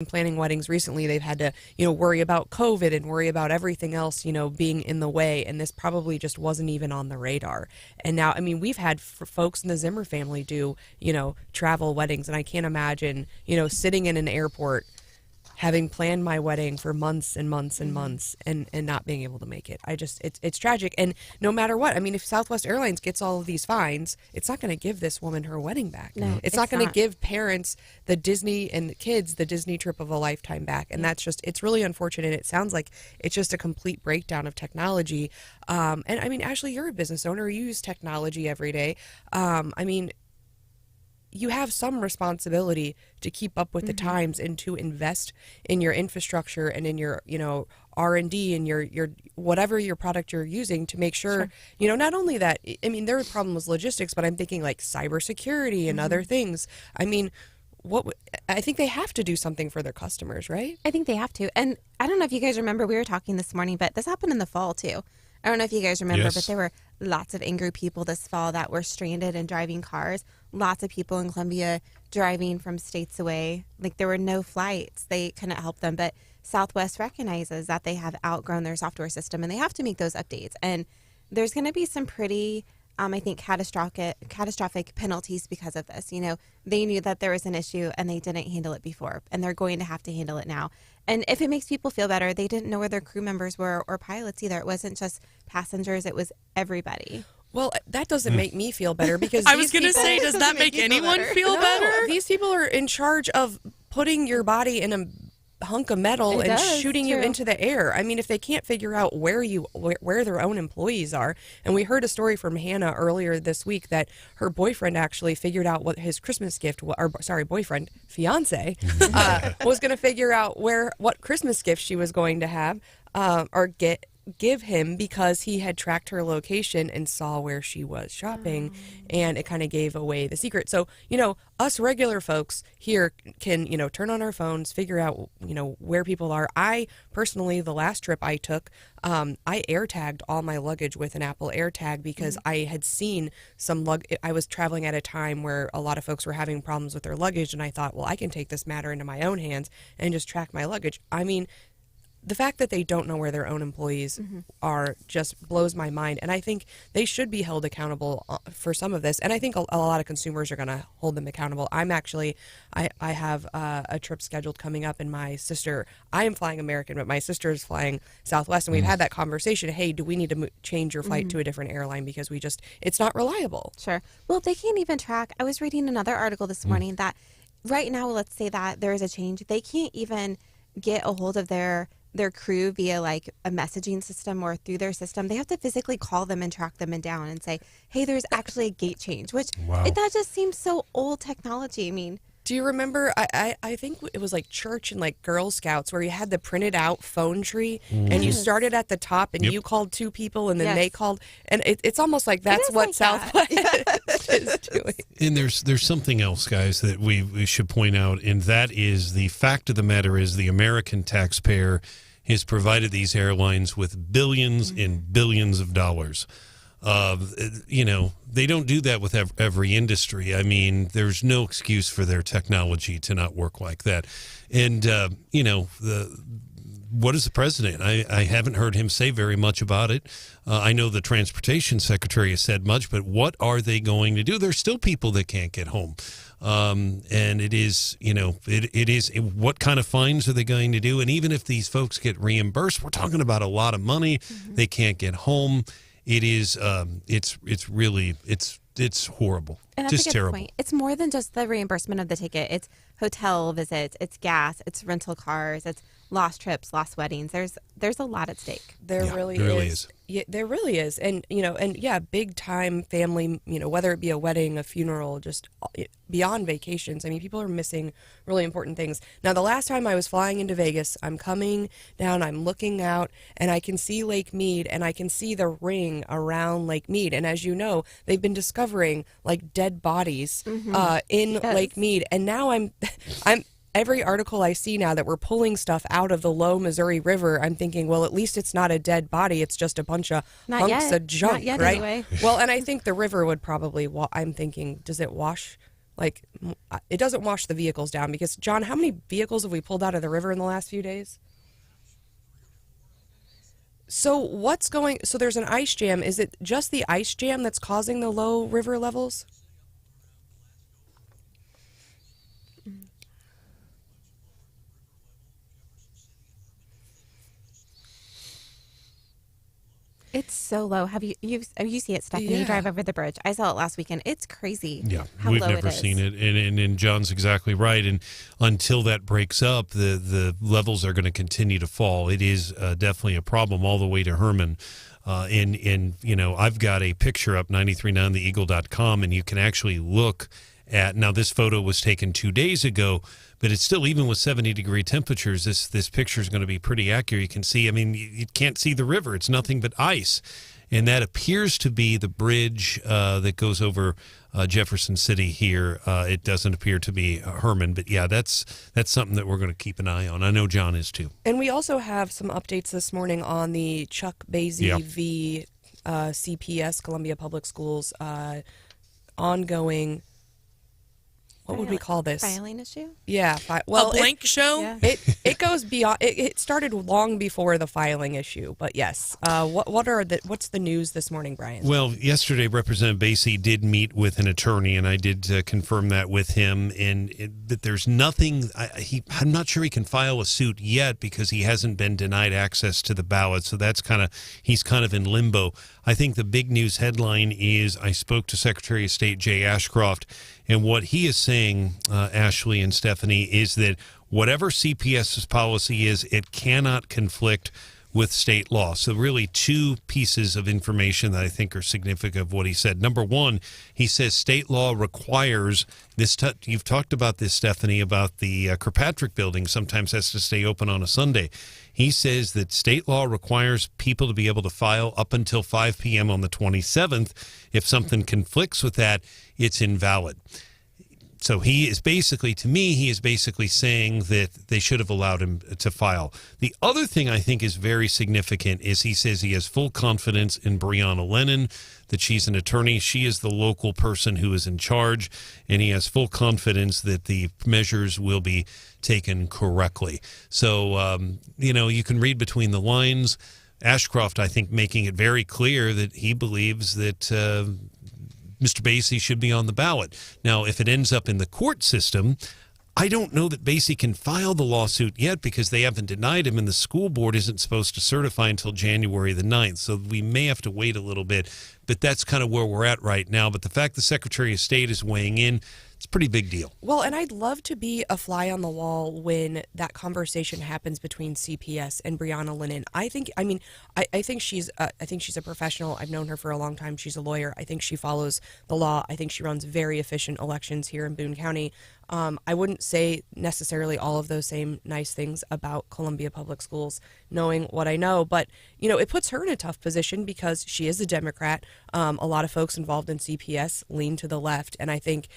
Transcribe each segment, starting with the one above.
planning weddings recently, they've had to, worry about COVID and worry about everything else, being in the way. And this probably just wasn't even on the radar. And now, I mean, we've had folks in the Zimmer family do, travel weddings. And I can't imagine, sitting in an airport, having planned my wedding for months and months and months and not being able to make it. It's tragic. And no matter what, I mean, if Southwest Airlines gets all of these fines, it's not going to give this woman her wedding back. No, it's not going to give parents the Disney and the kids the Disney trip of a lifetime back. And it's really unfortunate. It sounds like it's just a complete breakdown of technology. And I mean, Ashley, you're a business owner. You use technology every day. I mean, you have some responsibility to keep up with the times and to invest in your infrastructure and in your, R&D and your whatever your product you're using to make sure, not only that, I mean, their problem was logistics, but I'm thinking like cybersecurity and other things. I mean, I think they have to do something for their customers, right? I think they have to. And I don't know if you guys remember, we were talking this morning, but this happened in the fall too. I don't know if you guys remember, but there were lots of angry people this fall that were stranded and driving cars. Lots of people in Columbia driving from states away. Like, there were no flights. They couldn't help them. But Southwest recognizes that they have outgrown their software system and they have to make those updates. And there's going to be some pretty, I think, catastrophic penalties because of this. They knew that there was an issue and they didn't handle it before, and they're going to have to handle it now. And if it makes people feel better, they didn't know where their crew members were or pilots either. It wasn't just passengers, it was everybody. Well, that doesn't make me feel better because I was going to say, does that make anyone feel better? These people are in charge of putting your body in a hunk of metal and shooting you into the air. I mean, if they can't figure out where their own employees are, and we heard a story from Hannah earlier this week that her boyfriend actually figured out what his Christmas gift, fiance, was going to figure out what Christmas gift she was going to have or give him because he had tracked her location and saw where she was shopping, and it kind of gave away the secret. So, us regular folks here can, turn on our phones, figure out, where people are. I personally, the last trip I took, I air tagged all my luggage with an Apple AirTag because I had seen some I was traveling at a time where a lot of folks were having problems with their luggage, and I thought, well, I can take this matter into my own hands and just track my luggage. I mean, the fact that they don't know where their own employees are just blows my mind. And I think they should be held accountable for some of this. And I think a lot of consumers are going to hold them accountable. I have a trip scheduled coming up, and my sister, I am flying American, but my sister is flying Southwest. And we've had that conversation. Hey, do we need to change your flight to a different airline because it's not reliable? Sure. Well, they can't even track. I was reading another article this morning that right now, let's say that there is a change. They can't even get a hold of their crew via like a messaging system or through their system. They have to physically call them and track them down and say, hey, there's actually a gate change, which that just seems so old technology. I mean, do you remember, I think it was like church and like Girl Scouts where you had the printed out phone tree and you started at the top and you called two people and then they called, and it's almost like that's what like Southwest is doing. And there's something else, guys, that we should point out, and that is the fact of the matter is the American taxpayer has provided these airlines with billions and billions of dollars. They don't do that with every industry. I mean, there's no excuse for their technology to not work like that. And, what is the president? I haven't heard him say very much about it. I know the transportation secretary has said much, but what are they going to do? There's still people that can't get home. And it is, it is, what kind of fines are they going to do? And even if these folks get reimbursed, we're talking about a lot of money. They can't get home. It is, it's really, it's horrible. And that's just a good terrible. point. It's more than just the reimbursement of the ticket. It's hotel visits, it's gas, it's rental cars, it's lost trips, lost weddings. There's a lot at stake. There really is. Yeah, there really is. And, big time family, whether it be a wedding, a funeral, just beyond vacations. I mean, people are missing really important things. Now, the last time I was flying into Vegas, I'm coming down, I'm looking out, and I can see Lake Mead, and I can see the ring around Lake Mead. And as you know, they've been discovering like dead bodies in Lake Mead. And now I'm every article I see now that we're pulling stuff out of the low Missouri River, I'm thinking, well, at least it's not a dead body. It's just a bunch of hunks of junk, Not yet, right? Anyway. Well, and I think the river would probably, I'm thinking, does it wash Like, it doesn't wash the vehicles down because, John, how many vehicles have we pulled out of the river in the last few days? So so there's an ice jam. Is it just the ice jam that's causing the low river levels? It's so low. Have you see it, Stephanie? Yeah. You drive over the bridge. I saw it last weekend. It's crazy. Yeah, how we've low never seen it, and John's exactly right. And until that breaks up, the levels are going to continue to fall. It is definitely a problem all the way to Herman. And you know, I've got a picture up 939theeagle.com, and you can actually look at, now this photo was taken 2 days ago, but it's still, even with 70-degree temperatures, this picture is going to be pretty accurate. You can see, I mean, you can't see the river. It's nothing but ice. And that appears to be the bridge that goes over Jefferson City here. It doesn't appear to be Herman, but yeah, that's something that we're going to keep an eye on. I know John is too. And we also have some updates this morning on the Chuck Basie v. CPS, Columbia Public Schools, ongoing. What would we call this? Filing issue? Yeah. A blank show? Yeah. It goes beyond. It started long before the filing issue, but yes. What's the news this morning, Brian? Well, yesterday Representative Basie did meet with an attorney, and I did confirm that with him, and that there's nothing. I'm not sure he can file a suit yet because he hasn't been denied access to the ballot. So he's kind of in limbo. I think the big news headline is I spoke to Secretary of State Jay Ashcroft, and what he is saying, Ashley and Stephanie, is that whatever CPS's policy is, it cannot conflict with state law. So really two pieces of information that I think are significant of what he said. Number one, he says state law requires this. You've talked about this, Stephanie, about the Kirkpatrick building sometimes has to stay open on a Sunday. He says that state law requires people to be able to file up until 5 p.m. on the 27th. If something conflicts with that, it's invalid. So he is basically saying that they should have allowed him to file. The other thing I think is very significant is he says he has full confidence in Breonna Lennon, that she's an attorney. She is the local person who is in charge, and he has full confidence that the measures will be taken correctly. So, you can read between the lines. Ashcroft, I think, making it very clear that he believes that Mr. Basie should be on the ballot. Now, if it ends up in the court system, I don't know that Basie can file the lawsuit yet because they haven't denied him, and the school board isn't supposed to certify until January the 9th. So we may have to wait a little bit, but that's kind of where we're at right now. But the fact the Secretary of State is weighing in, it's a pretty big deal. Well, and I'd love to be a fly on the wall when that conversation happens between CPS and Breonna Lennon. I think she's a professional. I've known her for a long time. She's a lawyer. I think she follows the law. I think she runs very efficient elections here in Boone County. I wouldn't say necessarily all of those same nice things about Columbia Public Schools, knowing what I know, but it puts her in a tough position because she is a Democrat. A lot of folks involved in CPS lean to the left, and I think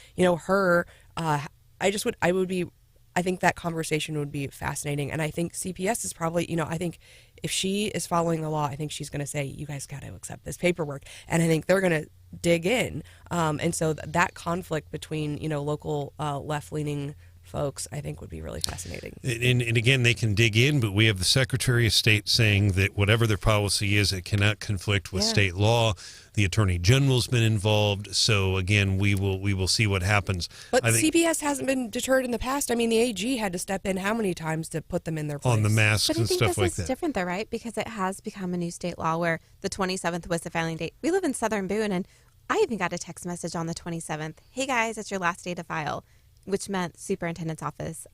I think that conversation would be fascinating, and I think CPS is probably, I think if she is following the law, I think she's going to say, you guys got to accept this paperwork, and I think they're going to dig in, and so that conflict between local left-leaning folks, I think, would be really fascinating. And again, they can dig in, but we have the Secretary of State saying that whatever their policy is, it cannot conflict with state law. The Attorney General's been involved, so again, we will see what happens. But CPS hasn't been deterred in the past. I mean, the AG had to step in how many times to put them in their place? On the masks and stuff like that. But I think this is different, though, right? Because it has become a new state law where the 27th was the filing date. We live in Southern Boone, and I even got a text message on the 27th. Hey, guys, it's your last day to file, which meant superintendent's office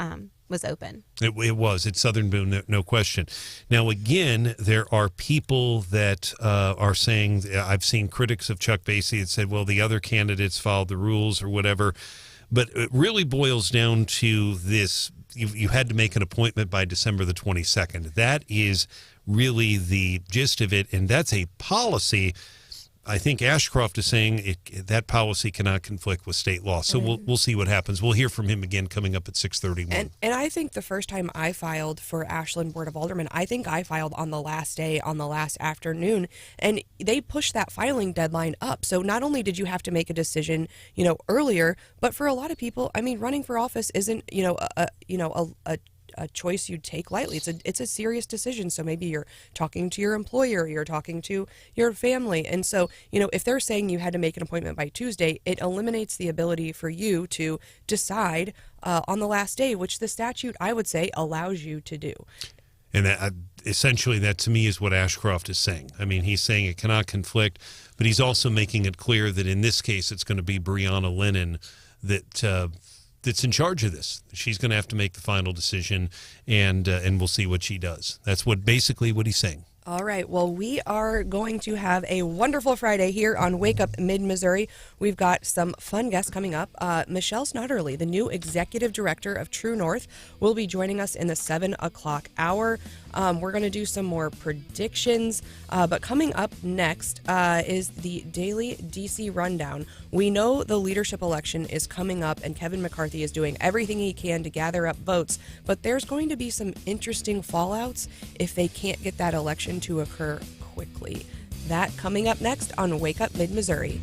was open. It was. It's Southern Boone, no question. Now, again, there are people that are saying, I've seen critics of Chuck Basie that said, well, the other candidates followed the rules or whatever. But it really boils down to this. You had to make an appointment by December the 22nd. That is really the gist of it, and that's a policy. I think Ashcroft is saying that policy cannot conflict with state law. So we'll see what happens. We'll hear from him again coming up at 6:31. And I think the first time I filed for Ashland Board of Aldermen, I think I filed on the last day, on the last afternoon, and they pushed that filing deadline up. So not only did you have to make a decision, earlier, but for a lot of people, I mean, running for office isn't, a choice you take lightly. It's a serious decision. So maybe you're talking to your employer, you're talking to your family. And so, if they're saying you had to make an appointment by Tuesday, it eliminates the ability for you to decide on the last day, which the statute, I would say, allows you to do. And that, essentially, that to me is what Ashcroft is saying. I mean, he's saying it cannot conflict, but he's also making it clear that in this case, it's going to be Breonna Lennon that's in charge of this. She's going to have to make the final decision, and we'll see what she does. That's basically what he's saying. All right. Well, we are going to have a wonderful Friday here on Wake Up Mid-Missouri. We've got some fun guests coming up. Michelle Snodderley, the new executive director of True North, will be joining us in the 7 o'clock hour. We're going to do some more predictions, but coming up next is the daily DC rundown. We know the leadership election is coming up, and Kevin McCarthy is doing everything he can to gather up votes, but there's going to be some interesting fallouts if they can't get that election to occur quickly. That coming up next on Wake Up Mid-Missouri.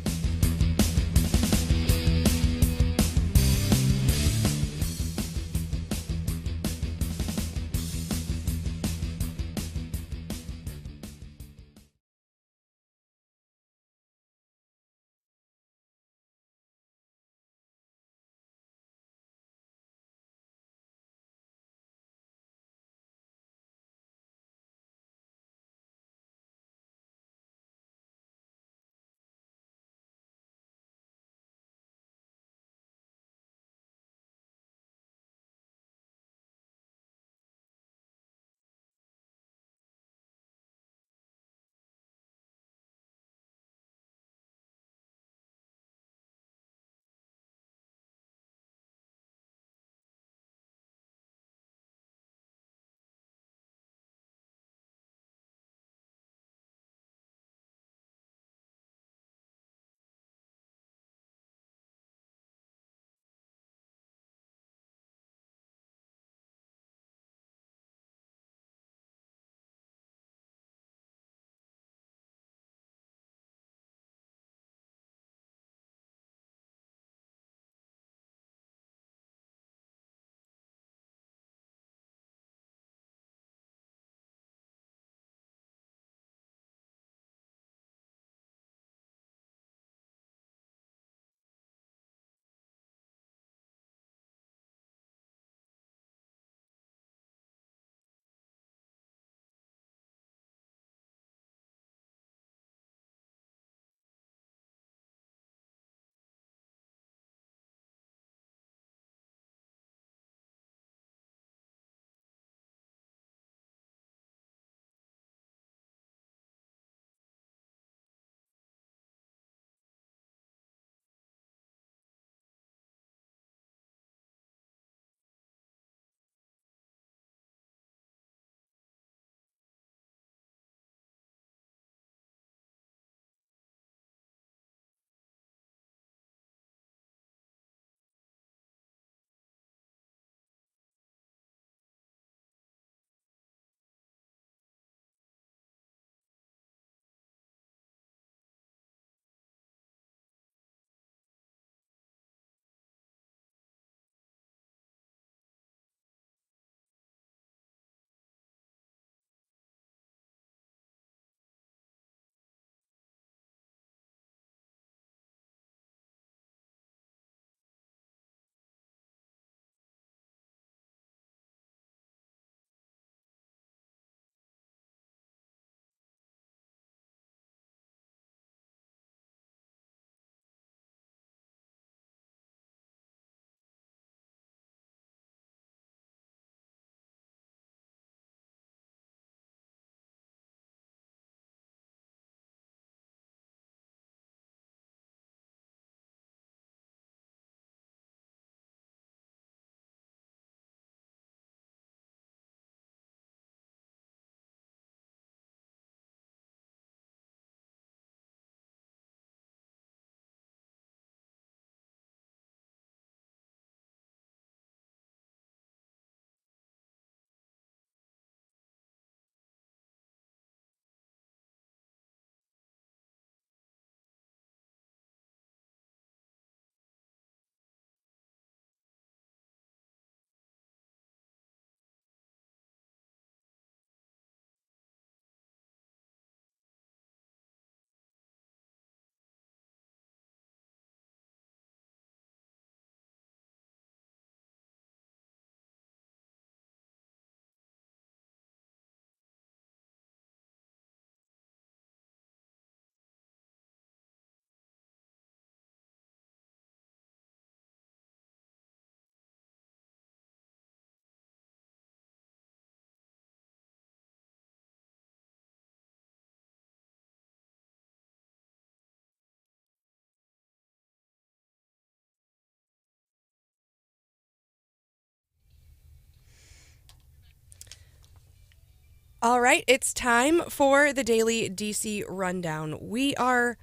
All right, it's time for the daily DC rundown. We are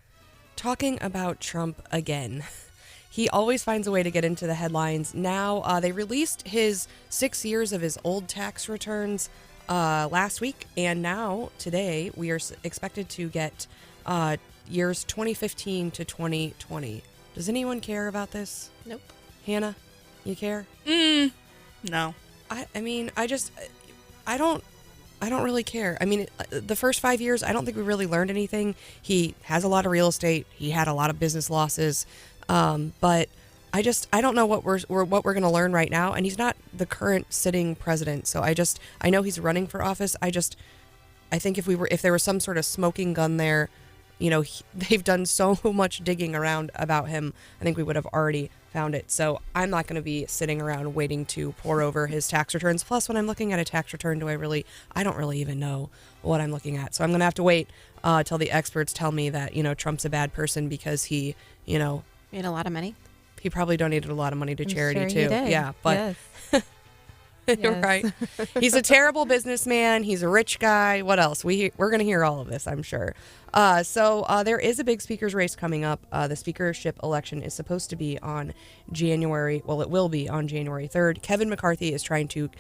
talking about Trump again. He always finds a way to get into the headlines. Now, they released his 6 years of his old tax returns last week, and now today we are expected to get years 2015 to 2020. Does anyone care about this? Nope. Hannah, you care? No. I don't really care. I mean, the first 5 years, I don't think we really learned anything. He has a lot of real estate. He had a lot of business losses. But I don't know what we're going to learn right now. And he's not the current sitting president. So I know he's running for office. I think if there was some sort of smoking gun there, they've done so much digging around about him. I think we would have already found it. So I'm not going to be sitting around waiting to pour over his tax returns. Plus, when I'm looking at a tax return, I don't really even know what I'm looking at. So I'm going to have to wait till the experts tell me that, Trump's a bad person because he, made a lot of money. He probably donated a lot of money to charity sure too. He did. Yeah, but yes. You're right. He's a terrible businessman. He's a rich guy. What else? We're going to hear all of this, I'm sure. So there is a big speaker's race coming up. The speakership election is supposed to be on it will be on January 3rd. Kevin McCarthy is trying to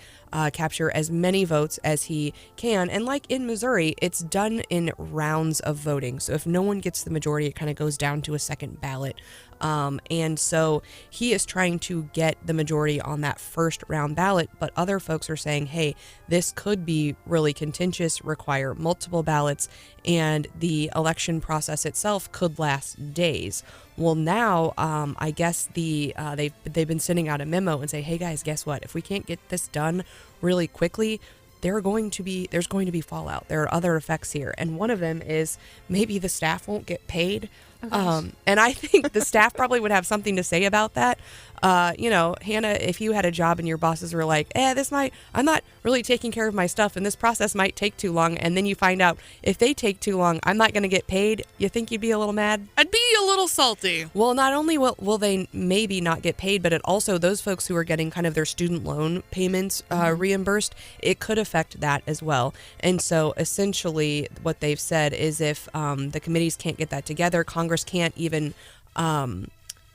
capture as many votes as he can. And like in Missouri, it's done in rounds of voting. So if no one gets the majority, it kind of goes down to a second ballot. And so he is trying to get the majority on that first round ballot, but other folks are saying, hey, this could be really contentious, require multiple ballots, and the election process itself could last days. Well, now, I guess they've been sending out a memo and say, hey guys, guess what? If we can't get this done really quickly, there's going to be fallout. There are other effects here, and one of them is maybe the staff won't get paid. And I think the staff probably would have something to say about that. Hannah, if you had a job and your bosses were like, I'm not really taking care of my stuff and this process might take too long. And then you find out if they take too long, I'm not going to get paid. You think you'd be a little mad? I'd be a little salty. Well, not only will they maybe not get paid, but it also those folks who are getting kind of their student loan payments reimbursed, it could affect that as well. And so essentially what they've said is if the committees can't get that together, Congress can't even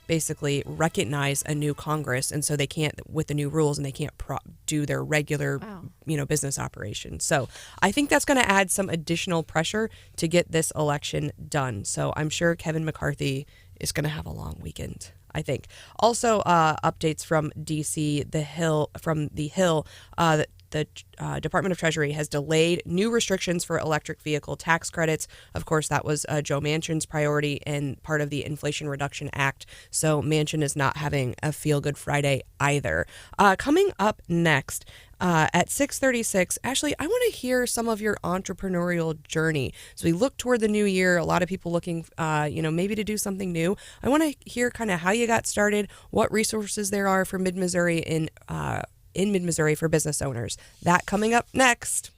basically recognize a new Congress, and so they can't with the new rules, and they can't do their regular business operations. So I think that's going to add some additional pressure to get this election done. So I'm sure Kevin McCarthy is going to have a long weekend, I think. Also, updates from DC, the Hill, the Department of Treasury has delayed new restrictions for electric vehicle tax credits. Of course, that was Joe Manchin's priority and part of the Inflation Reduction Act. So Manchin is not having a feel-good Friday either. Coming up next at 6:36, Ashley, I want to hear some of your entrepreneurial journey. So we look toward the new year. A lot of people looking, maybe to do something new. I want to hear kind of how you got started, what resources there are for Mid-Missouri in Mid-Missouri for business owners. That coming up next.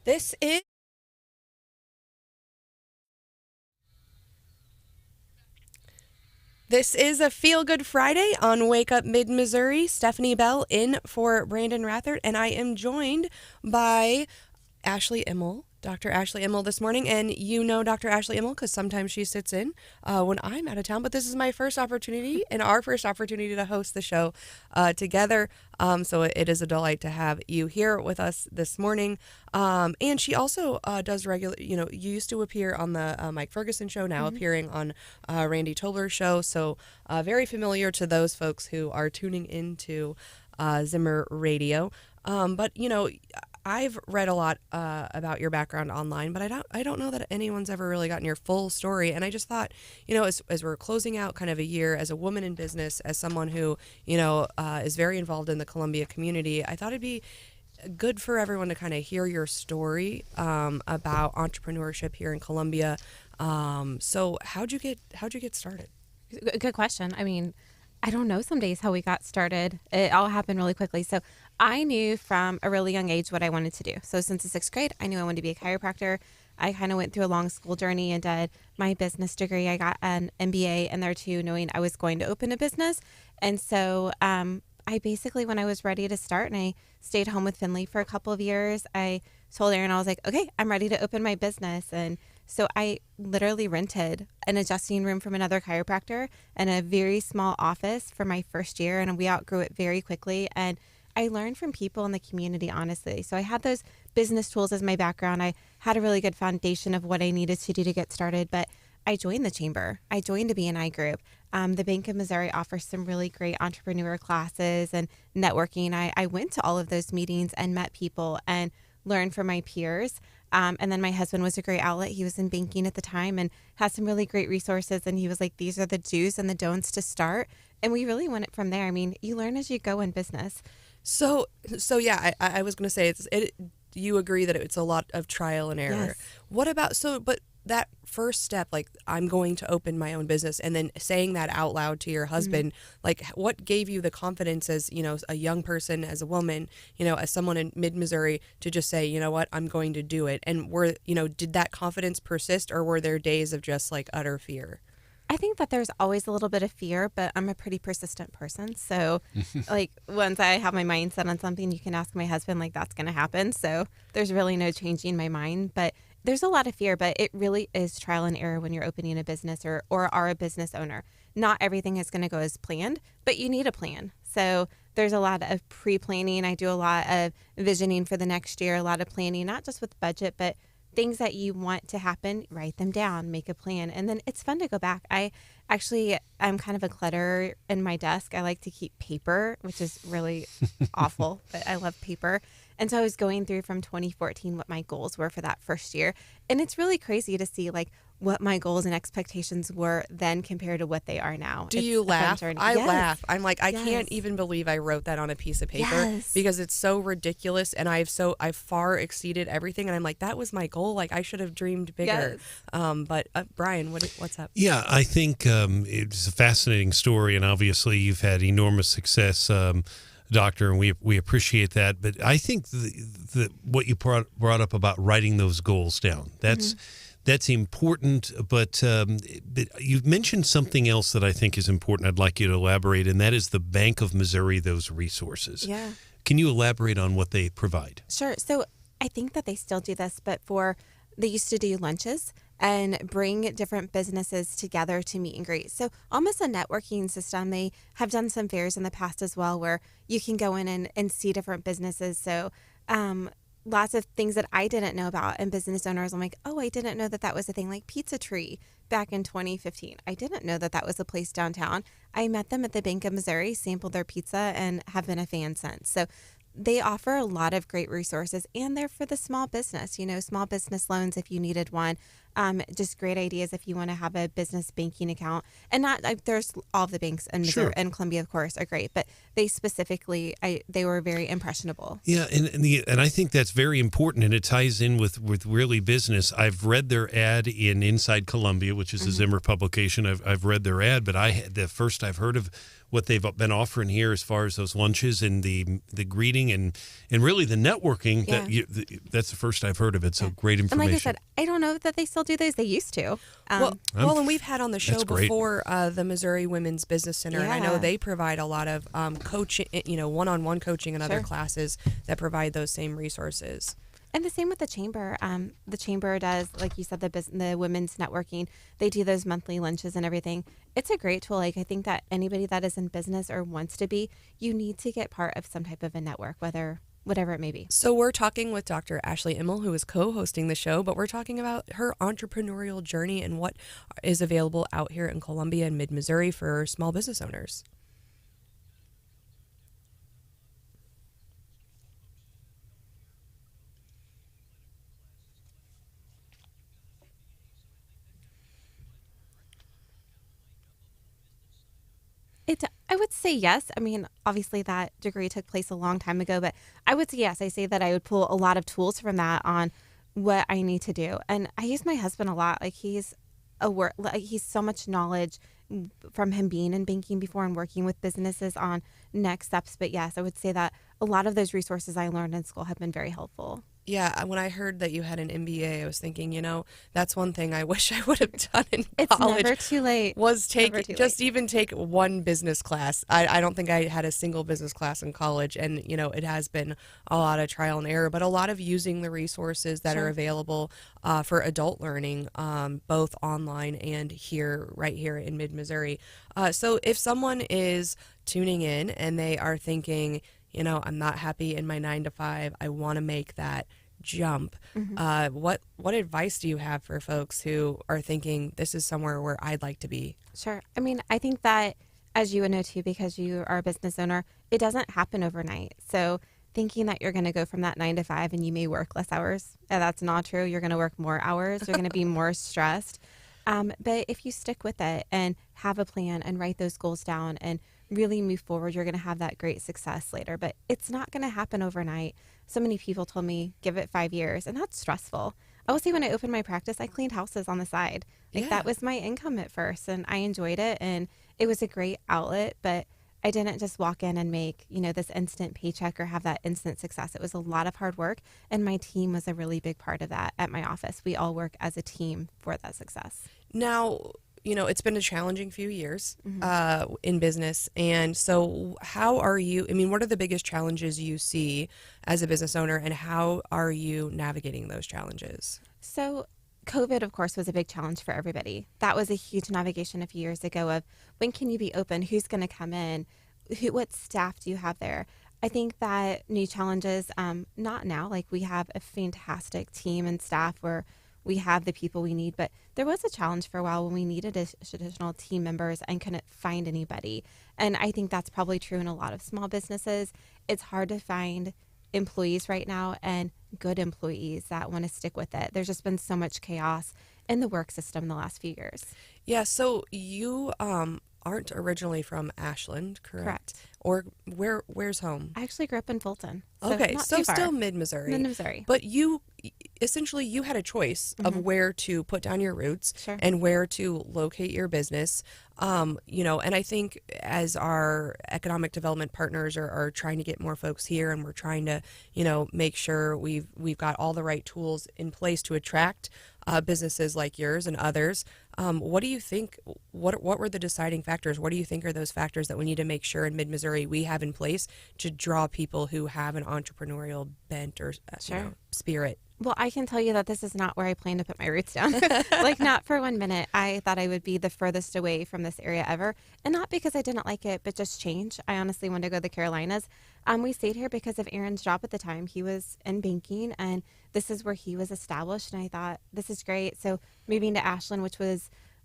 This is a Feel Good Friday on Wake Up Mid-Missouri. Stephanie Bell in for Branden Rathert, and I am joined by Ashley Immel, Dr. Ashley Immel this morning. And you know Dr. Ashley Immel because sometimes she sits in when I'm out of town. But this is my first opportunity and our first opportunity to host the show together. So it is a delight to have you here with us this morning. And she also does regular, you used to appear on the Mike Ferguson show, now appearing on Randy Tobler's show. So very familiar to those folks who are tuning into Zimmer Radio. But, I've read a lot about your background online, but I don't know that anyone's ever really gotten your full story. And I just thought, as we're closing out kind of a year as a woman in business, as someone who, is very involved in the Columbia community, I thought it'd be good for everyone to kind of hear your story about entrepreneurship here in Columbia. So how'd you get started? Good question. I mean, I don't know some days how we got started. It all happened really quickly. So I knew from a really young age what I wanted to do. So since the 6th grade, I knew I wanted to be a chiropractor. I kind of went through a long school journey and did my business degree. I got an MBA in there too, knowing I was going to open a business. And so I basically, when I was ready to start, and I stayed home with Finley for a couple of years, I told Aaron, I was like, okay, I'm ready to open my business. And so I literally rented an adjusting room from another chiropractor and a very small office for my first year. And we outgrew it very quickly. And I learned from people in the community, honestly. So I had those business tools as my background. I had a really good foundation of what I needed to do to get started. But I joined the chamber. I joined a BNI group. The Bank of Missouri offers some really great entrepreneur classes and networking. I went to all of those meetings and met people and learned from my peers. And then my husband was a great outlet. He was in banking at the time and had some really great resources. And he was like, these are the do's and the don'ts to start. And we really went it from there. I mean, you learn as you go in business. So yeah, I was going to say, you agree that it's a lot of trial and error. Yes. What about, but that first step, like I'm going to open my own business, and then saying that out loud to your husband, like what gave you the confidence as, a young person, as a woman, as someone in mid-Missouri to just say, you know what, I'm going to do it? And did that confidence persist, or were there days of just like utter fear? I think that there's always a little bit of fear, but I'm a pretty persistent person. So like once I have my mind set on something, you can ask my husband, like that's going to happen. So there's really no changing my mind, but there's a lot of fear, but it really is trial and error when you're opening a business or are a business owner. Not everything is going to go as planned, but you need a plan. So there's a lot of pre-planning. I do a lot of visioning for the next year, a lot of planning, not just with budget, but things that you want to happen, write them down, make a plan. And then it's fun to go back. I'm kind of a clutterer in my desk. I like to keep paper, which is really awful, but I love paper. And so I was going through from 2014 what my goals were for that first year. And it's really crazy to see like what my goals and expectations were then compared to what they are now. Do you laugh? I laugh. I'm like, I can't even believe I wrote that on a piece of paper because it's so ridiculous, and I've far exceeded everything, and I'm like, that was my goal. Like I should have dreamed bigger. But Brian, what's up? Yeah, I think it's a fascinating story, and obviously you've had enormous success, Doctor, and we appreciate that. But I think the what you brought up about writing those goals down, that's important, but you've mentioned something else that I think is important. I'd like you to elaborate, and that is the Bank of Missouri, those resources. Yeah. Can you elaborate on what they provide? Sure. So I think that they still do this, but they used to do lunches and bring different businesses together to meet and greet. So almost a networking system. They have done some fairs in the past as well where you can go in and see different businesses. So lots of things that I didn't know about, and business owners, I'm like, oh, I didn't know that was a thing, like Pizza Tree back in 2015. I didn't know that was a place downtown. I met them at the Bank of Missouri, sampled their pizza, and have been a fan since. So they offer a lot of great resources, and they're for the small business, small business loans if you needed one. Just great ideas if you want to have a business banking account. And there's all the banks in Missouri and Columbia, of course, are great, but they specifically, they were very impressionable. Yeah, and I think that's very important, and it ties in with really business. I've read their ad in Inside Columbia, which is a Zimmer publication. I've read their ad, but the first I've heard of what they've been offering here as far as those lunches and the greeting and really the networking. That's the first I've heard of it. So great information. And like I said, I don't know that they still do those. They used to. Well, and we've had on the show before the Missouri Women's Business Center, and I know they provide a lot of coaching, one-on-one coaching and other classes that provide those same resources. And the same with the chamber. The chamber does, like you said, the women's networking. They do those monthly lunches and everything. It's a great tool. Like, I think that anybody that is in business or wants to be, you need to get part of some type of a network, whatever it may be. So we're talking with Dr. Ashley Immel, who is co-hosting the show, but we're talking about her entrepreneurial journey and what is available out here in Columbia and mid-Missouri for small business owners. I would say yes. I mean, obviously that degree took place a long time ago, but I would say yes. I say that I would pull a lot of tools from that on what I need to do. And I use my husband a lot. Like, he's so much knowledge from him being in banking before and working with businesses on next steps. But yes, I would say that a lot of those resources I learned in school have been very helpful. Yeah, when I heard that you had an MBA, I was thinking, that's one thing I wish I would have done in college. It's never too late. Was even take one business class. I don't think I had a single business class in college, and it has been a lot of trial and error, but a lot of using the resources that are available for adult learning, both online and right here in mid-Missouri. So if someone is tuning in and they are thinking, I'm not happy in my 9-to-5, I want to make that jump. What advice do you have for folks who are thinking this is somewhere where I'd like to be? Sure. I mean, I think that, as you would know too, because you are a business owner, it doesn't happen overnight. So thinking that you're going to go from that 9-to-5 and you may work less hours, that's not true. You're going to work more hours. You're going to be more stressed. But if you stick with it and have a plan and write those goals down and really move forward, you're going to have that great success later. But it's not going to happen overnight. So many people told me, give it 5 years, and that's stressful. I will say, when I opened my practice, I cleaned houses on the side. That was my income at first, and I enjoyed it, and it was a great outlet. But I didn't just walk in and make, this instant paycheck or have that instant success. It was a lot of hard work, and my team was a really big part of that at my office. We all work as a team for that success. Now, it's been a challenging few years in business. And so how are you, what are the biggest challenges you see as a business owner, and how are you navigating those challenges? So COVID, of course, was a big challenge for everybody. That was a huge navigation a few years ago of, when can you be open? Who's going to come in? What staff do you have there? I think that new challenges, not now, like, we have a fantastic team and staff where we have the people we need, but there was a challenge for a while when we needed additional team members and couldn't find anybody. And I think that's probably true in a lot of small businesses. It's hard to find employees right now, and good employees that want to stick with it. There's just been so much chaos in the work system in the last few years. Yeah, so you aren't originally from Ashland, correct? Or where's home? I actually grew up in Fulton. So okay, so still mid-Missouri. Mid-Missouri. But you had a choice of where to put down your roots and where to locate your business. And I think as our economic development partners are trying to get more folks here, and we're trying to, make sure we've got all the right tools in place to attract businesses like yours and others. What do you think? What were the deciding factors? What do you think are those factors that we need to make sure in mid-Missouri we have in place to draw people who have an entrepreneurial bent or spirit? Well, I can tell you that this is not where I plan to put my roots down. Like, not for 1 minute. I thought I would be the furthest away from this area ever. And not because I didn't like it, but just change. I honestly wanted to go to the Carolinas. We stayed here because of Aaron's job at the time. He was in banking, and this is where he was established. And I thought, this is great. So moving to Ashland,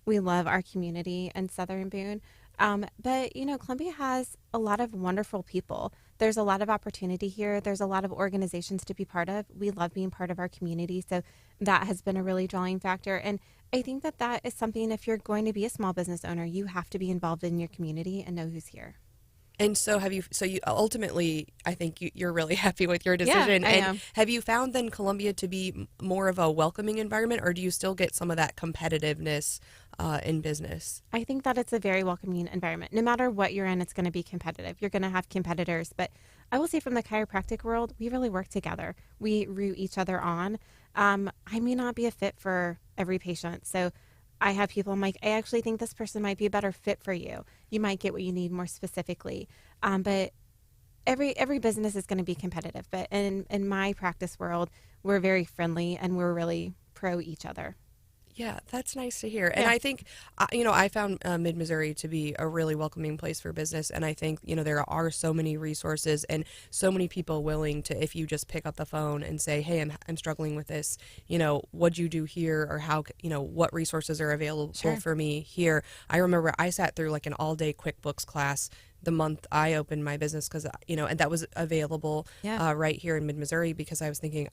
we love our community in Southern Boone. But, Columbia has a lot of wonderful people. There's a lot of opportunity here. There's a lot of organizations to be part of. We love being part of our community. So that has been a really drawing factor. And I think that is something, if you're going to be a small business owner, you have to be involved in your community and know who's here. And so you ultimately, I think you're really happy with your decision. Yeah, I am. Have you found then Columbia to be more of a welcoming environment, or do you still get some of that competitiveness in business? I think that it's a very welcoming environment. No matter what you're in, it's going to be competitive. You're going to have competitors, but I will say from the chiropractic world, we really work together. We root each other on. I may not be a fit for every patient, so I have people, I'm like, I actually think this person might be a better fit for you. You might get what you need more specifically. But every business is going to be competitive. But in my practice world, we're very friendly and we're really pro each other. Yeah, that's nice to hear. And I think, I found Mid-Missouri to be a really welcoming place for business. And I think, there are so many resources and so many people willing to, if you just pick up the phone and say, hey, I'm struggling with this, what'd you do here? Or how, what resources are available for me here? I remember I sat through like an all-day QuickBooks class the month I opened my business because, and that was available right here in Mid-Missouri because I was thinking,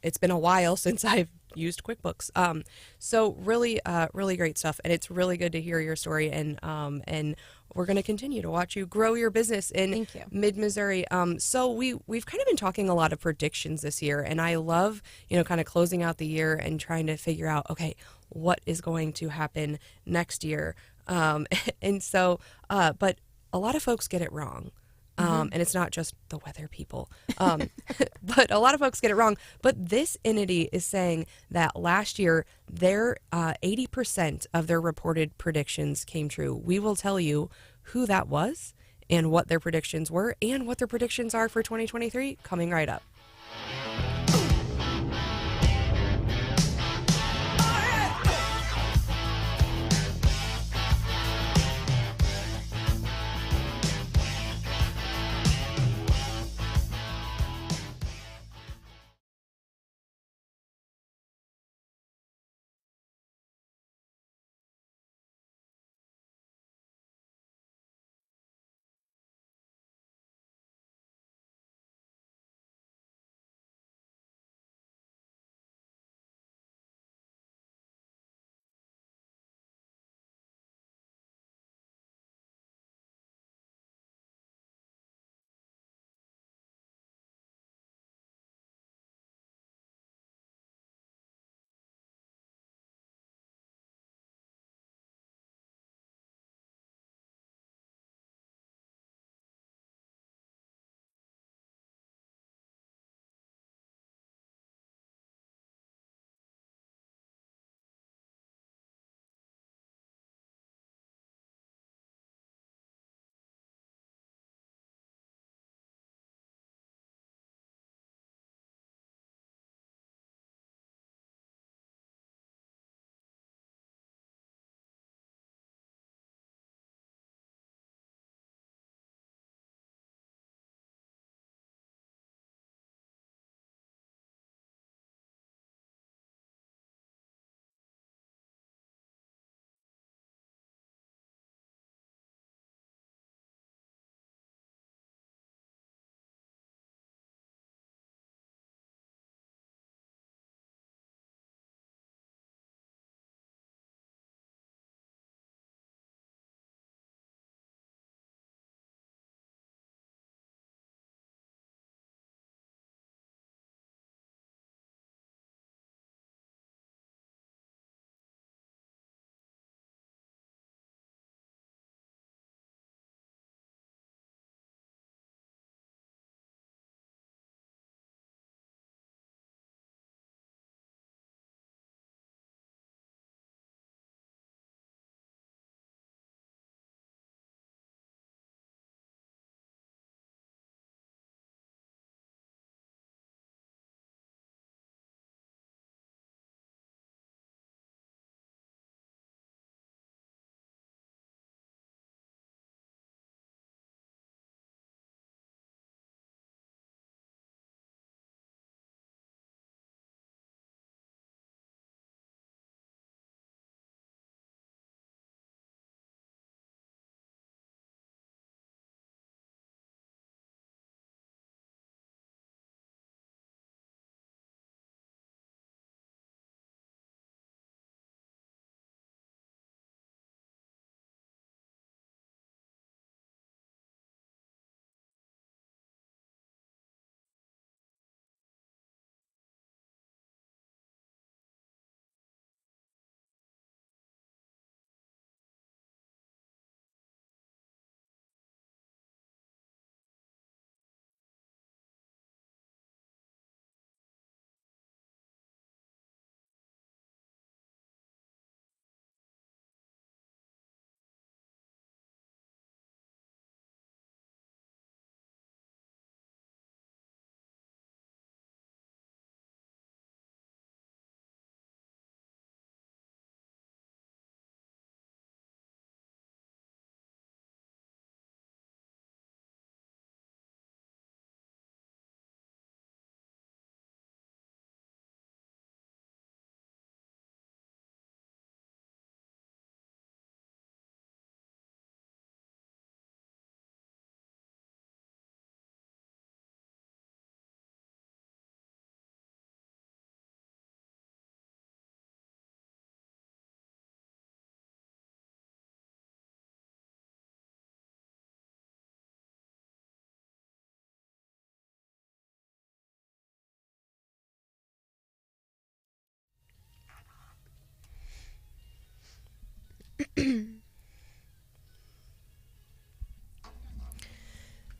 it's been a while since I've used QuickBooks. So really, really great stuff. And it's really good to hear your story. And we're going to continue to watch you grow your business in Mid-Missouri. So we've kind of been talking a lot of predictions this year, and I love, kind of closing out the year and trying to figure out, okay, what is going to happen next year. And so, but a lot of folks get it wrong. And it's not just the weather people, but a lot of folks get it wrong. But this entity is saying that last year, their 80% of their reported predictions came true. We will tell you who that was and what their predictions were and what their predictions are for 2023 coming right up.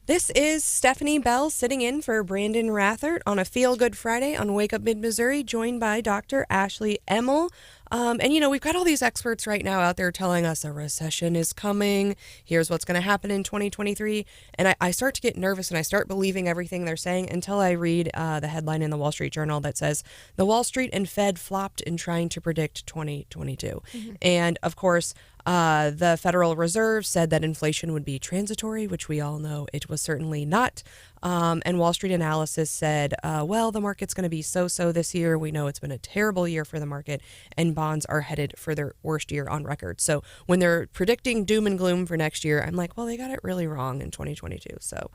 This is Stephanie Bell sitting in for Branden Rathert on a Feel Good Friday on Wake Up Mid-Missouri, joined by Dr. Ashley Emmel. And, you know, we've got all these experts right now out there telling us a recession is coming. Here's what's going to happen in 2023. And I start to get nervous and I start believing everything they're saying until I read the headline in the Wall Street Journal that says, the Wall Street and Fed flopped in trying to predict 2022. Mm-hmm. And, of course, the Federal Reserve said that inflation would be transitory, which we all know it was certainly not. And Wall Street Analysis said, well, the market's going to be so-so this year. We know it's been a terrible year for the market, and bonds are headed for their worst year on record. So when they're predicting doom and gloom for next year, I'm like, well, they got it really wrong in 2022. So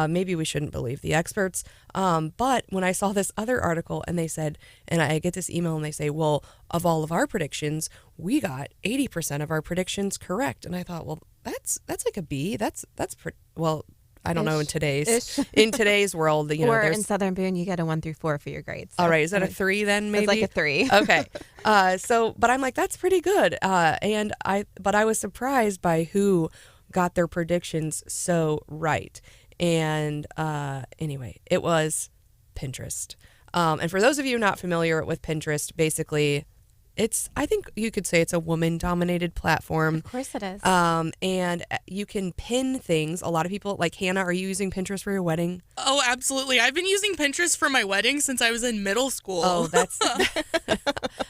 maybe we shouldn't believe the experts. But when I saw this other article and they said, and I get this email and they say, well, of all of our predictions, we got 80% of our predictions correct. And I thought, well, that's like a B. That's pretty well. I don't know in today's world, you know, or in Southern Boone, you get a 1 through 4 for your grades. So. All right, is that a 3 then? Maybe it's like a 3. Okay, but I'm like, that's pretty good. But I was surprised by who got their predictions so right. And anyway, it was Pinterest. And for those of you not familiar with Pinterest, basically, I think you could say it's a woman-dominated platform. Of course it is. And you can pin things. A lot of people, like Hannah, are you using Pinterest for your wedding? Oh, absolutely. I've been using Pinterest for my wedding since I was in middle school. Oh, that's...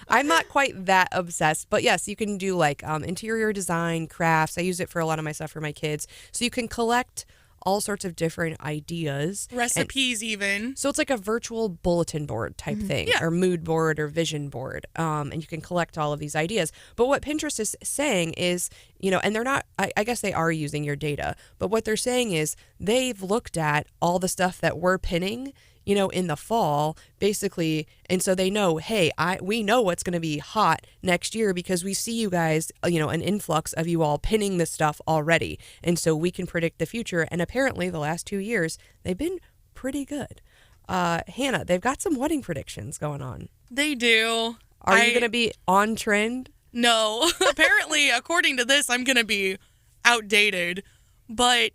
I'm not quite that obsessed. But yes, you can do like interior design, crafts. I use it for a lot of my stuff for my kids. So you can collect all sorts of different ideas. Recipes even. So it's like a virtual bulletin board type thing, or mood board or vision board. And you can collect all of these ideas. But what Pinterest is saying is, you know, and they're not, I guess they are using your data, but what they're saying is they've looked at all the stuff that we're pinning, you know, in the fall, basically. And so they know, hey, we know what's going to be hot next year because we see you guys, you know, an influx of you all pinning this stuff already. And so we can predict the future. And apparently the last 2 years, they've been pretty good. Hannah, they've got some wedding predictions going on. They do. Are you going to be on trend? No. Apparently, according to this, I'm going to be outdated. But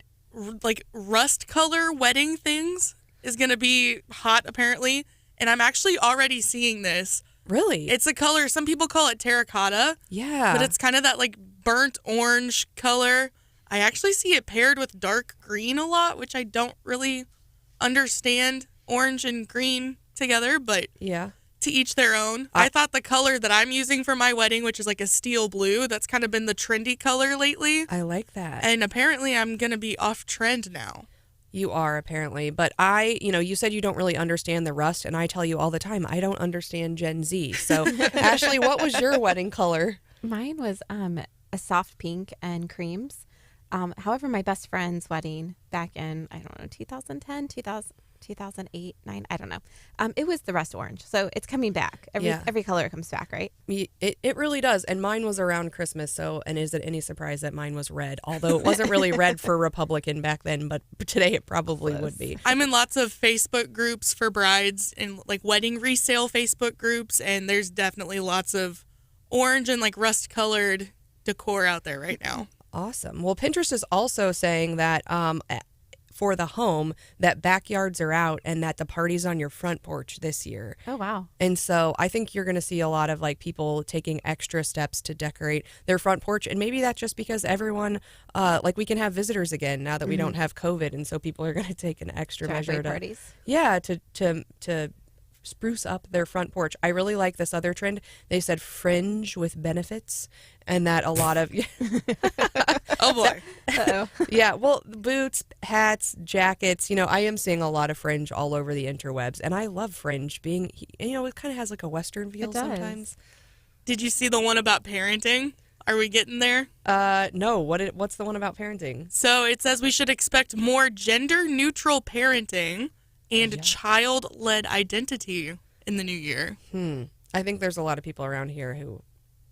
like rust color wedding things is going to be hot, apparently. And I'm actually already seeing this. Really? It's a color, some people call it terracotta. Yeah. But it's kind of that like burnt orange color. I actually see it paired with dark green a lot, which I don't really understand orange and green together, but yeah, to each their own. I thought the color that I'm using for my wedding, which is like a steel blue, that's kind of been the trendy color lately. I like that. And apparently I'm going to be off trend now. You are, apparently. But you said you don't really understand the rust, and I tell you all the time, I don't understand Gen Z. So, Ashley, what was your wedding color? Mine was a soft pink and creams. However, my best friend's wedding back in, 2010, 2008, 9, I don't know. It was the rust orange. So it's coming back. Every color comes back, right? It really does. And mine was around Christmas. So, and is it any surprise that mine was red? Although it wasn't really red for Republican back then, but today it probably would be. I'm in lots of Facebook groups for brides and like wedding resale Facebook groups. And there's definitely lots of orange and like rust colored decor out there right now. Awesome. Well, Pinterest is also saying that for the home, that backyards are out and that the party's on your front porch this year. Oh, wow. And so I think you're going to see a lot of like people taking extra steps to decorate their front porch. And maybe that's just because everyone, we can have visitors again now that we don't have COVID. And so people are going to take an extra measure parties. Yeah, to spruce up their front porch. I really like this other trend. They said fringe with benefits, and that a lot of oh boy. Uh-oh. Yeah, well, boots, hats, jackets, I am seeing a lot of fringe all over the interwebs, and I love fringe being, it kind of has like a Western feel sometimes. Did you see the one about parenting? Are we getting there? No. What's the one about parenting? So it says we should expect more gender-neutral parenting and child-led identity in the new year. I think there's a lot of people around here who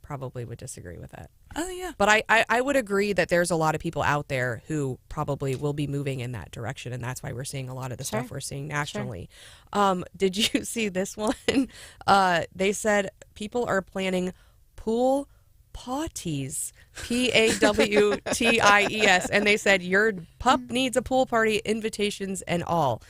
probably would disagree with that. Oh, yeah. But I would agree that there's a lot of people out there who probably will be moving in that direction, and that's why we're seeing a lot of the stuff we're seeing nationally. Sure. Did you see this one? They said people are planning pool Pawties, Pawties, and they said your pup needs a pool party, invitations and all.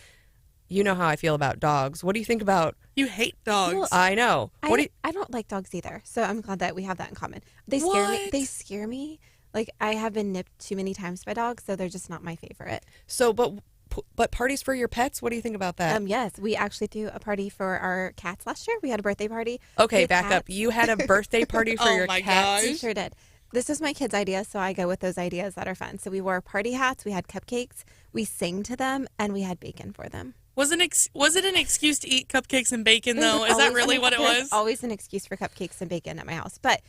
You know how I feel about dogs. What do you think about? You hate dogs. Well, I know. I don't like dogs either, so I'm glad that we have that in common. They scare me. They scare me. Like, I have been nipped too many times by dogs, so they're just not my favorite. So, but parties for your pets. What do you think about that? Yes, we actually threw a party for our cats last year. We had a birthday party. Okay, back up. You had a birthday party for your cats. Gosh. We sure did. This is my kids' idea, so I go with those ideas that are fun. So we wore party hats, we had cupcakes, we sang to them, and we had bacon for them. Was it an excuse to eat cupcakes and bacon, though? Is that really what it was? There's always an excuse for cupcakes and bacon at my house. But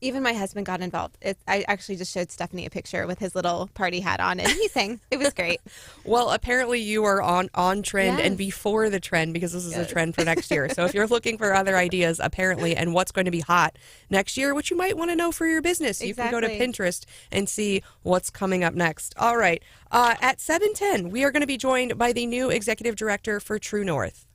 even my husband got involved. I actually just showed Stephanie a picture with his little party hat on, and he sang. It was great. Well, apparently you are on trend and Yes. before the trend, because this is a trend for next year. So if you're looking for other ideas, apparently, and what's going to be hot next year, which you might want to know for your business, you can go to Exactly. Pinterest and see what's coming up next. All right. At 7:10, we are going to be joined by the new executive director for True North.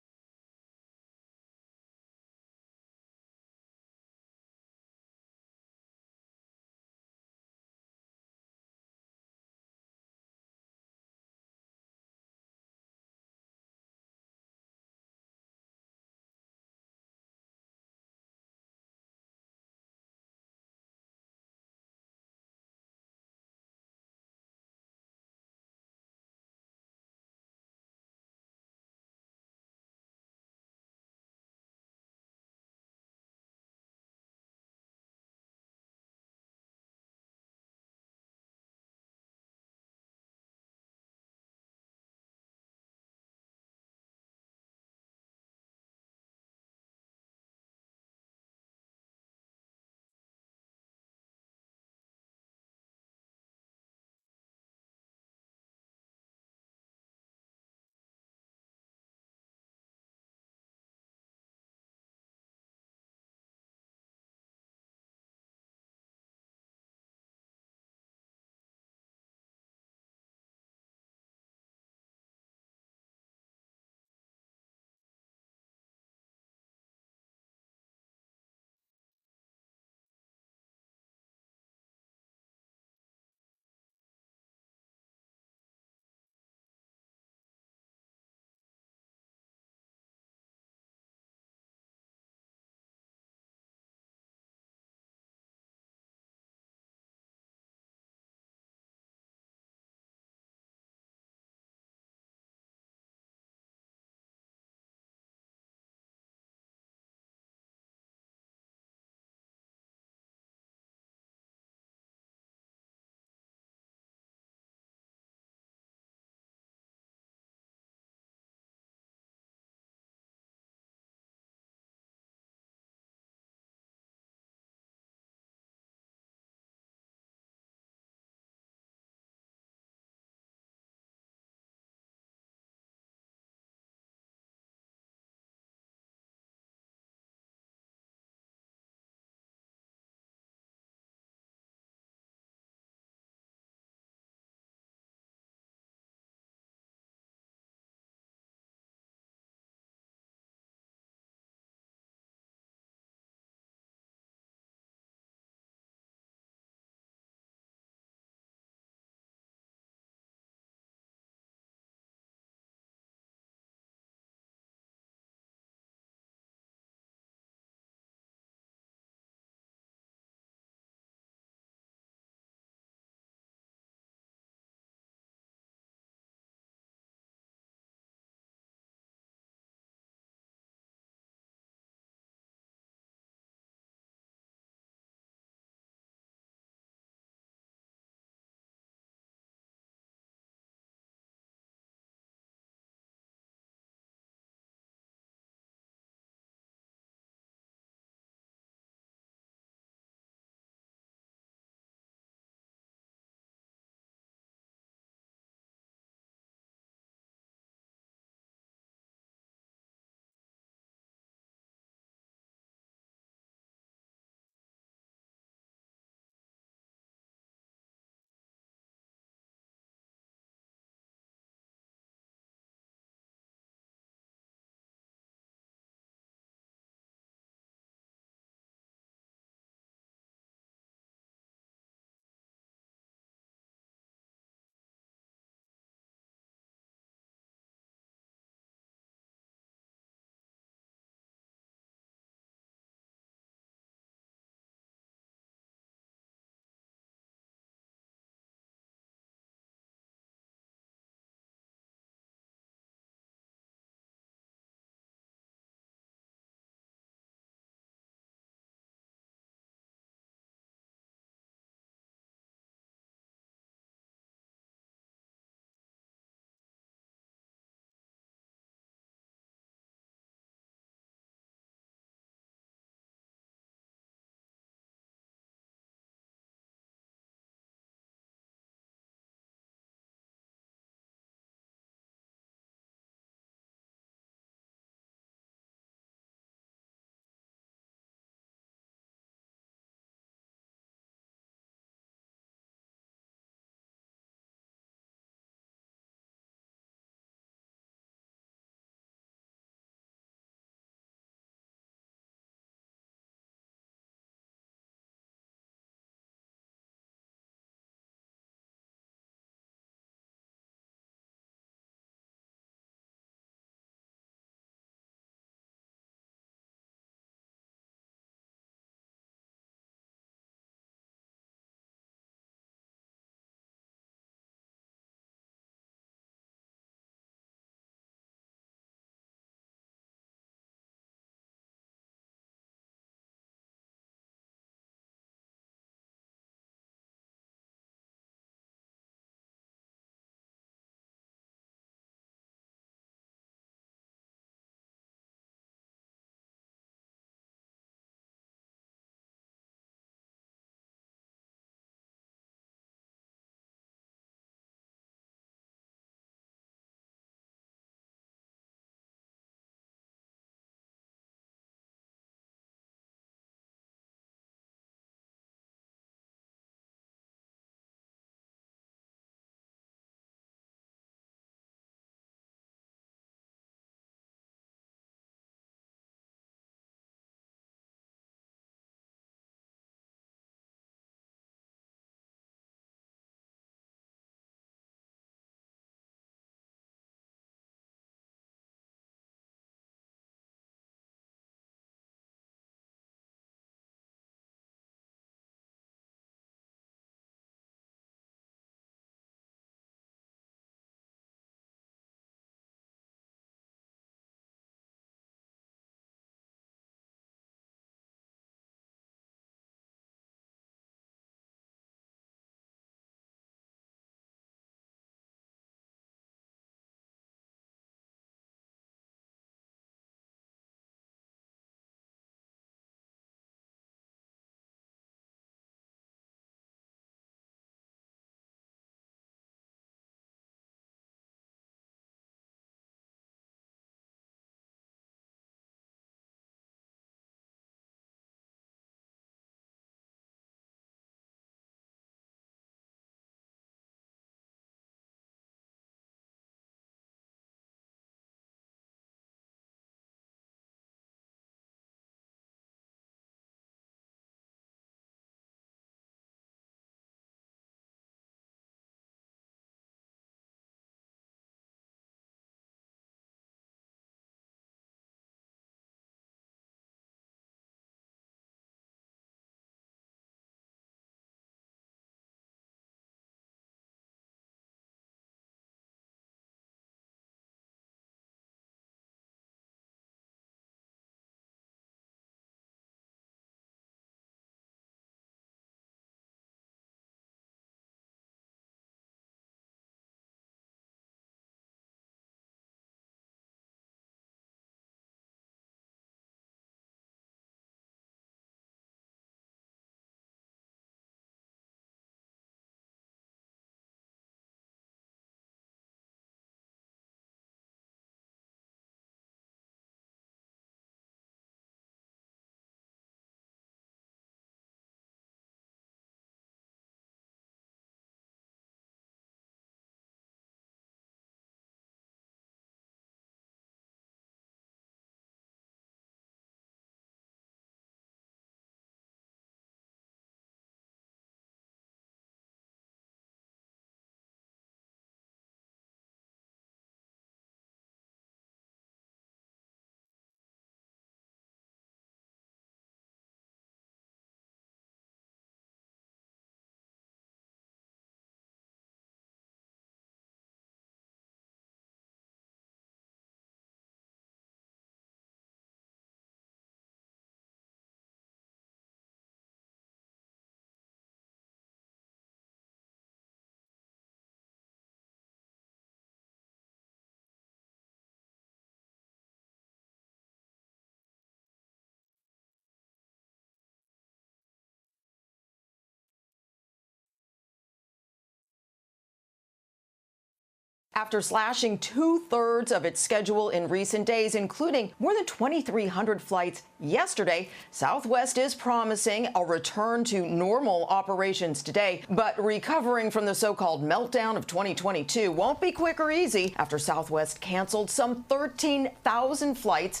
after slashing 2/3 of its schedule in recent days, including more than 2,300 flights yesterday. Southwest is promising a return to normal operations today, but recovering from the so-called meltdown of 2022 won't be quick or easy after Southwest canceled some 13,000 flights.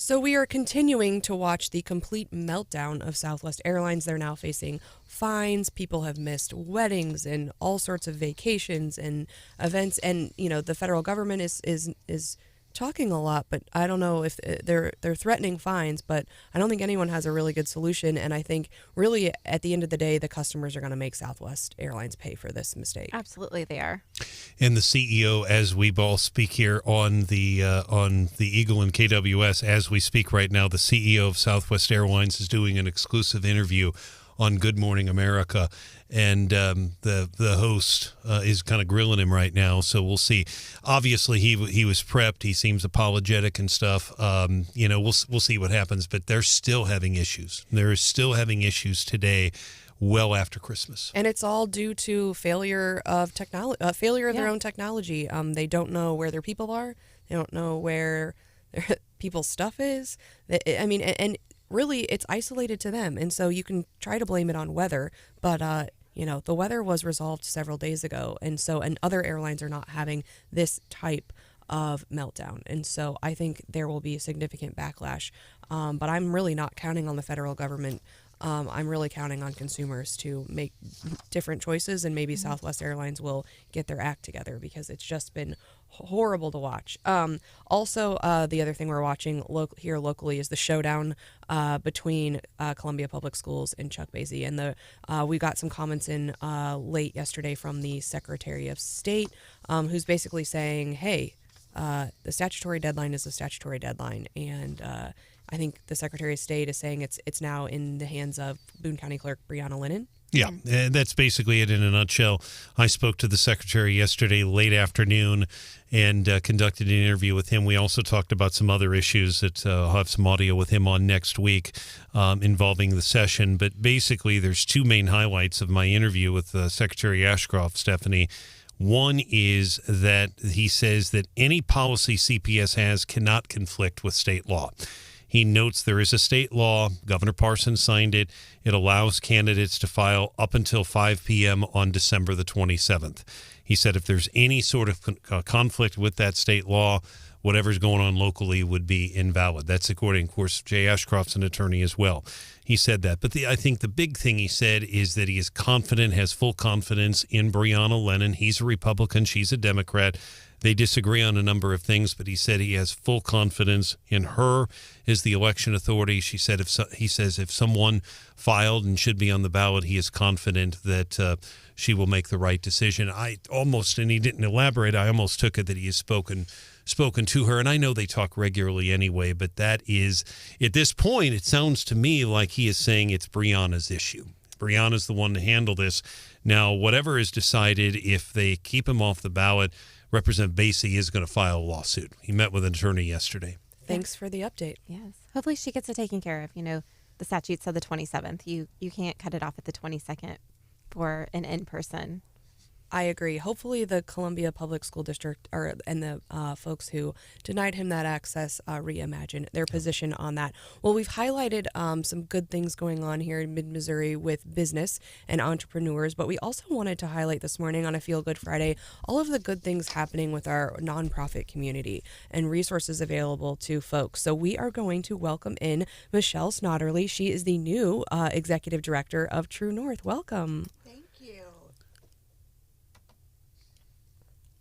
So we are continuing to watch the complete meltdown of Southwest Airlines. They're now facing fines. People have missed weddings and all sorts of vacations and events. And, you know, the federal government is talking a lot, but I don't know if they're threatening fines, but I don't think anyone has a really good solution. And I think really at the end of the day, the customers are going to make Southwest Airlines pay for this mistake. Absolutely, they are. And the CEO, as we all speak here on the Eagle and KWS, as we speak right now, the CEO of Southwest Airlines is doing an exclusive interview on Good Morning America, and the host is kind of grilling him right now. So we'll see. Obviously, he was prepped. He seems apologetic and stuff. We'll see what happens. But they're still having issues. They're still having issues today, well after Christmas. And it's all due to failure of technology, failure of their own technology. They don't know where their people are. They don't know where their people's stuff is. And really, it's isolated to them. And so you can try to blame it on weather, but, the weather was resolved several days ago. And other airlines are not having this type of meltdown. And so I think there will be a significant backlash. But I'm really not counting on the federal government. I'm really counting on consumers to make different choices, and maybe Southwest Airlines will get their act together, because it's just been horrible to watch. Also, the other thing we're watching here locally is the showdown between Columbia Public Schools and Chuck Basie. And we got some comments in late yesterday from the Secretary of State, who's basically saying, hey, the statutory deadline is the statutory deadline. And I think the Secretary of State is saying it's now in the hands of Boone County Clerk Brianna Lennon. Yeah, that's basically it in a nutshell. I spoke to the Secretary yesterday late afternoon and conducted an interview with him. We also talked about some other issues that I'll have some audio with him on next week involving the session. But basically, there's two main highlights of my interview with Secretary Ashcroft, Stephanie. One is that he says that any policy CPS has cannot conflict with state law. He notes there is a state law. Governor Parsons signed it. It allows candidates to file up until 5 p.m. on December the 27th. He said if there's any sort of conflict with that state law, whatever's going on locally would be invalid. That's according, of course, Jay Ashcroft's an attorney as well. He said that. But I think the big thing he said is that he is confident, has full confidence in Brianna Lennon. He's a Republican. She's a Democrat. They disagree on a number of things, but he said he has full confidence in her as the election authority. He says if someone filed and should be on the ballot, he is confident that she will make the right decision. And he didn't elaborate, I almost took it that he has spoken to her, and I know they talk regularly anyway, but that is, at this point, it sounds to me like he is saying it's Brianna's issue. Brianna's the one to handle this. Now, whatever is decided, if they keep him off the ballot, Representative Basie is going to file a lawsuit. He met with an attorney yesterday. Thanks for the update. Yes. Hopefully she gets it taken care of. The statute said the 27th. You can't cut it off at the 22nd for an in-person. I agree. Hopefully the Columbia Public School District and the folks who denied him that access reimagine their position on that. Well, we've highlighted some good things going on here in mid-Missouri with business and entrepreneurs, but we also wanted to highlight this morning on a Feel Good Friday all of the good things happening with our nonprofit community and resources available to folks. So we are going to welcome in Michelle Snodderley. She is the new Executive Director of True North. Welcome.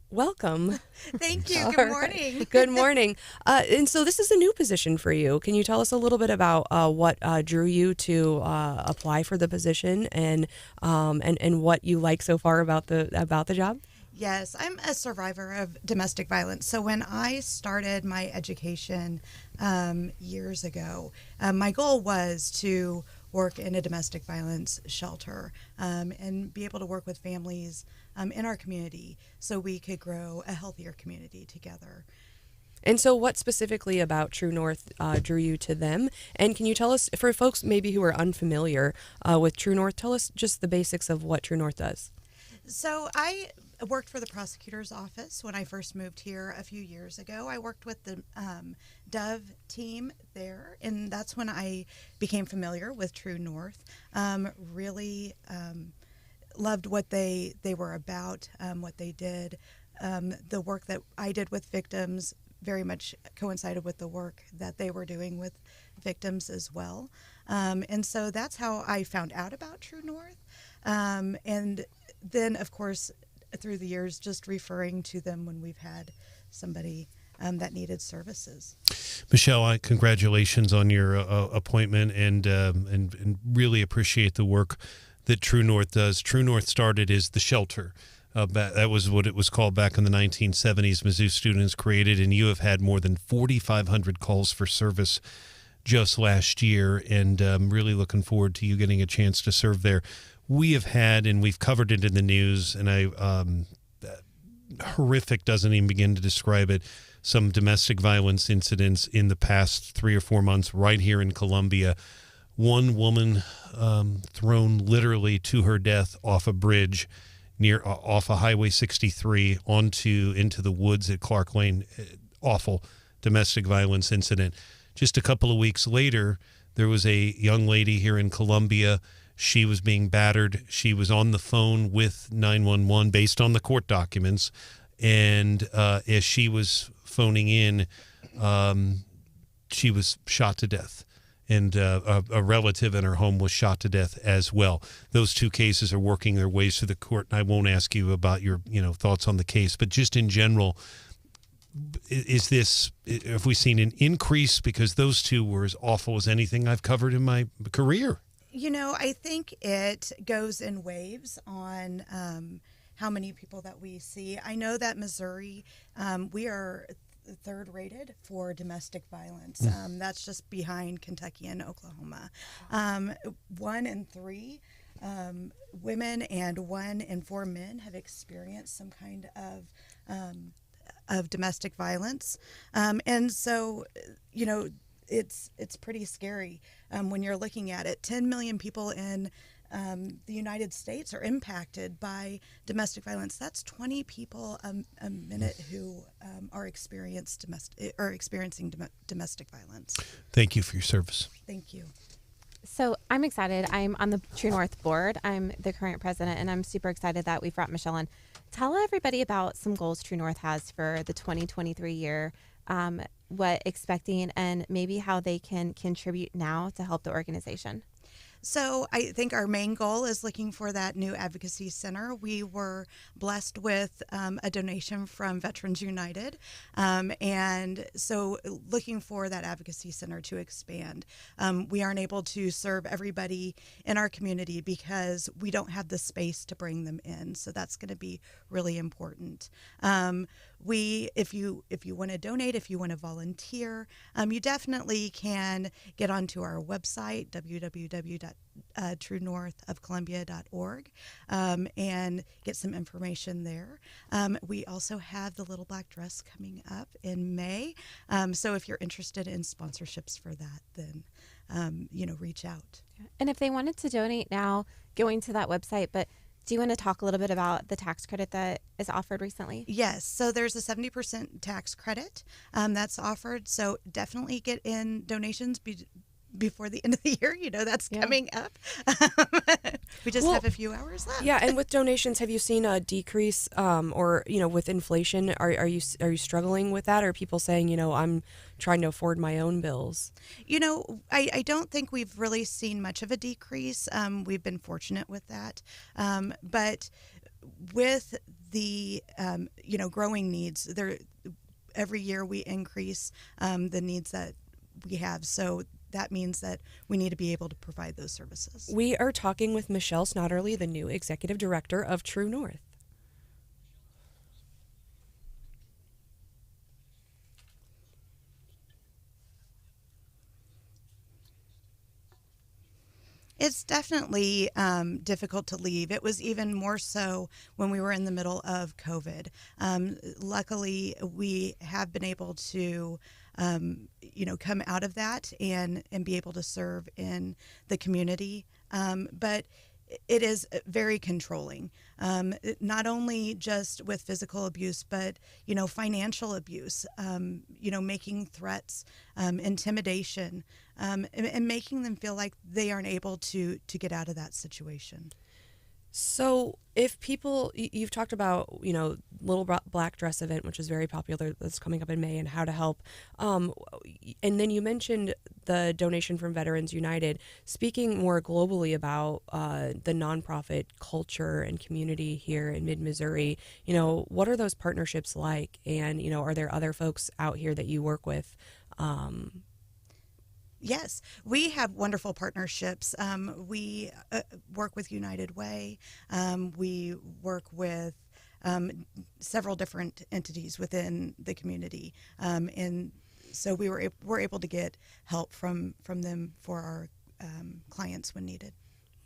Welcome. Thank you. Good morning. Right. Good morning. And so this is a new position for you. Can you tell us a little bit about what drew you to apply for the position and what you like so far about the job? Yes, I'm a survivor of domestic violence. So when I started my education years ago, my goal was to work in a domestic violence shelter and be able to work with families in our community so we could grow a healthier community together. And so what specifically about True North drew you to them? And can you tell us, for folks maybe who are unfamiliar with True North, tell us just the basics of what True North does. So I worked for the prosecutor's office when I first moved here a few years ago. I worked with the Dove team there, and that's when I became familiar with True North. Really loved what they were about, what they did. The work that I did with victims very much coincided with the work that they were doing with victims as well. And so that's how I found out about True North. And then, of course, through the years, just referring to them when we've had somebody that needed services. Michelle, congratulations on your appointment, and really appreciate the work that True North does. True North started as the shelter. That was what it was called back in the 1970s. Mizzou students created, and you have had more than 4,500 calls for service just last year, and I'm really looking forward to you getting a chance to serve there. We have had, and we've covered it in the news, and horrific doesn't even begin to describe it, some domestic violence incidents in the past 3 or 4 months right here in Columbia. One woman thrown literally to her death off a bridge off of Highway 63 into the woods at Clark Lane. Awful domestic violence incident. Just a couple of weeks later, there was a young lady here in Columbia. She was being battered. She was on the phone with 911 based on the court documents. And as she was phoning in, she was shot to death. And a relative in her home was shot to death as well. Those two cases are working their ways through the court. And I won't ask you about your thoughts on the case, but just in general, have we seen an increase? Because those two were as awful as anything I've covered in my career. I think it goes in waves on how many people that we see. I know that Missouri, we are third rated for domestic violence. That's just behind Kentucky and Oklahoma. 1 in 3 women and 1 in 4 men have experienced some kind of domestic violence. And so, it's pretty scary when you're looking at it. 10 million people in the United States are impacted by domestic violence. That's 20 people a minute who are experiencing domestic violence. Thank you for your service. Thank you. So I'm excited. I'm on the True North board. I'm the current president, and I'm super excited that we've brought Michelle in. Tell everybody about some goals True North has for the 2023 year, what expecting, and maybe how they can contribute now to help the organization. So I think our main goal is looking for that new advocacy center. We were blessed with a donation from Veterans United, and so looking for that advocacy center to expand. We aren't able to serve everybody in our community because we don't have the space to bring them in, so that's going to be really important. If you want to donate, if you want to volunteer, you definitely can get onto our website, www.truenorthofcolumbia.org, and get some information there. We also have the Little Black Dress coming up in May. So if you're interested in sponsorships for that, then reach out. And if they wanted to donate now, going to that website, but do you want to talk a little bit about the tax credit that is offered recently? Yes. So there's a 70% tax credit that's offered. So definitely get in donations before the end of the year. That's coming up. We just have a few hours left. Yeah. And with donations, have you seen a decrease or, with inflation? Are you struggling with that? Or are people saying, I'm trying to afford my own bills? I don't think we've really seen much of a decrease. We've been fortunate with that. But with the, growing needs, every year we increase the needs that we have. So that means that we need to be able to provide those services. We are talking with Michelle Snodderley, the new executive director of True North. It's definitely difficult to leave. It was even more so when we were in the middle of COVID. Luckily, we have been able to come out of that and be able to serve in the community. But it is very controlling, not only just with physical abuse, but, financial abuse, making threats, intimidation, and making them feel like they aren't able to get out of that situation. So if people, you've talked about, Little Black Dress event, which is very popular, that's coming up in May, and how to help. And then you mentioned the donation from Veterans United. Speaking more globally about the nonprofit culture and community here in mid-Missouri, what are those partnerships like? And, are there other folks out here that you work with? Yes, we have wonderful partnerships. We work with United Way. We work with several different entities within the community, and so we're able to get help from them for our clients when needed.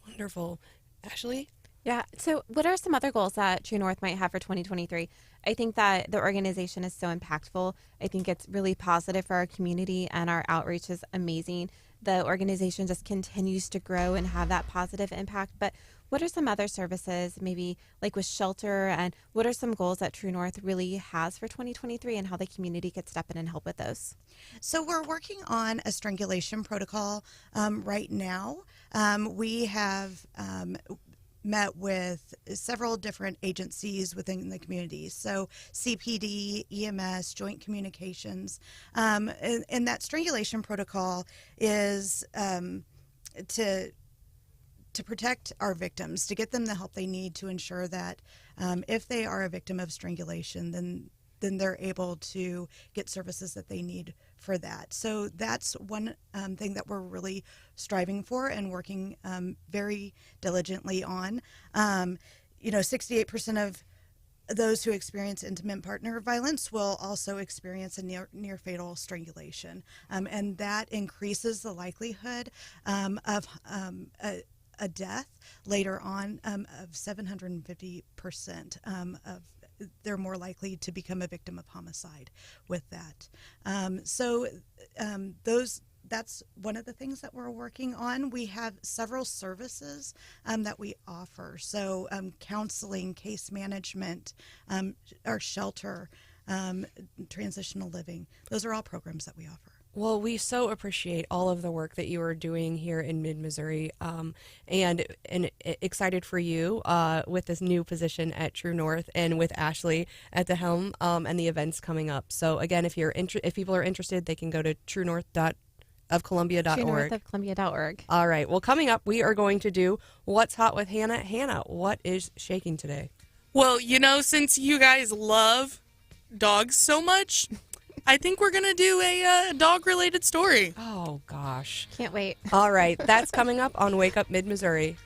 Wonderful. Ashley? Yeah. So, what are some other goals that True North might have for 2023? I think that the organization is so impactful. I think it's really positive for our community, and our outreach is amazing. The organization just continues to grow and have that positive impact. But what are some other services, maybe like with shelter, and what are some goals that True North really has for 2023 and how the community could step in and help with those? So we're working on a strangulation protocol right now. We have met with several different agencies within the community. So CPD, EMS, Joint Communications. And that strangulation protocol is to protect our victims, to get them the help they need to ensure that if they are a victim of strangulation, then they're able to get services that they need for that. So that's one thing that we're really striving for and working very diligently on. 68% of those who experience intimate partner violence will also experience a near fatal strangulation, and that increases the likelihood of a death later on of 750% of they're more likely to become a victim of homicide with that. That's one of the things that we're working on. We have several services that we offer. So counseling, case management, our shelter, transitional living. Those are all programs that we offer. Well, we so appreciate all of the work that you are doing here in mid-Missouri, and excited for you with this new position at True North and with Ashley at the helm, and the events coming up. So again, if people are interested, they can go to truenorth.ofcolumbia.org. truenorthofcolumbia.org. All right. Well, coming up, we are going to do What's Hot with Hannah. Hannah, what is shaking today? Well, since you guys love dogs so much, I think we're going to do a dog-related story. Oh, gosh. Can't wait. All right. That's coming up on Wake Up Mid-Missouri.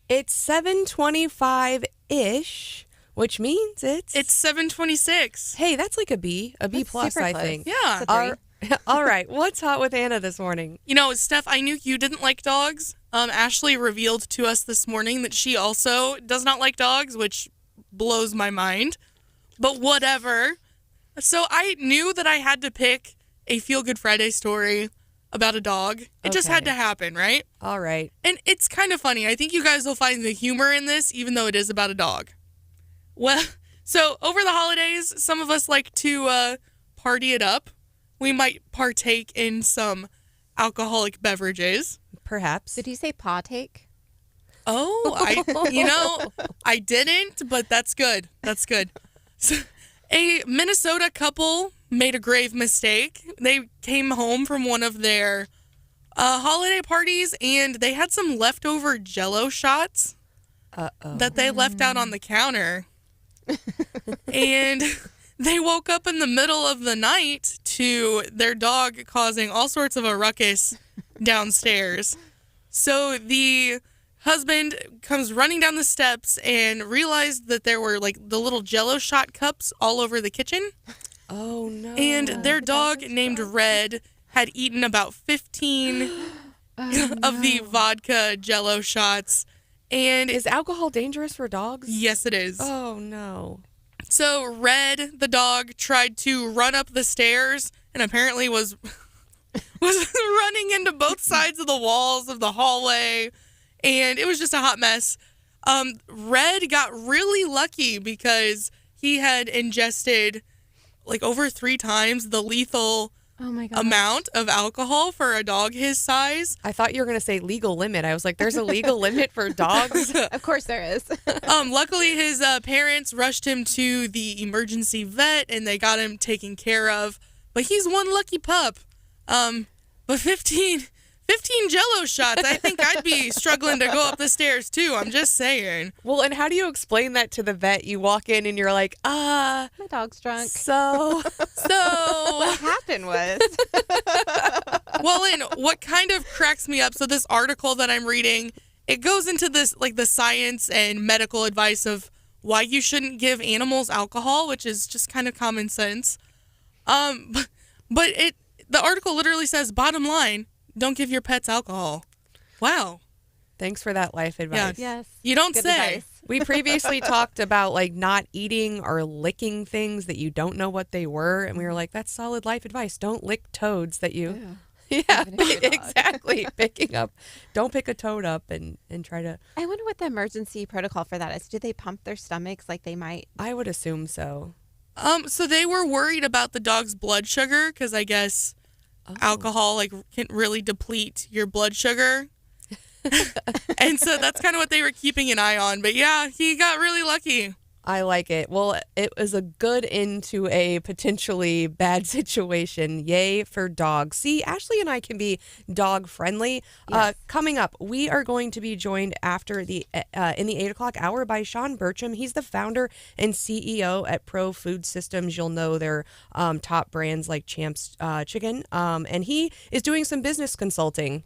It's 7:25-ish, which means it's 7:26. Hey, that's like a B plus, super I close. think. Yeah. All right. What's hot with Anna this morning? You know, Steph, I knew you didn't like dogs. Ashley revealed to us this morning that she also does not like dogs, which blows my mind. But whatever. So I knew that I had to pick a Feel Good Friday story about a dog. It just had to happen, right? All right. And it's kind of funny. I think you guys will find the humor in this, even though it is about a dog. Well, so over the holidays, some of us like to party it up. We might partake in some alcoholic beverages. Perhaps. Did you say paw take? Oh, I didn't, but that's good. That's good. So, a Minnesota couple made a grave mistake. They came home from one of their holiday parties, and they had some leftover Jell-O shots that they left out on the counter. And they woke up in the middle of the night to their dog causing all sorts of a ruckus downstairs. So the husband comes running down the steps and realized that there were like the little Jell-O shot cups all over the kitchen. Oh, no. And their dog named Red had eaten about 15 of the vodka Jell-O shots. And Is alcohol dangerous for dogs? yes, it is. Oh, no. So Red, the dog, tried to run up the stairs and apparently was running into both sides of the walls of the hallway, and it was just a hot mess. Red got really lucky because he had ingested like over 3 times the lethal amount of alcohol for a dog his size. I thought you were going to say legal limit. I was like, there's a legal limit for dogs? Of course there is. Luckily, his parents rushed him to the emergency vet, and they got him taken care of. But he's one lucky pup. But 15 Jell-O shots, I think I'd be struggling to go up the stairs, too. I'm just saying. Well, and how do you explain that to the vet? You walk in and you're like, My dog's drunk. so... What happened was. Well, and what kind of cracks me up, so this article that I'm reading, it goes into this, like the science and medical advice of why you shouldn't give animals alcohol, which is just kind of common sense. But the article literally says, bottom line, don't give your pets alcohol. Wow. Thanks for that life advice. Yes. You don't Good say. advice. We previously talked about like not eating or licking things that you don't know what they were. And we were like, that's solid life advice. Don't lick toads that you... Yeah, exactly. Don't pick a toad up and try to... I wonder what the emergency protocol for that is. Do they pump their stomachs like they might? I would assume so. So they were worried about the dog's blood sugar because I guess alcohol like can really deplete your blood sugar. And so that's kind of what they were keeping an eye on. But yeah, he got really lucky. I like it. Well, it was a good end to a potentially bad situation. Yay for dogs. See, Ashley and I can be dog friendly. Yes. Coming up, we are going to be joined after in the 8 o'clock hour by Shawn Burcham. He's the founder and CEO at Pro Food Systems. You'll know their top brands like Champs Chicken. And he is doing some business consulting.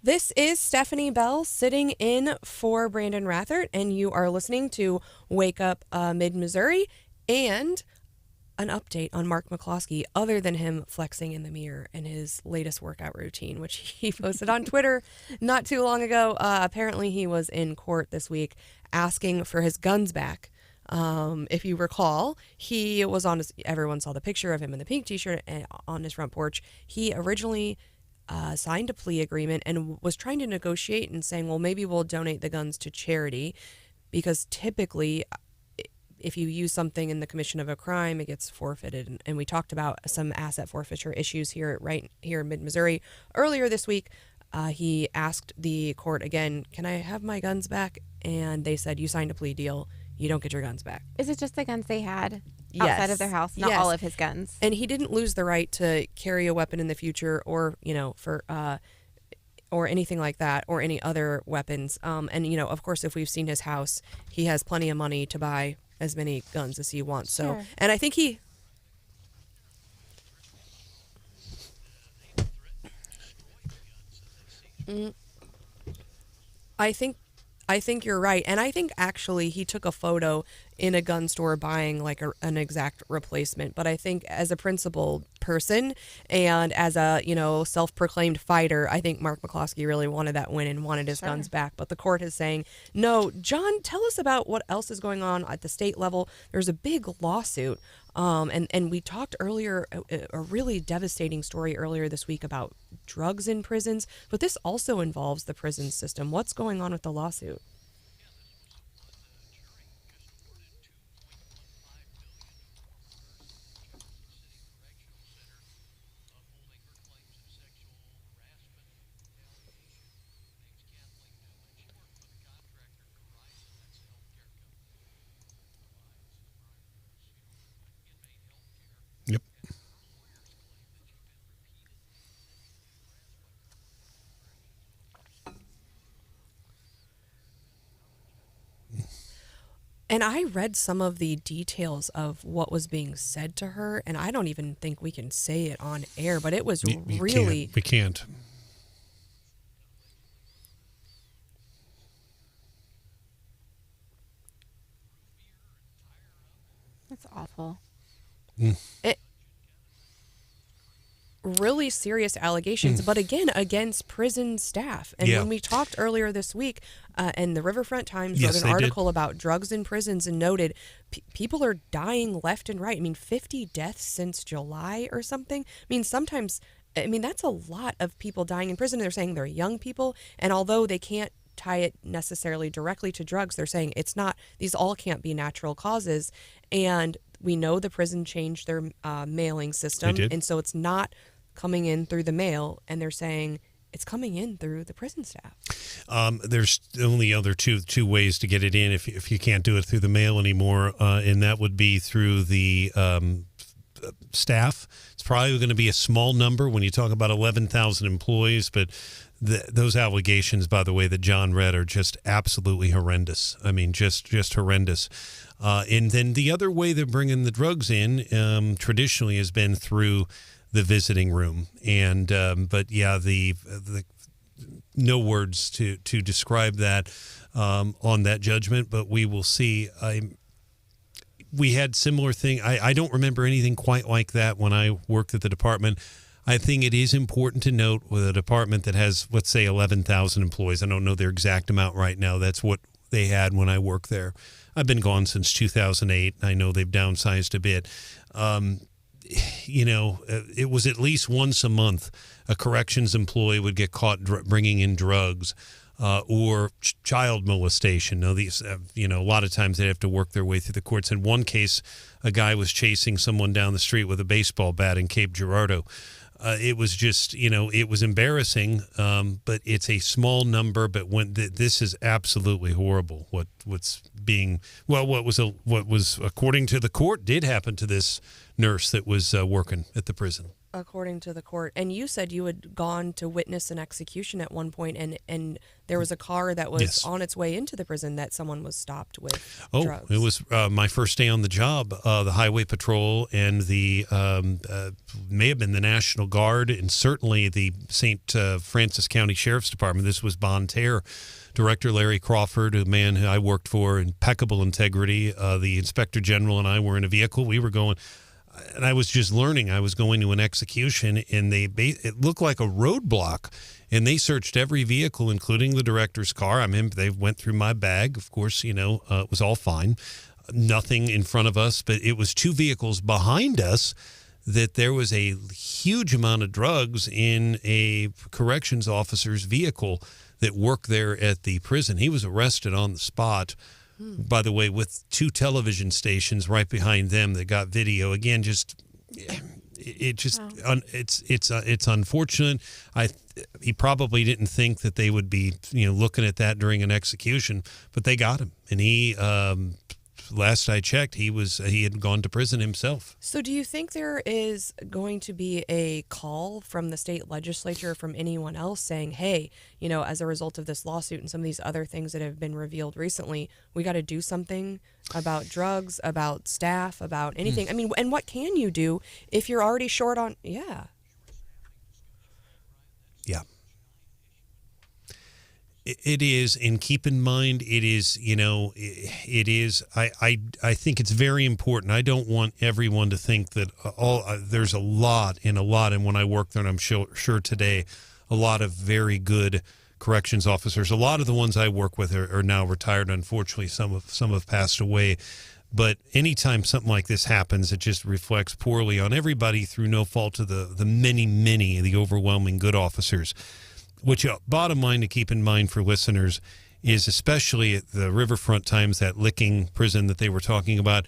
This is Stephanie Bell sitting in for Branden Rathert, and you are listening to Wake Up Mid-Missouri and an update on Mark McCloskey other than him flexing in the mirror in his latest workout routine, which he posted on Twitter not too long ago. Apparently he was in court this week asking for his guns back. If you recall, he was on everyone saw the picture of him in the pink t-shirt and on his front porch. He originally signed a plea agreement and was trying to negotiate and saying, well, maybe we'll donate the guns to charity, because typically if you use something in the commission of a crime, it gets forfeited. And we talked about some asset forfeiture issues here in Mid-Missouri earlier this week. He asked the court again, can I have my guns back? And they said, you signed a plea deal. You don't get your guns back. Is it just the guns they had outside of their house, not all of his guns? And he didn't lose the right to carry a weapon in the future, or or anything like that, or any other weapons. And of course, if we've seen his house, he has plenty of money to buy as many guns as he wants. Sure. So, and I think he. I think you're right. And I think actually he took a photo in a gun store buying like an exact replacement. But I think as a principled person and as a, self-proclaimed fighter, I think Mark McCloskey really wanted that win and wanted his guns back. But the court is saying, no. John, tell us about what else is going on at the state level. There's a big lawsuit. And we talked earlier, a really devastating story earlier this week about drugs in prisons, but this also involves the prison system. What's going on with the lawsuit? Yep. And I read some of the details of what was being said to her, and I don't even think we can say it on air, but it was really... We can't. That's awful. Really serious allegations, but again, against prison staff. And when we talked earlier this week, and the Riverfront Times wrote an article about drugs in prisons and noted people are dying left and right. I mean, 50 deaths since July or something. I mean, sometimes, that's a lot of people dying in prison. They're saying they're young people, and although they can't tie it necessarily directly to drugs, they're saying these all can't be natural causes. And we know the prison changed their mailing system, and so it's not coming in through the mail, and they're saying it's coming in through the prison staff. There's only other two ways to get it in if you can't do it through the mail anymore, and that would be through the staff. It's probably going to be a small number when you talk about 11,000 employees, but those allegations, by the way, that John read are just absolutely horrendous. I mean, just horrendous. And then the other way they're bringing the drugs in traditionally has been through the visiting room. And but yeah, the no words to describe that on that judgment, but we will see. We had similar thing. I don't remember anything quite like that when I worked at the department. I think it is important to note with a department that has, let's say, 11,000 employees. I don't know their exact amount right now. That's what they had when I worked there. I've been gone since 2008. I know they've downsized a bit. It was at least once a month a corrections employee would get caught bringing in drugs or child molestation. Now, these, a lot of times they have to work their way through the courts. In one case, a guy was chasing someone down the street with a baseball bat in Cape Girardeau. It was just, it was embarrassing, but it's a small number. But when this is absolutely horrible, what was according to the court did happen to this nurse that was working at the prison. according to the court. And you said you had gone to witness an execution at one point, and there was a car that was on its way into the prison that someone was stopped with drugs. It was my first day on the job. The Highway Patrol and the may have been the National Guard, and certainly the St. Francis County Sheriff's Department. This was Bon Terre. Director Larry Crawford, a man who I worked for, impeccable integrity. The Inspector General and I were in a vehicle. We were going, and I was just learning. I was going to an execution, and it looked like a roadblock, and they searched every vehicle, including the director's car. I mean, they went through my bag. Of course, it was all fine. Nothing in front of us, but it was two vehicles behind us that there was a huge amount of drugs in a corrections officer's vehicle that worked there at the prison. He was arrested on the spot, by the way, with two television stations right behind them that got video. Again, it's unfortunate. He probably didn't think that they would be, looking at that during an execution, but they got him. And he, last I checked, he had gone to prison himself. So do you think there is going to be a call from the state legislature, from anyone else, saying, hey, as a result of this lawsuit and some of these other things that have been revealed recently, we got to do something about drugs, about staff, about anything? I mean, and what can you do if you're already short on? Yeah. It is, and keep in mind, it is, I think it's very important. I don't want everyone to think that there's a lot, and when I work there, and I'm sure today, a lot of very good corrections officers. A lot of the ones I work with are now retired. Unfortunately, some have passed away. But anytime something like this happens, it just reflects poorly on everybody through no fault of the many, the overwhelming good officers. Which, bottom line to keep in mind for listeners, is especially at the Riverfront Times, that Licking prison that they were talking about,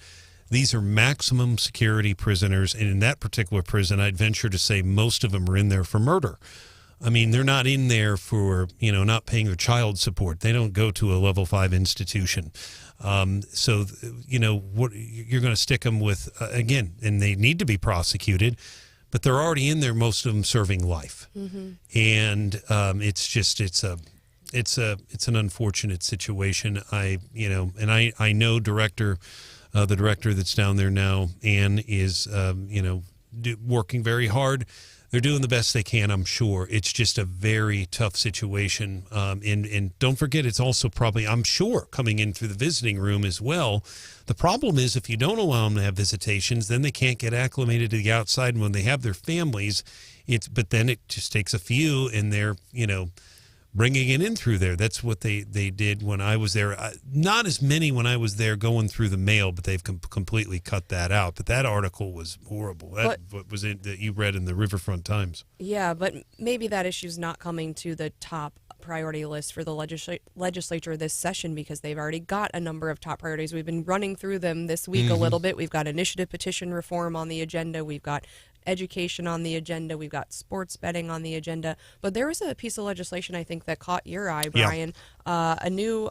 these are maximum security prisoners. And in that particular prison, I'd venture to say most of them are in there for murder. I mean, they're not in there for, not paying their child support. They don't go to a level 5 institution. So, what you're going to stick them with, again, and they need to be prosecuted, but they're already in there, most of them serving life. Mm-hmm. And it's an unfortunate situation. I know the director that's down there now, Ann, is, working very hard. They're doing the best they can, I'm sure. It's just a very tough situation. And don't forget, it's also probably, I'm sure, coming in through the visiting room as well. The problem is, if you don't allow them to have visitations, then they can't get acclimated to the outside. And when they have their families, but then it just takes a few, and they're, bringing it in through there. That's what they did when I was there. Not as many when I was there going through the mail, but they've completely cut that out. But that article was horrible. What was it that you read in the Riverfront Times? Yeah, but maybe that issue's not coming to the top priority list for the legislature this session, because they've already got a number of top priorities. We've been running through them this week a little bit. We've got initiative petition reform on the agenda. We've got education on the agenda. We've got sports betting on the agenda. But there was a piece of legislation, I think, that caught your eye, Brian. Yeah. A new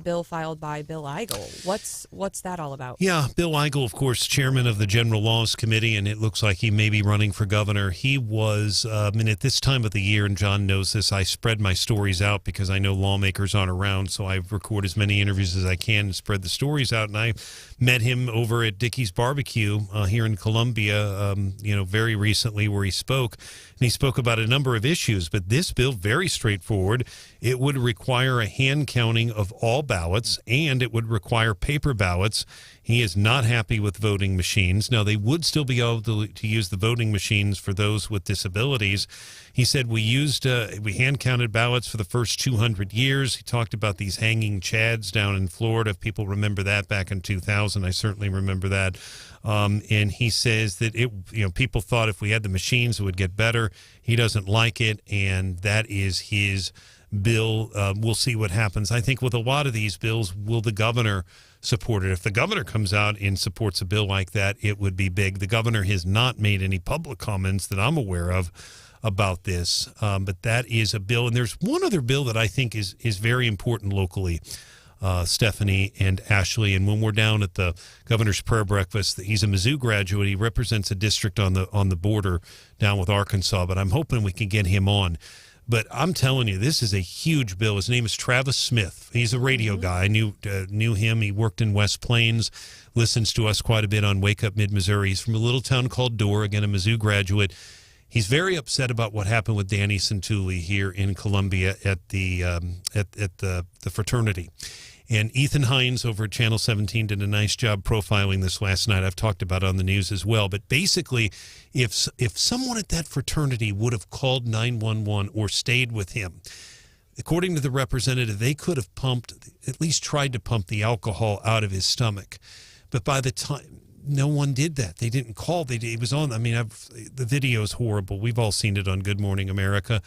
bill filed by Bill Eigel. What's that all about? Yeah, Bill Eigel, of course, chairman of the General Laws Committee, and it looks like he may be running for governor. He was, and at this time of the year, and John knows this, I spread my stories out because I know lawmakers aren't around, so I record as many interviews as I can and spread the stories out. And I met him over at Dickey's Barbecue here in Columbia, very recently, where he spoke. And he spoke about a number of issues, but this bill, very straightforward. It would require a hand counting of all ballots, and it would require paper ballots. He is not happy with voting machines. Now, they would still be able to use the voting machines for those with disabilities. He said we hand counted ballots for the first 200 years. He talked about these hanging chads down in Florida. If people remember that back in 2000, I certainly remember that. And he says that people thought if we had the machines, it would get better. He doesn't like it, and that is his bill. We'll see what happens. I think with a lot of these bills, will the governor support it? If the governor comes out and supports a bill like that, it would be big. The governor has not made any public comments that I'm aware of about this, but that is a bill. And there's one other bill that I think is very important locally. Stephanie and Ashley. And when we're down at the governor's prayer breakfast, he's a Mizzou graduate. He represents a district on the border down with Arkansas, but I'm hoping we can get him on. But I'm telling you, this is a huge bill. His name is Travis Smith. He's a radio guy. I knew him. He worked in West Plains, listens to us quite a bit on Wake Up Mid-Missouri. He's from a little town called Dorr, again, a Mizzou graduate. He's very upset about what happened with Danny Santulli here in Columbia at the fraternity. And Ethan Hines over at Channel 17 did a nice job profiling this last night. I've talked about it on the news as well. But basically, if someone at that fraternity would have called 911 or stayed with him, according to the representative, they could have at least tried to pump the alcohol out of his stomach. But by the time, no one did that. They didn't call. It was on. I mean, the video is horrible. We've all seen it on Good Morning America.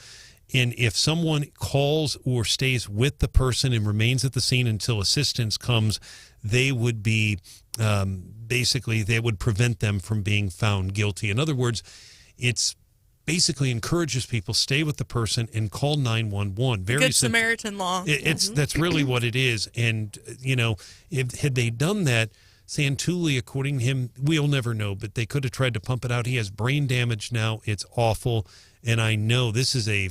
And if someone calls or stays with the person and remains at the scene until assistance comes, they would be basically, they would prevent them from being found guilty. In other words, it's basically encourages people stay with the person and call 911. Very Good simple. Samaritan law. That's really what it is. And had they done that, Santulli, according to him, we'll never know, but they could have tried to pump it out. He has brain damage now. It's awful. And I know this is a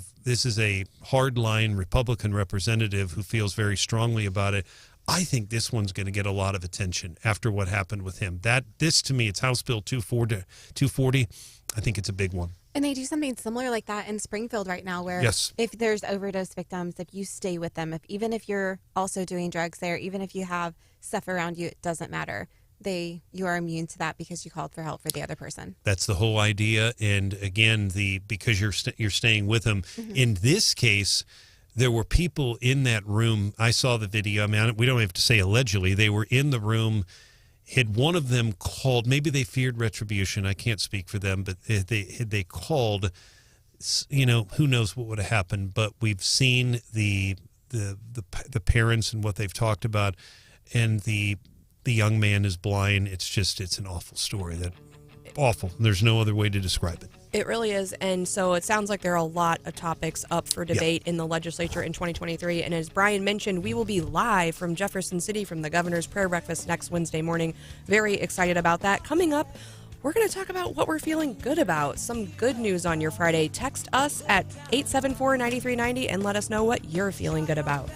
hardline Republican representative who feels very strongly about it. I think this one's going to get a lot of attention after what happened with him. This to me, it's House Bill 240. I think it's a big one. And they do something similar like that in Springfield right now, where if there's overdose victims, if you stay with them, even if you're also doing drugs there, even if you have stuff around you, it doesn't matter. You are immune to that because you called for help for the other person. That's the whole idea. And again, because you're staying with them. In this case, there were people in that room. I saw the video. I mean, we don't have to say allegedly. They were in the room. Had one of them called, maybe they feared retribution. I can't speak for them, but had they called, who knows what would have happened. But we've seen the parents and what they've talked about, and the young man is blind. It's an awful story. Awful. There's no other way to describe it. It really is. And so it sounds like there are a lot of topics up for debate in the legislature in 2023. And as Brian mentioned, we will be live from Jefferson City from the governor's prayer breakfast next Wednesday morning. Very excited about that. Coming up, we're going to talk about what we're feeling good about. Some good news on your Friday. Text us at 874-9390 and let us know what you're feeling good about.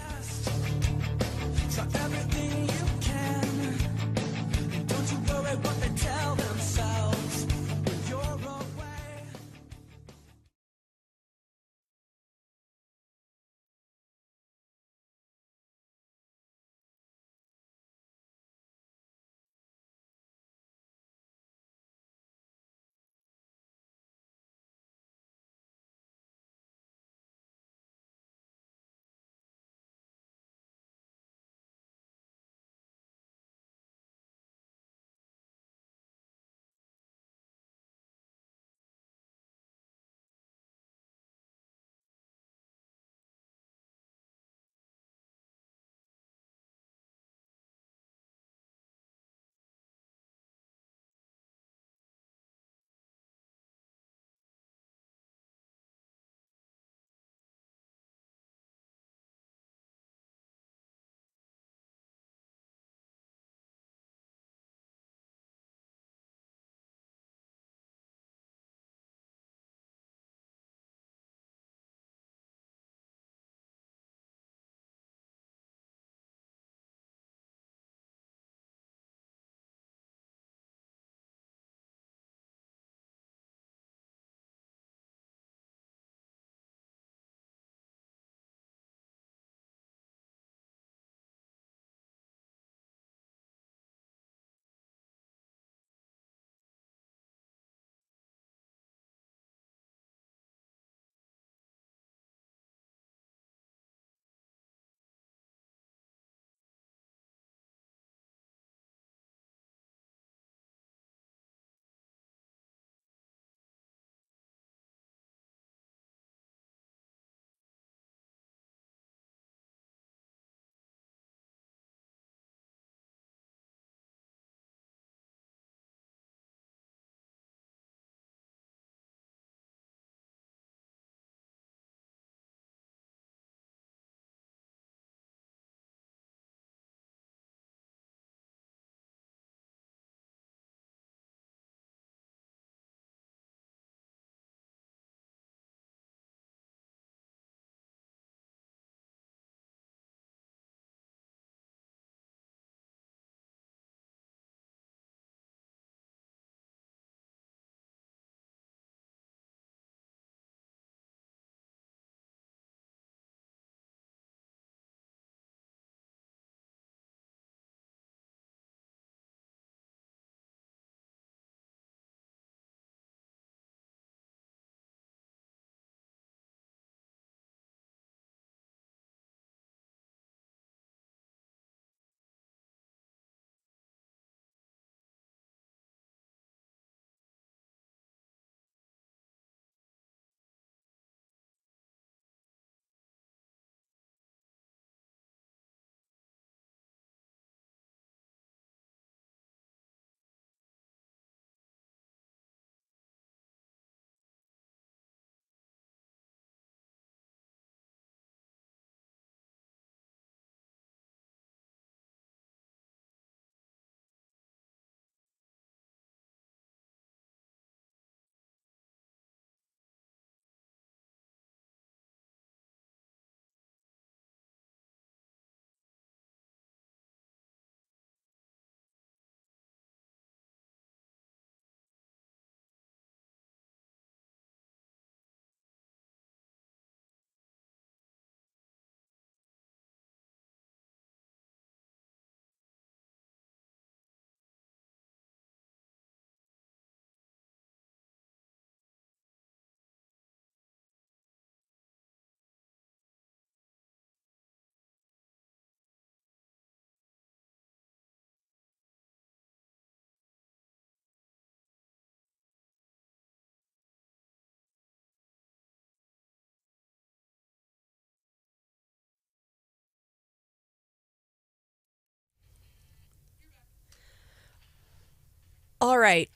right.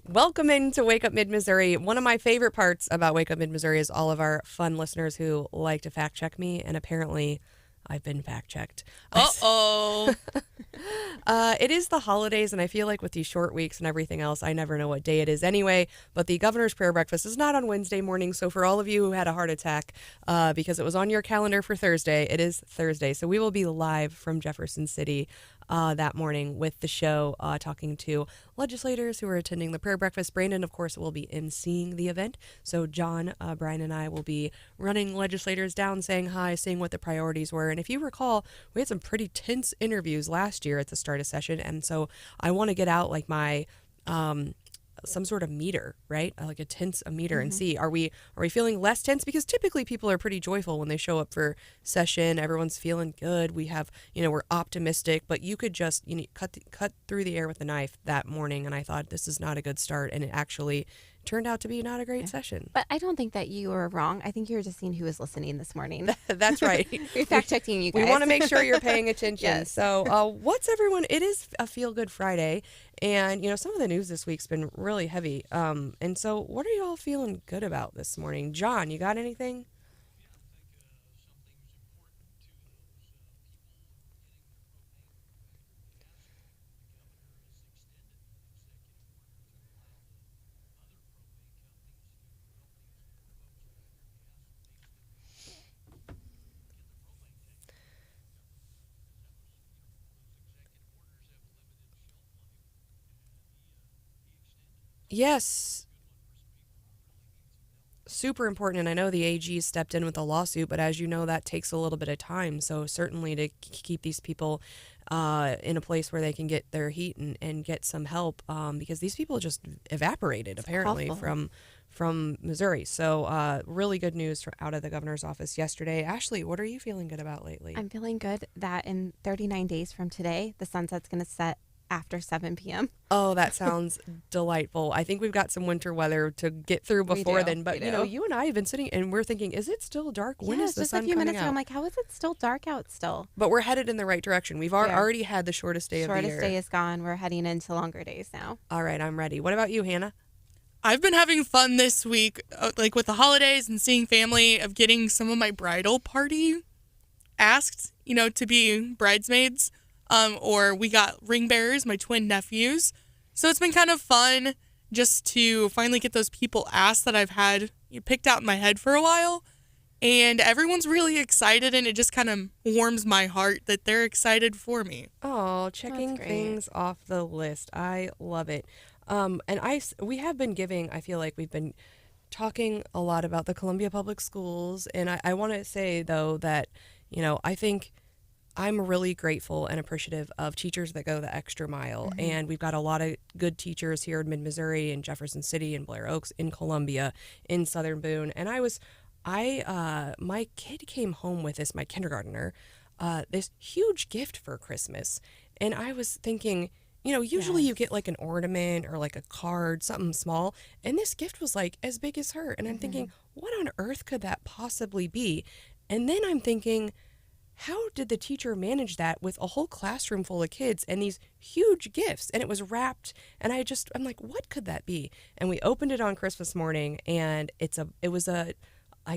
Welcome into Wake Up Mid-Missouri. One of my favorite parts about Wake Up Mid-Missouri is all of our fun listeners who like to fact check me, and apparently I've been fact checked. Uh-oh. It is the holidays, and I feel like with these short weeks and everything else, I never know what day it is anyway. But the governor's prayer breakfast is not on Wednesday morning. So for all of you who had a heart attack because it was on your calendar for Thursday, it is Thursday. So we will be live from Jefferson City that morning with the show, talking to legislators who are attending the prayer breakfast. Branden, of course, will be emceeing the event. So John, Brian, and I will be running legislators down, saying hi, seeing what the priorities were. And if you recall, we had some pretty tense interviews last year at the start of session. And so I want to get out like my some sort of meter, right? Like a tense meter, and see, are we feeling less tense? Because typically people are pretty joyful when they show up for session. Everyone's feeling good. We have, we're optimistic, but you could just, cut through the air with a knife that morning. And I thought this is not a good start. And it actually turned out to be not a great session. But I don't think that you were wrong. I think you were just seeing who was listening this morning. That's right. We're fact-checking you guys. We want to make sure you're paying attention. Yes. So what's everyone? It is a feel-good Friday. And, some of the news this week's been really heavy. And so what are you all feeling good about this morning? John, you got anything? Yes. Super important. And I know the AG stepped in with a lawsuit, but as you know, that takes a little bit of time. So certainly to keep these people in a place where they can get their heat and get some help, because these people just evaporated apparently from Missouri. So really good news out of the governor's office yesterday. Ashley, what are you feeling good about lately? I'm feeling good that in 39 days from today, the sunset's going to set after 7 p.m. Oh, that sounds delightful. I think we've got some winter weather to get through before then. But, you and I have been sitting and we're thinking, is it still dark? When is the sun coming out? Just a few minutes ago, I'm like, how is it still dark out still? But we're headed in the right direction. We've already had the shortest day of the year. Shortest day is gone. We're heading into longer days now. All right, I'm ready. What about you, Hannah? I've been having fun this week, like with the holidays and seeing family, of getting some of my bridal party asked, to be bridesmaids. Or we got ring bearers, my twin nephews. So it's been kind of fun just to finally get those people asked that I've had picked out in my head for a while. And everyone's really excited, and it just kind of warms my heart that they're excited for me. Oh, checking things off the list. I love it. And we have been giving, I feel like we've been talking a lot about the Columbia Public Schools. And I want to say, though, that, I think I'm really grateful and appreciative of teachers that go the extra mile. Mm-hmm. And we've got a lot of good teachers here in Mid-Missouri, in Jefferson City, in Blair Oaks, in Columbia, in Southern Boone. And my kid came home with my kindergartner, this huge gift for Christmas. And I was thinking, usually you get like an ornament or like a card, something small. And this gift was like as big as her. And I'm thinking, what on earth could that possibly be? And then I'm thinking, how did the teacher manage that with a whole classroom full of kids and these huge gifts? And it was wrapped. And I'm like, what could that be? And we opened it on Christmas morning, and it was I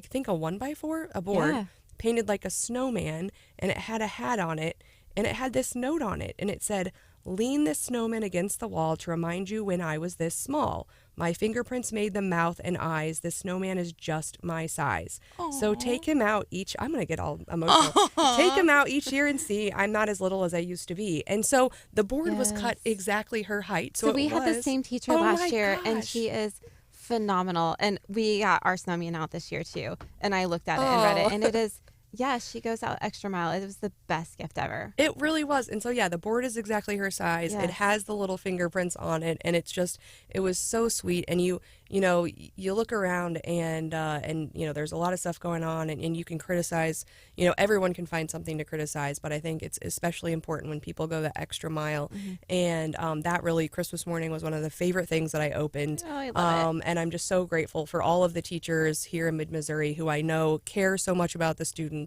think a 1x4, a board painted like a snowman, and it had a hat on it, and it had this note on it, and it said, "Lean this snowman against the wall to remind you when I was this small. My fingerprints made the mouth and eyes. The snowman is just my size." Aww. So take him out I'm going to get all emotional. Aww. Take him out each year and see I'm not as little as I used to be. And so the board was cut exactly her height. So we had the same teacher last year, and she is phenomenal. And we got our snowman out this year too. And I looked at it and read it, and it is... Yeah, she goes out extra mile. It was the best gift ever. It really was. And so, the board is exactly her size. Yes. It has the little fingerprints on it. And it was so sweet. And you look around and there's a lot of stuff going on, and you can criticize, everyone can find something to criticize. But I think it's especially important when people go the extra mile. Mm-hmm. And that really, Christmas morning was one of the favorite things that I opened. Oh, I love it. And I'm just so grateful for all of the teachers here in Mid-Missouri who I know care so much about the students.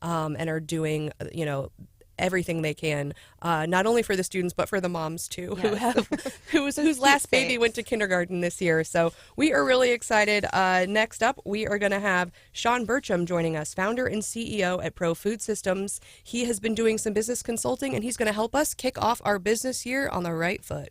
And are doing, everything they can, not only for the students but for the moms too, Yes. whose last baby went to kindergarten this year. So we are really excited. Next up, we are going to have Shawn Burcham joining us, founder and CEO at Pro Food Systems. He has been doing some business consulting, and he's going to help us kick off our business year on the right foot.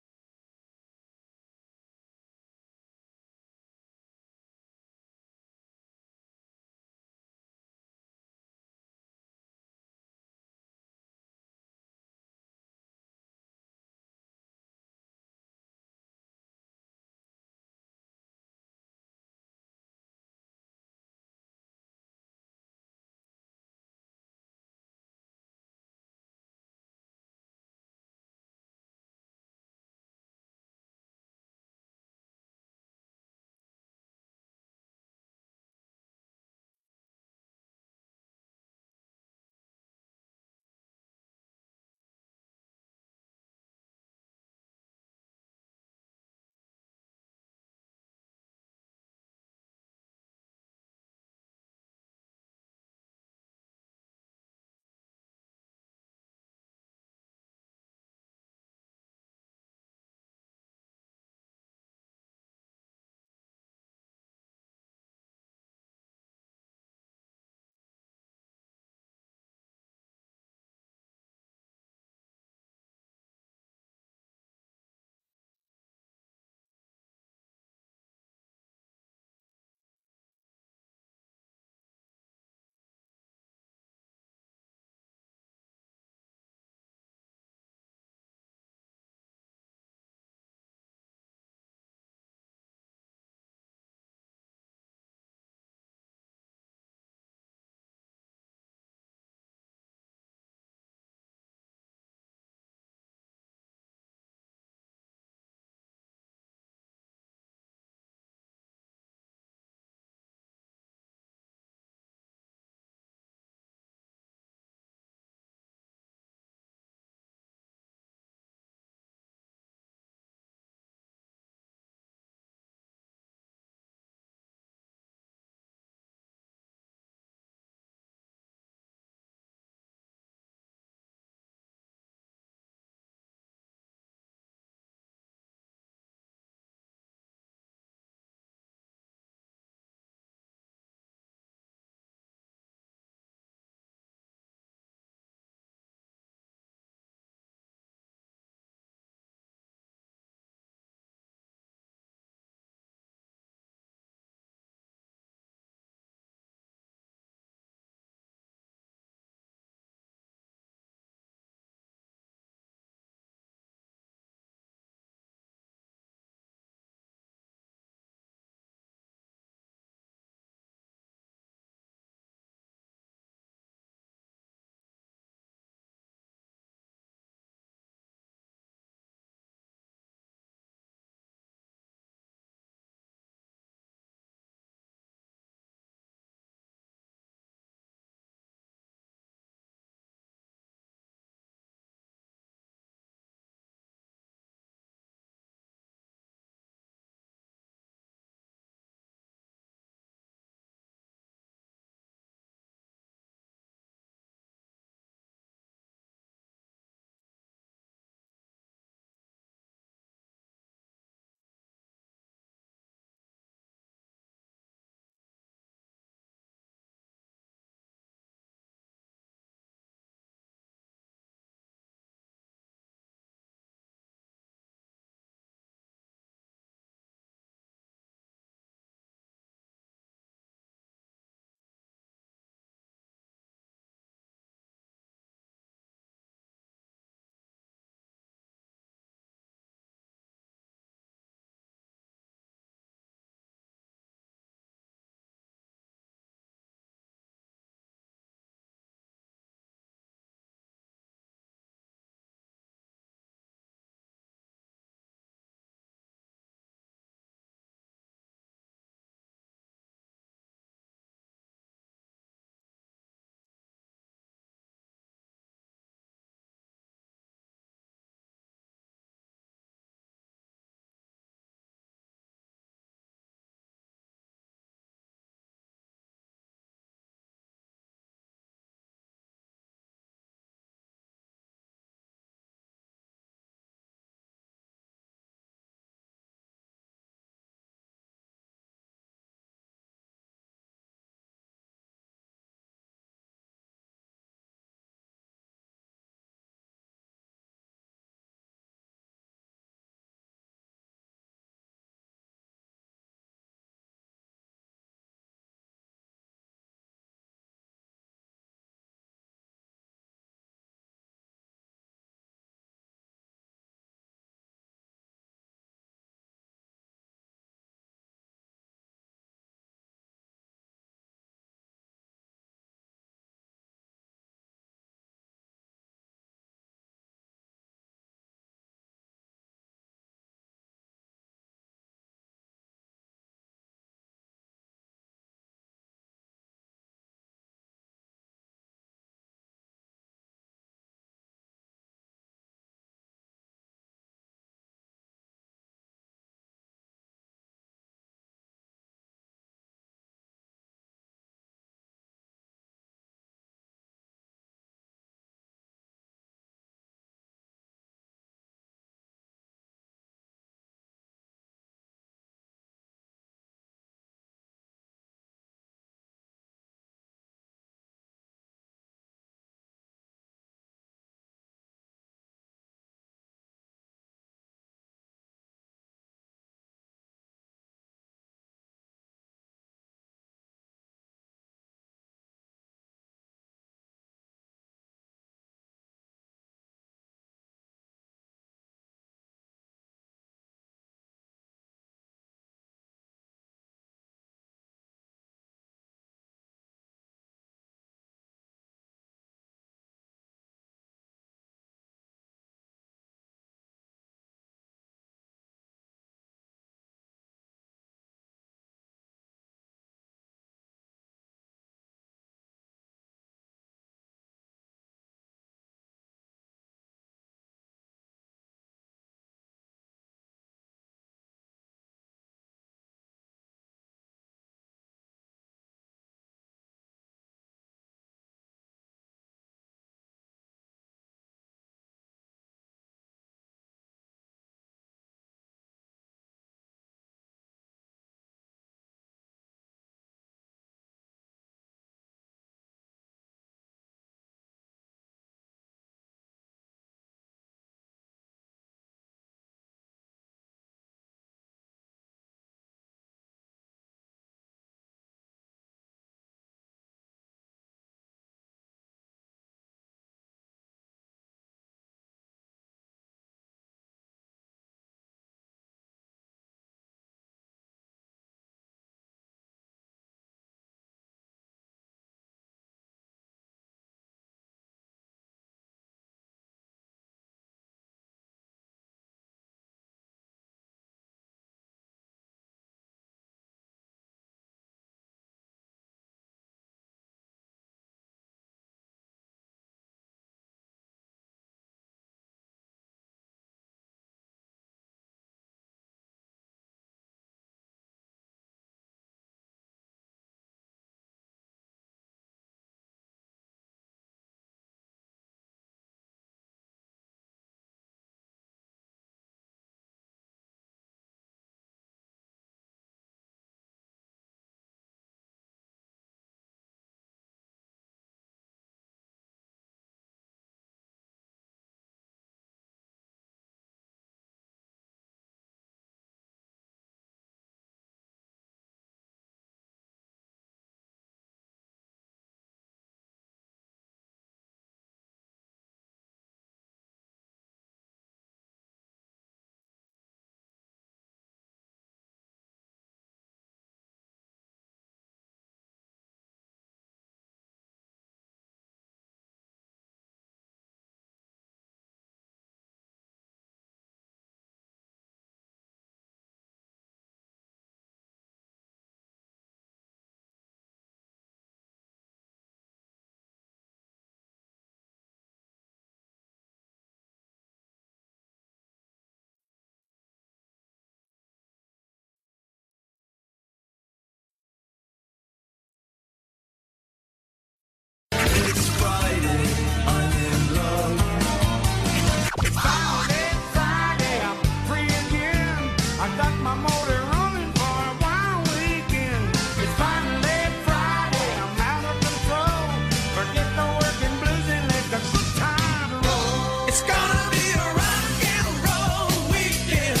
start my motor running for a wild weekend. It's finally Friday, I'm out of control. Forget the working blues and let the good times roll. It's gonna be a rock and roll weekend.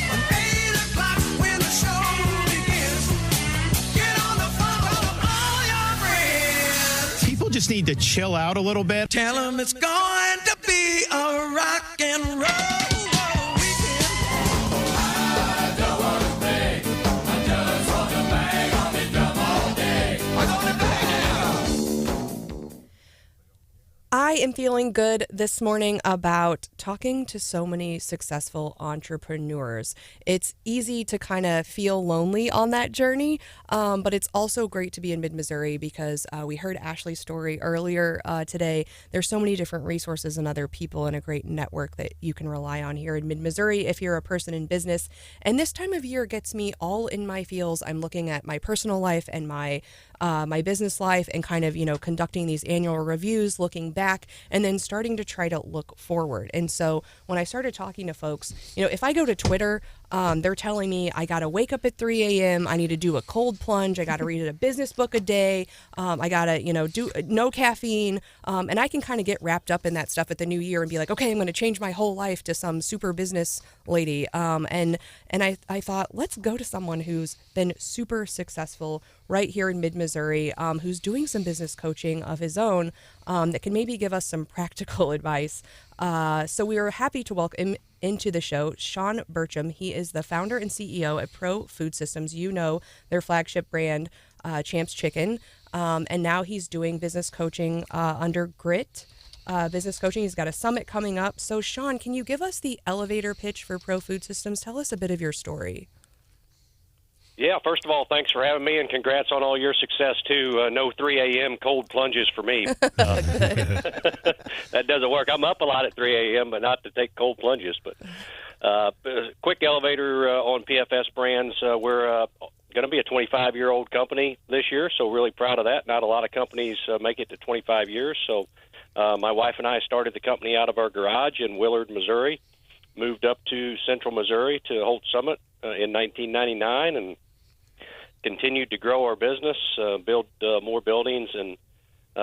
From 8 o'clock when the show begins. Get on the phone with all your friends. People just need to chill out a little bit. Tell them it's going to be a rock and roll weekend. I don't want to bang, I just want to bang on the drum all day. I'm gonna bang now. I am feeling good this morning about talking to so many successful entrepreneurs. It's easy to kind of feel lonely on that journey, but it's also great to be in mid-Missouri because we heard Ashley's story earlier today. There's so many different resources and other people and a great network that you can rely on here in mid-Missouri if you're a person in business. And this time of year gets me all in my feels. I'm looking at my personal life and my business life and kind of, conducting these annual reviews, looking back, and then starting to try to look forward. And so when I started talking to folks, if I go to Twitter, they're telling me I got to wake up at 3 a.m. I need to do a cold plunge. I got to read a business book a day. I got to, do no caffeine. And I can kind of get wrapped up in that stuff at the new year and be like, okay, I'm going to change my whole life to some super business lady. And I thought, let's go to someone who's been super successful right here in mid-Missouri, who's doing some business coaching of his own, that can maybe give us some practical advice. So we are happy to welcome into the show Shawn Burcham. He is the founder and CEO at Pro Food Systems. Their flagship brand, Champ's Chicken. And now he's doing business coaching under Grit Business Coaching. He's got a summit coming up. So Shawn, can you give us the elevator pitch for Pro Food Systems? Tell us a bit of your story. Yeah, first of all, thanks for having me, and congrats on all your success, too. No 3 a.m. cold plunges for me. That doesn't work. I'm up a lot at 3 a.m., but not to take cold plunges. But quick elevator on PFS Brands. We're going to be a 25-year-old company this year, so really proud of that. Not a lot of companies make it to 25 years. So my wife and I started the company out of our garage in Willard, Missouri, moved up to Central Missouri to Holt Summit in 1999, and continued to grow our business, build more buildings, and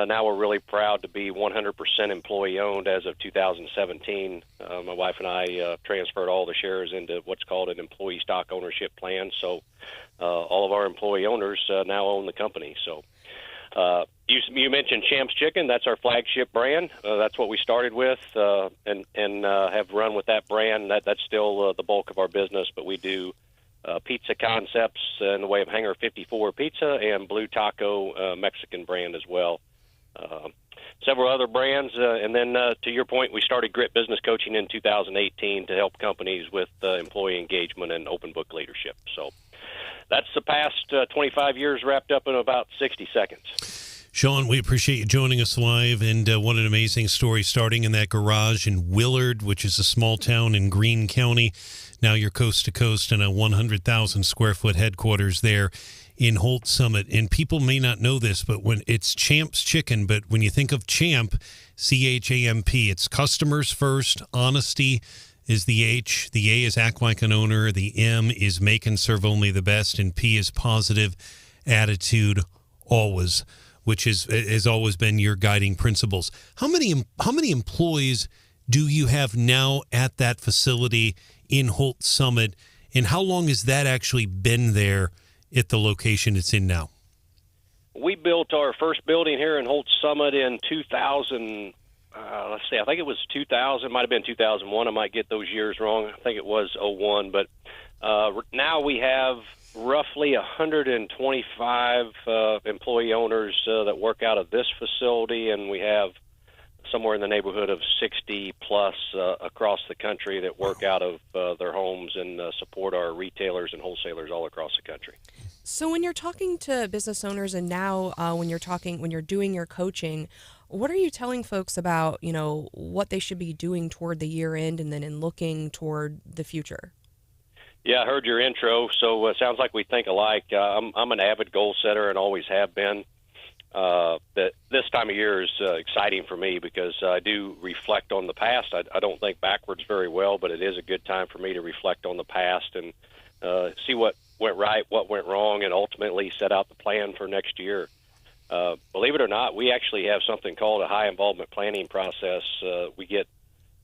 now we're really proud to be 100% employee-owned as of 2017. My wife and I transferred all the shares into what's called an employee stock ownership plan, so all of our employee owners now own the company. So you mentioned Champ's Chicken. That's our flagship brand. That's what we started with and have run with that brand. That's still the bulk of our business, but we do pizza concepts in the way of Hangar 54 Pizza and Blue Taco Mexican brand as well. Several other brands. And then to your point, we started Grit Business Coaching in 2018 to help companies with employee engagement and open book leadership. So that's the past 25 years wrapped up in about 60 seconds. Shawn, we appreciate you joining us live, and what an amazing story, starting in that garage in Willard, which is a small town in Greene County. Now you're coast to coast in a 100,000 square foot headquarters there in Holt Summit. And people may not know this, but when it's Champ's Chicken, but when you think of Champ, C-H-A-M-P, it's customers first, honesty is the H, the A is act like an owner, the M is make and serve only the best, and P is positive attitude always, which has always been your guiding principles. How many employees do you have now at that facility in Holt Summit, and how long has that actually been there at the location it's in now? We built our first building here in Holt Summit in 2000. Let's see, I think it was 2000, might have been 2001. I might get those years wrong. I think it was 01. But now we have roughly 125 employee owners that work out of this facility, and we have somewhere in the neighborhood of 60 plus across the country that work out of their homes and support our retailers and wholesalers all across the country. So when you're talking to business owners, and now when you're doing your coaching, what are you telling folks about, what they should be doing toward the year end and then in looking toward the future? Yeah, I heard your intro, so it sounds like we think alike. I'm an avid goal setter and always have been. that this time of year is exciting for me because I do reflect on the past. I don't think backwards very well, but it is a good time for me to reflect on the past and see what went right, what went wrong, and ultimately set out the plan for next year. Believe it or not, we actually have something called a high involvement planning process. We get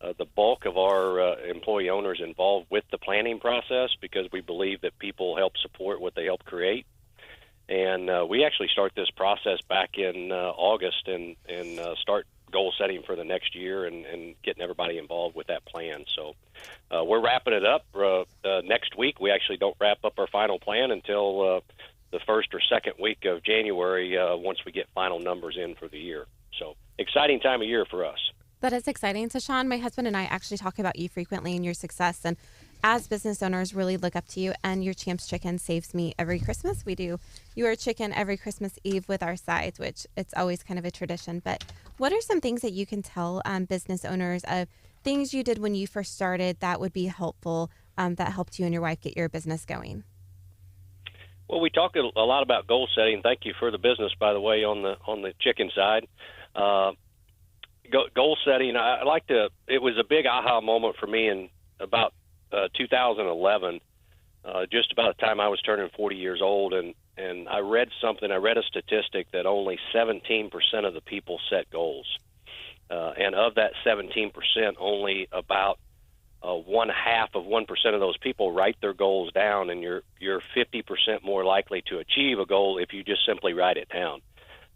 the bulk of our employee owners involved with the planning process because we believe that people help support what they help create. And we actually start this process back in August and start goal setting for the next year and getting everybody involved with that plan. So we're wrapping it up. Next week, we actually don't wrap up our final plan until the first or second week of January once we get final numbers in for the year. So exciting time of year for us. That is exciting. So, Shawn, my husband and I actually talk about you frequently and your success. And as business owners, really look up to you. And your Champs Chicken saves me every Christmas. We do your chicken every Christmas Eve with our sides, which it's always kind of a tradition. But what are some things that you can tell business owners of things you did when you first started that would be helpful, that helped you and your wife get your business going? Well, we talk a lot about goal setting. Thank you for the business, by the way, on the chicken side. Goal setting, it was a big aha moment for me in about 2011, just about the time I was turning 40 years old. And I read a statistic that only 17% of the people set goals. And of that 17%, only about 0.5% of those people write their goals down, and you're 50% more likely to achieve a goal if you just simply write it down.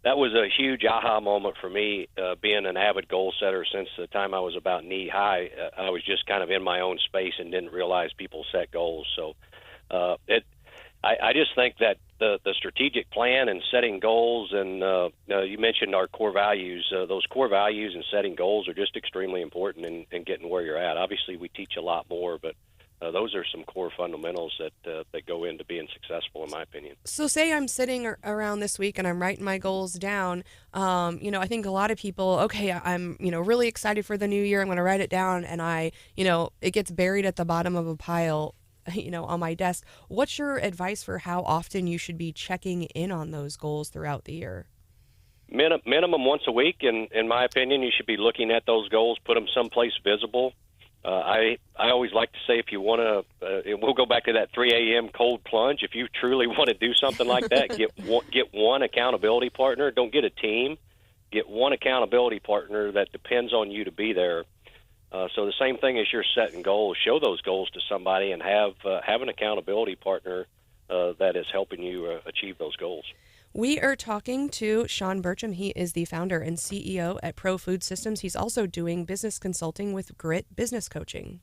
That was a huge aha moment for me, being an avid goal setter since the time I was about knee high. I was just kind of in my own space and didn't realize people set goals. So I just think that the strategic plan and setting goals, and you mentioned our core values. Those core values and setting goals are just extremely important in getting where you're at. Obviously, we teach a lot more, but those are some core fundamentals that go into being successful, in my opinion. So say I'm sitting around this week and I'm writing my goals down. I think a lot of people, okay, I'm, really excited for the new year. I'm going to write it down, and it gets buried at the bottom of a pile, on my desk. What's your advice for how often you should be checking in on those goals throughout the year? Minimum once a week, and in my opinion, you should be looking at those goals, put them someplace visible. I always like to say, if you want to, we'll go back to that 3 a.m. cold plunge. If you truly want to do something like that, get one accountability partner. Don't get a team. Get one accountability partner that depends on you to be there. So the same thing as you're setting goals, show those goals to somebody and have an accountability partner that is helping you achieve those goals. We are talking to Shawn Burcham. He is the founder and CEO at Pro Food Systems. He's also doing business consulting with Grit Business Coaching.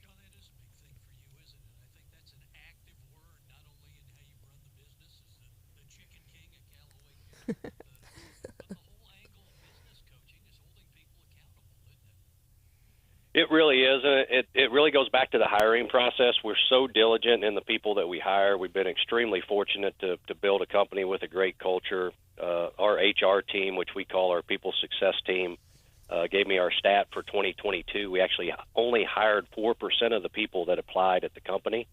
Shawn, that is a big thing for you, isn't it? I think that's an active word, not only in how you run the business as the Chicken King of Callaway County, but the whole angle of business coaching is holding people accountable, isn't it? It really is, and it really goes back to the hiring process. We're so diligent in the people that we hire. We've been extremely fortunate to build a company with a great culture. Our HR team, which we call our people success team, gave me our stat for 2022. We actually only hired 4% of the people that applied at the company.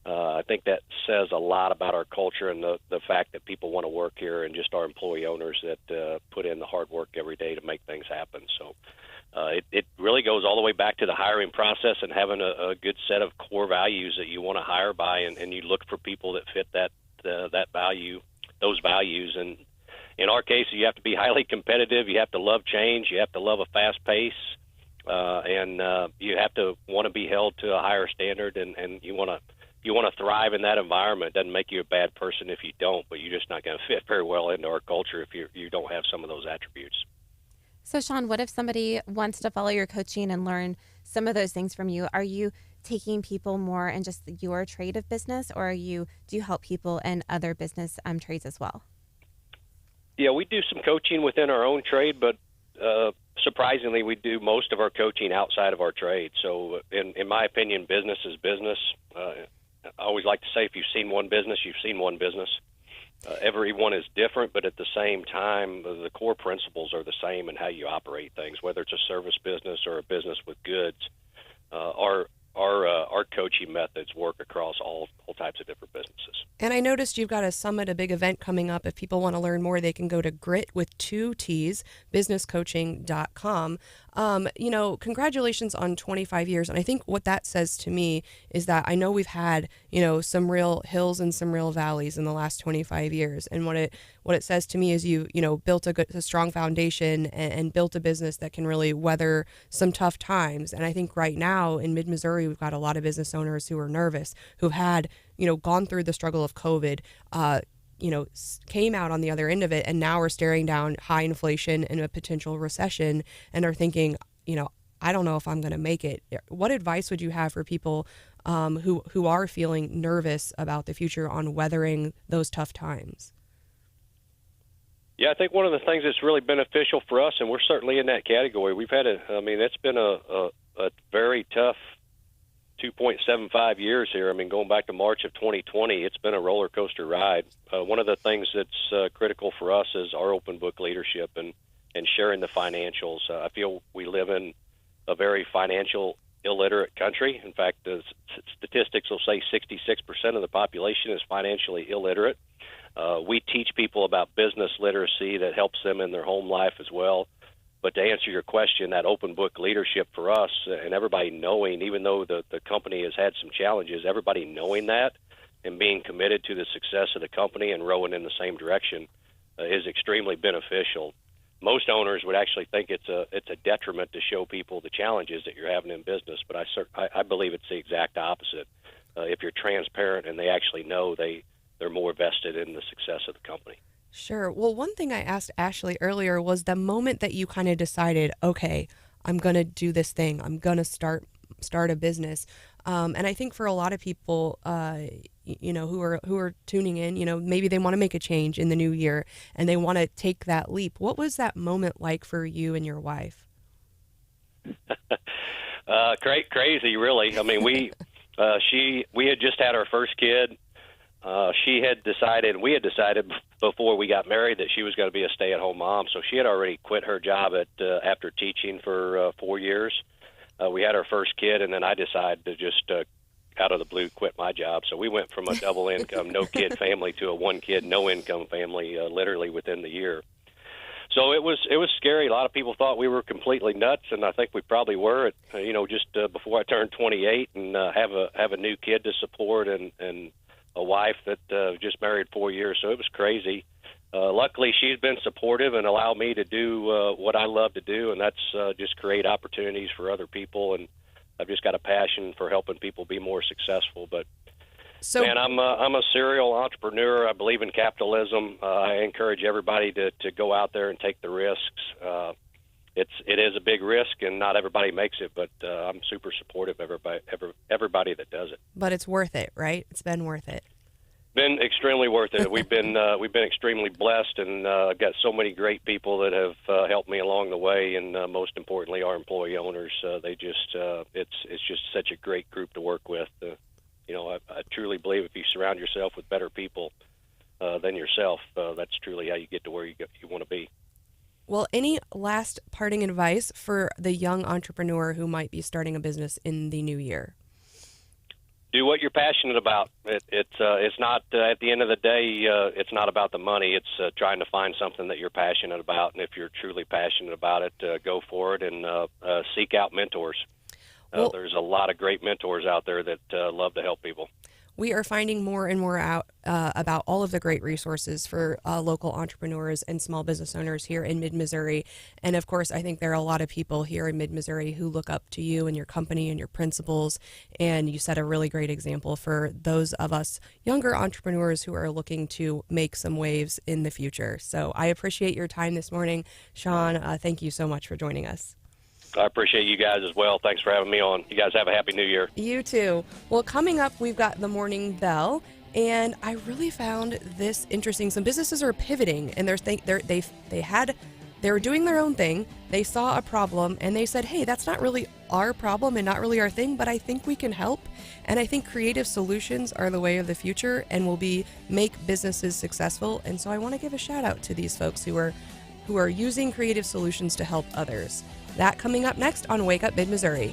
I think that says a lot about our culture and the fact that people want to work here, and just our employee owners that put in the hard work every day to make things happen. So it really goes all the way back to the hiring process and having a good set of core values that you want to hire by, and you look for people that fit that value, those values. And in our case, you have to be highly competitive. You have to love change. You have to love a fast pace, and you have to want to be held to a higher standard. And you want to thrive in that environment. It doesn't make you a bad person if you don't, but you're just not going to fit very well into our culture if you don't have some of those attributes. So, Shawn, what if somebody wants to follow your coaching and learn some of those things from you? Are you taking people more in just your trade of business, or do you help people in other business trades as well? Yeah, we do some coaching within our own trade, but surprisingly, we do most of our coaching outside of our trade. So, in my opinion, business is business. I always like to say, if you've seen one business, you've seen one business. Everyone is different, but at the same time, the core principles are the same in how you operate things, whether it's a service business or a business with goods. Our our coaching methods work across all types of different businesses. And I noticed you've got a summit, a big event coming up. If people want to learn more, they can go to grit with 2 T's, businesscoaching.com. Congratulations on 25 years. And I think what that says to me is that I know we've had, some real hills and some real valleys in the last 25 years. And what it says to me is you built a strong foundation and built a business that can really weather some tough times. And I think right now in mid-Missouri, we've got a lot of business owners who are nervous, who've had, gone through the struggle of COVID, came out on the other end of it, and now are staring down high inflation and a potential recession and are thinking, I don't know if I'm going to make it. What advice would you have for people who are feeling nervous about the future on weathering those tough times? Yeah, I think one of the things that's really beneficial for us, and we're certainly in that category, it's been a very tough 2.75 years here. Going back to March of 2020, it's been a roller coaster ride. One of the things that's critical for us is our open book leadership and sharing the financials. I feel we live in a very financial illiterate country. In fact, the statistics will say 66% of the population is financially illiterate. We teach people about business literacy that helps them in their home life as well. But to answer your question, that open book leadership for us and everybody knowing, even though the company has had some challenges, everybody knowing that and being committed to the success of the company and rowing in the same direction is extremely beneficial. Most owners would actually think it's a detriment to show people the challenges that you're having in business, but I believe it's the exact opposite. If you're transparent and they actually know, they're more vested in the success of the company. Sure. Well, one thing I asked Ashley earlier was the moment that you kind of decided, okay, I'm going to do this thing. I'm going to start a business. And I think for a lot of people, who are tuning in, maybe they want to make a change in the new year and they want to take that leap. What was that moment like for you and your wife? Crazy, really. We had just had our first kid. We had decided before we got married that she was going to be a stay-at-home mom. So she had already quit her job after teaching for 4 years. We had our first kid, and then I decided to just out of the blue quit my job. So we went from a double income, no kid family to a one kid, no income family, literally within the year. So it was scary. A lot of people thought we were completely nuts, and I think we probably were. Just before I turned 28, and have a new kid to support and a wife that just married 4 years, so it was crazy. Luckily, she's been supportive and allowed me to do what I love to do, and that's just create opportunities for other people. And I've just got a passion for helping people be more successful. But man, I'm a serial entrepreneur. I believe in capitalism. I encourage everybody to go out there and take the risks. It is a big risk, and not everybody makes it, but I'm super supportive of everybody that does it. But it's worth it, right? It's been worth it. Been extremely worth it. We've been extremely blessed, and I've got so many great people that have helped me along the way, and most importantly, our employee owners. It's just such a great group to work with. I truly believe if you surround yourself with better people than yourself, that's truly how you get to where you want to be. Well, any last parting advice for the young entrepreneur who might be starting a business in the new year? Do what you're passionate about. It's not at the end of the day. It's not about the money. It's trying to find something that you're passionate about, and if you're truly passionate about it, go for it and seek out mentors. There's a lot of great mentors out there that love to help people. We are finding more and more out about all of the great resources for local entrepreneurs and small business owners here in mid-Missouri. And of course, I think there are a lot of people here in mid-Missouri who look up to you and your company and your principles. And you set a really great example for those of us younger entrepreneurs who are looking to make some waves in the future. So I appreciate your time this morning. Shawn, thank you so much for joining us. I appreciate you guys as well. Thanks for having me on. You guys have a happy new year. You too. Well, coming up, we've got the Morning Bell, and I really found this interesting. Some businesses are pivoting, and they were doing their own thing. They saw a problem, and they said, hey, that's not really our problem and not really our thing, but I think we can help. And I think creative solutions are the way of the future and will make businesses successful. And so I want to give a shout out to these folks who are using creative solutions to help others. That coming up next on Wake Up Mid-Missouri.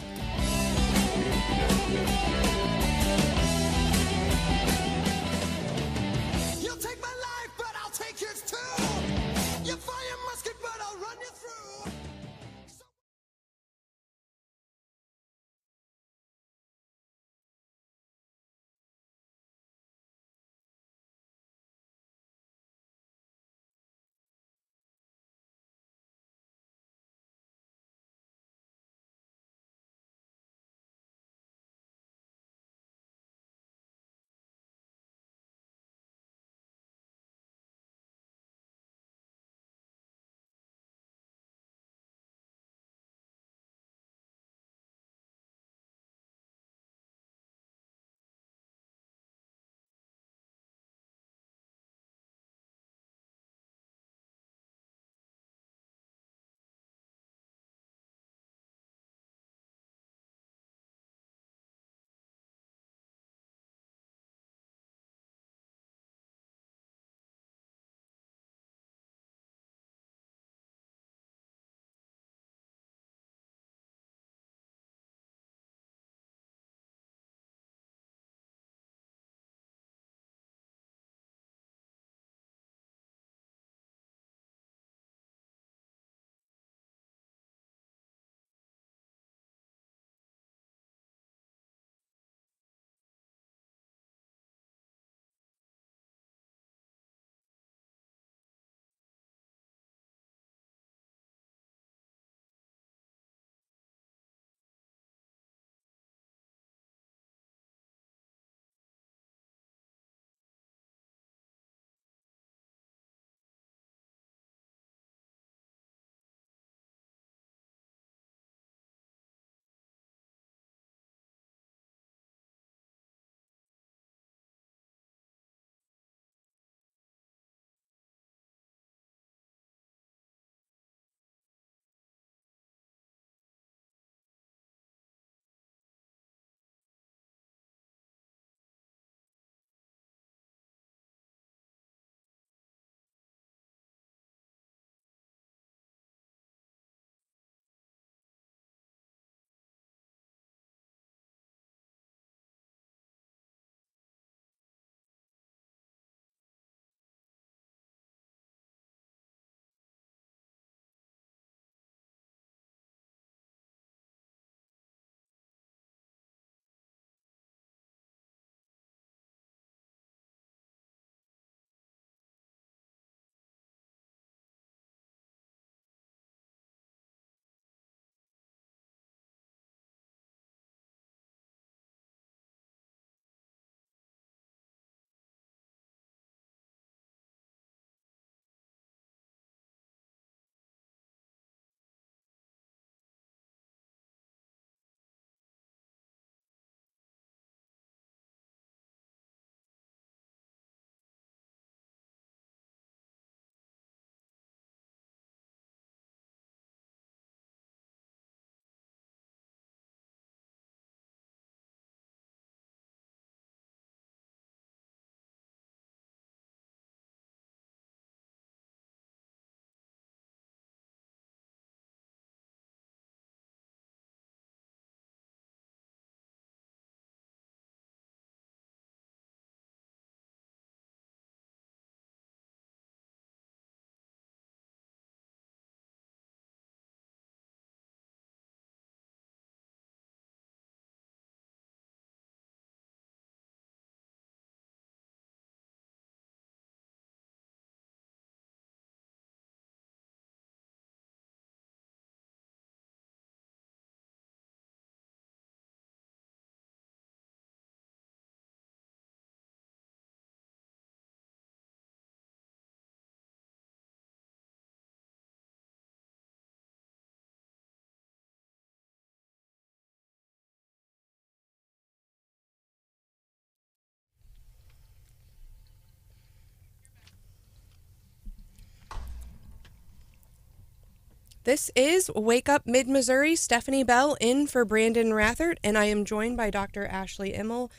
This is Wake Up Mid-Missouri. Stephanie Bell in for Branden Rathert, and I am joined by Dr. Ashley Immel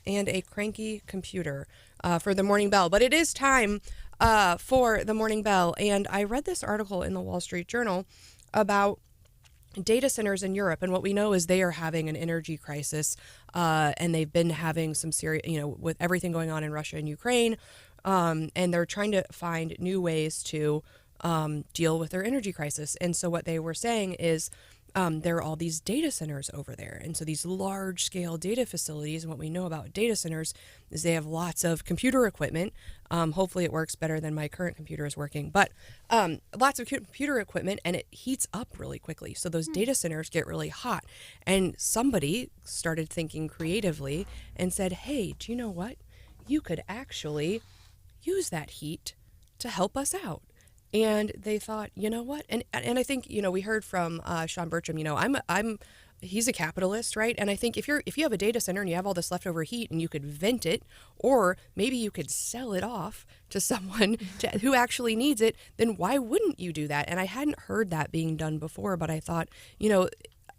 and a cranky computer for the Morning Bell. But it is time for the Morning Bell, and I read this article in the Wall Street Journal about data centers in Europe, and what we know is they are having an energy crisis, and they've been having some serious, with everything going on in Russia and Ukraine, and they're trying to find new ways to deal with their energy crisis. And so what they were saying is there are all these data centers over there. And so these large scale data facilities, and what we know about data centers is they have lots of computer equipment. Hopefully it works better than my current computer is working, but lots of computer equipment, and it heats up really quickly. So those data centers get really hot. And somebody started thinking creatively and said, hey, do you know what? You could actually use that heat to help us out. And they thought, you know what? And I think, we heard from Shawn Burcham, he's a capitalist, right? And I think if you have a data center and you have all this leftover heat and you could vent it, or maybe you could sell it off to someone who actually needs it, then why wouldn't you do that? And I hadn't heard that being done before, but I thought,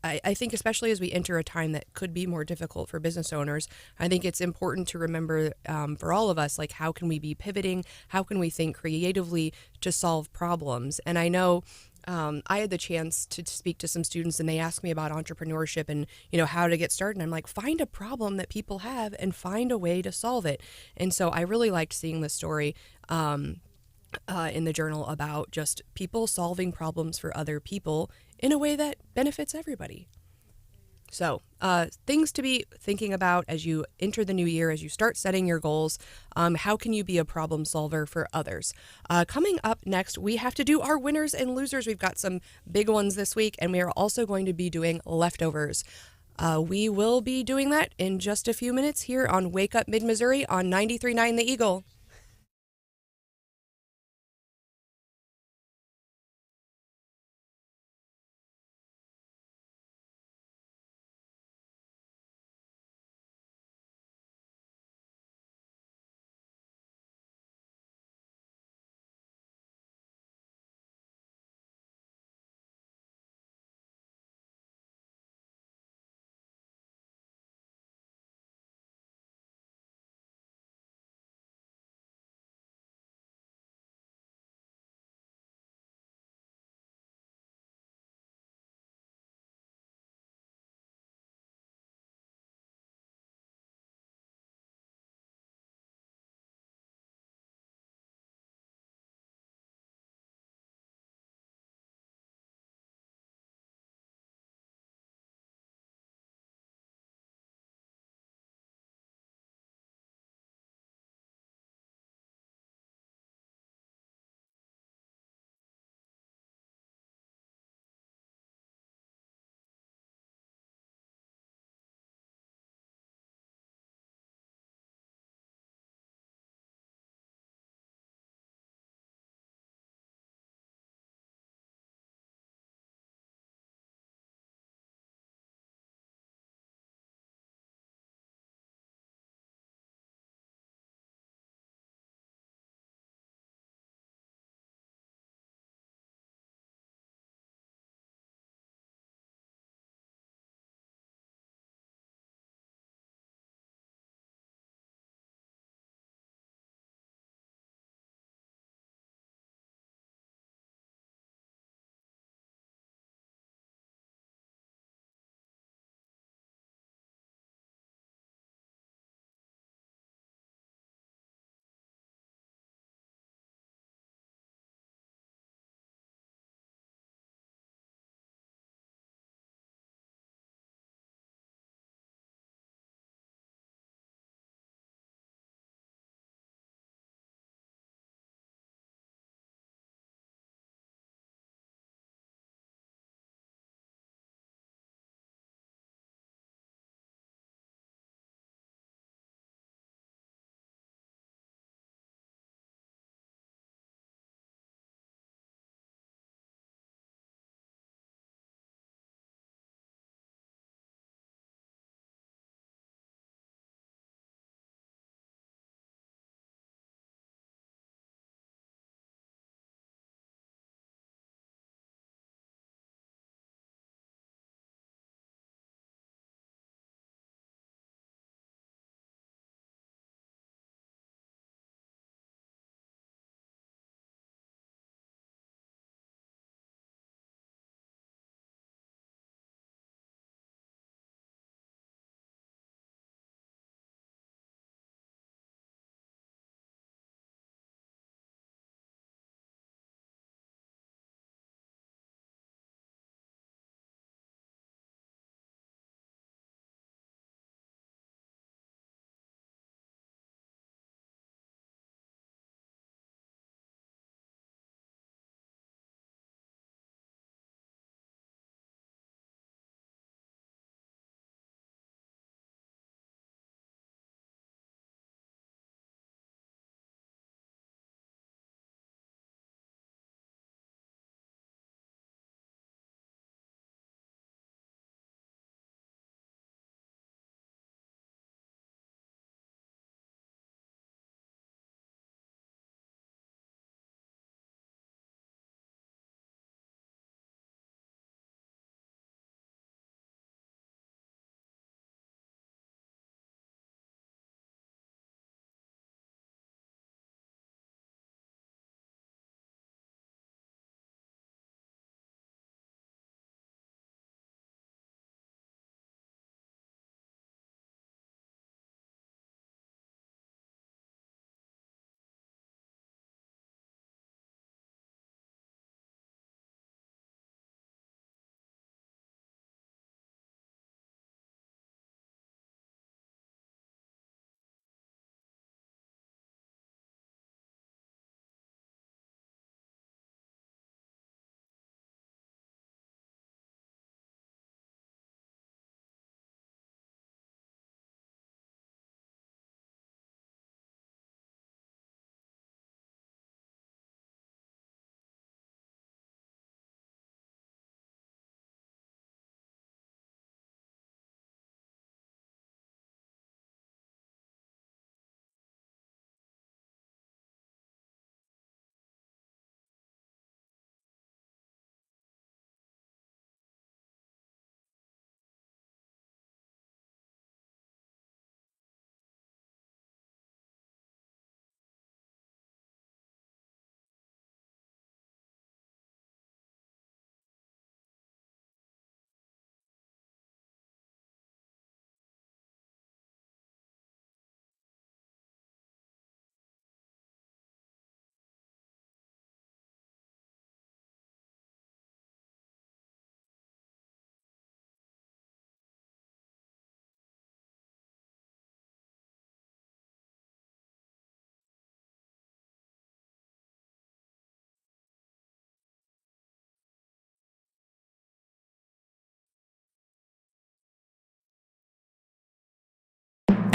I think especially as we enter a time that could be more difficult for business owners, I think it's important to remember for all of us, like, how can we be pivoting? How can we think creatively to solve problems? And I know I had the chance to speak to some students, and they asked me about entrepreneurship and, how to get started. And I'm like, find a problem that people have and find a way to solve it. And so I really liked seeing the story in the journal about just people solving problems for other people in a way that benefits everybody. So things to be thinking about as you enter the new year, as you start setting your goals. How can you be a problem solver for others? Coming up next, we have to do our winners and losers. We've got some big ones this week, and we are also going to be doing leftovers. We will be doing that in just a few minutes here on Wake Up Mid-Missouri on 93.9 The Eagle.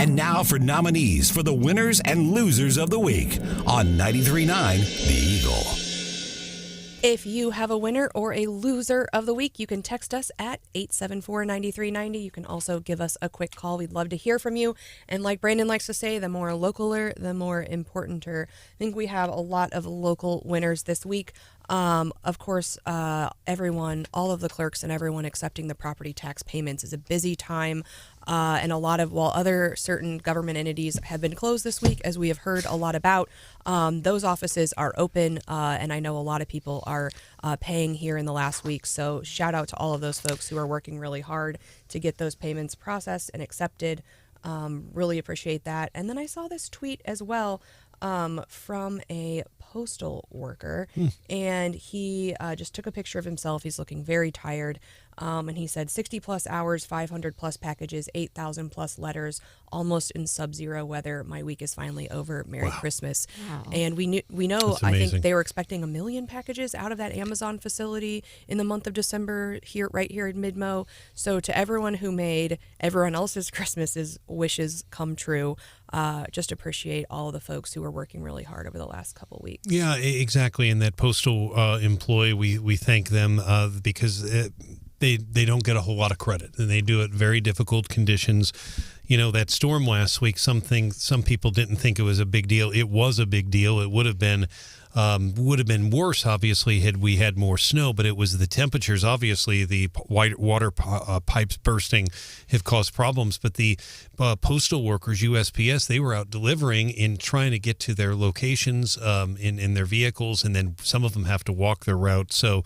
And now for nominees for the winners and losers of the week on 93.9 The Eagle. If you have a winner or a loser of the week, you can text us at 874-9390. You can also give us a quick call. We'd love to hear from you. And like Brandon likes to say, the more localer, the more importanter. I think we have a lot of local winners this week. Of course, everyone, all of the clerks and everyone accepting the property tax payments is a busy time. And while other certain government entities have been closed this week, as we have heard a lot about, those offices are open. And I know a lot of people are paying here in the last week. So shout out to all of those folks who are working really hard to get those payments processed and accepted. Really appreciate that. And then I saw this tweet as well from a postal worker, and he just took a picture of himself. He's looking very tired. And he said 60 plus hours, 500 plus packages, 8,000 plus letters, almost in sub-zero weather. My week is finally over. Merry Christmas. Wow. And we know, I think they were expecting 1 million packages out of that Amazon facility in the month of December right here in Midmo. So to everyone who made everyone else's Christmas's wishes come true, just appreciate all of the folks who are working really hard over the last couple of weeks. Yeah, exactly. And that postal employee, we thank them because they don't get a whole lot of credit, and they do it very difficult conditions. You know, that storm last week, some people didn't think it was a big deal. It was a big deal. It would have been worse, obviously, had we had more snow, but it was the temperatures. Obviously, the water pipes bursting have caused problems, but the postal workers, USPS, they were out delivering and trying to get to their locations in their vehicles, and then some of them have to walk their route. So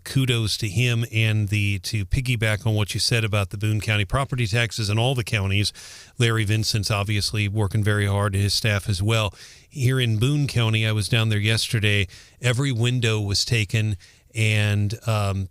kudos to him. And to piggyback on what you said about the Boone County property taxes and all the counties, Larry Vincent's obviously working very hard, his staff as well. Here in Boone County, I was down there yesterday. Every window was taken, and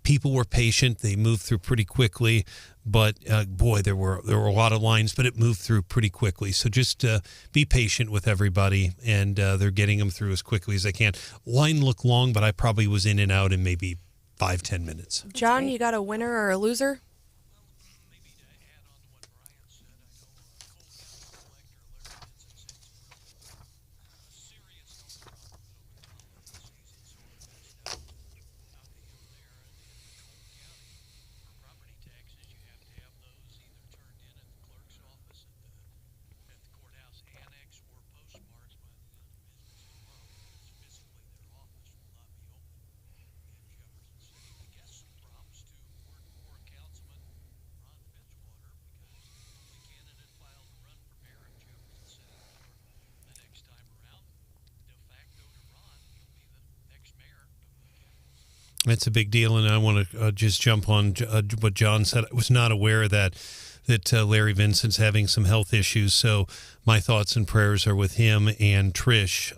people were patient. They moved through pretty quickly, but boy, there were a lot of lines, but it moved through pretty quickly. So just be patient with everybody, and they're getting them through as quickly as they can. Line looked long, but I probably was in and out in maybe 5-10 minutes. John, you got a winner or a loser? That's a big deal, and I want to just jump on what John said. I was not aware that Larry Vincent's having some health issues, so my thoughts and prayers are with him and Trish.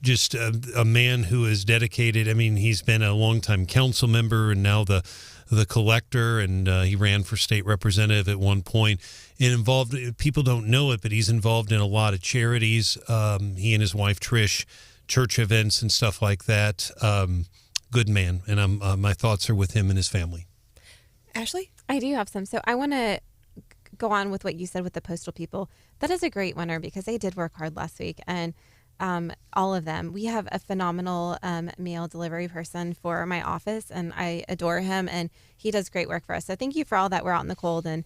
Just a man who is dedicated. I mean, he's been a longtime council member and now the collector, and he ran for state representative at one point. And involved, people don't know it, but he's involved in a lot of charities. He and his wife Trish, church events and stuff like that. Good man, and my thoughts are with him and his family. Ashley? I do have some. So I want to go on with what you said with the postal people. That is a great winner because they did work hard last week, and all of them. We have a phenomenal mail delivery person for my office, and I adore him, and he does great work for us. So thank you for all that. We're out in the cold. And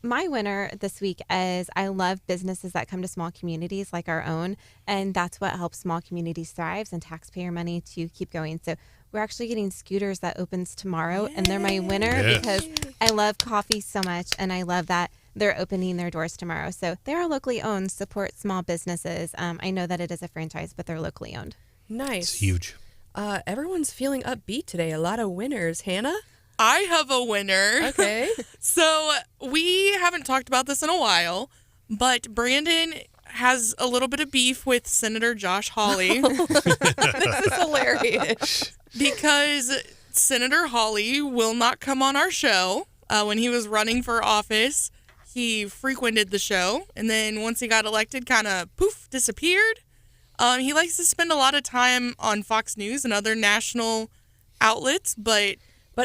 my winner this week is I love businesses that come to small communities like our own, and that's what helps small communities thrive and taxpayer money to keep going. So we're actually getting Scooters that opens tomorrow, and they're my winner because I love coffee so much, and I love that they're opening their doors tomorrow. So they are locally owned, support small businesses. I know that it is a franchise, but they're locally owned. Nice. It's huge. Everyone's feeling upbeat today. A lot of winners. Hannah? I have a winner. Okay. So we haven't talked about this in a while, but Brandon has a little bit of beef with Senator Josh Hawley. This is hilarious. Because Senator Hawley will not come on our show. When he was running for office, he frequented the show, and then once he got elected, kind of poof, disappeared. He likes to spend a lot of time on Fox News and other national outlets, but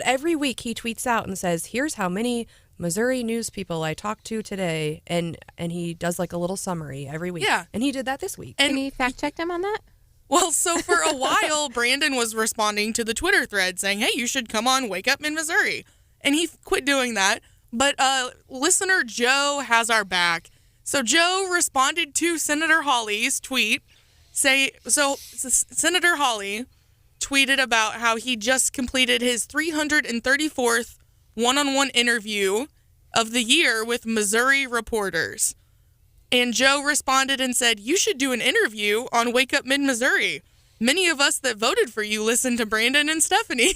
every week he tweets out and says, here's how many Missouri news people I talked to today, and he does like a little summary every week. Yeah. And he did that this week. And Can you fact check him on that? well, so for a while, Branden was responding to the Twitter thread saying, hey, you should come on Wake Up in Missouri. And he quit doing that. But listener Joe has our back. So Joe responded to Senator Hawley's tweet. Senator Hawley tweeted about how he just completed his 334th one-on-one interview of the year with Missouri reporters. And Joe responded and said, you should do an interview on Wake Up Mid-Missouri. Many of us that voted for you listen to Branden and Stephanie.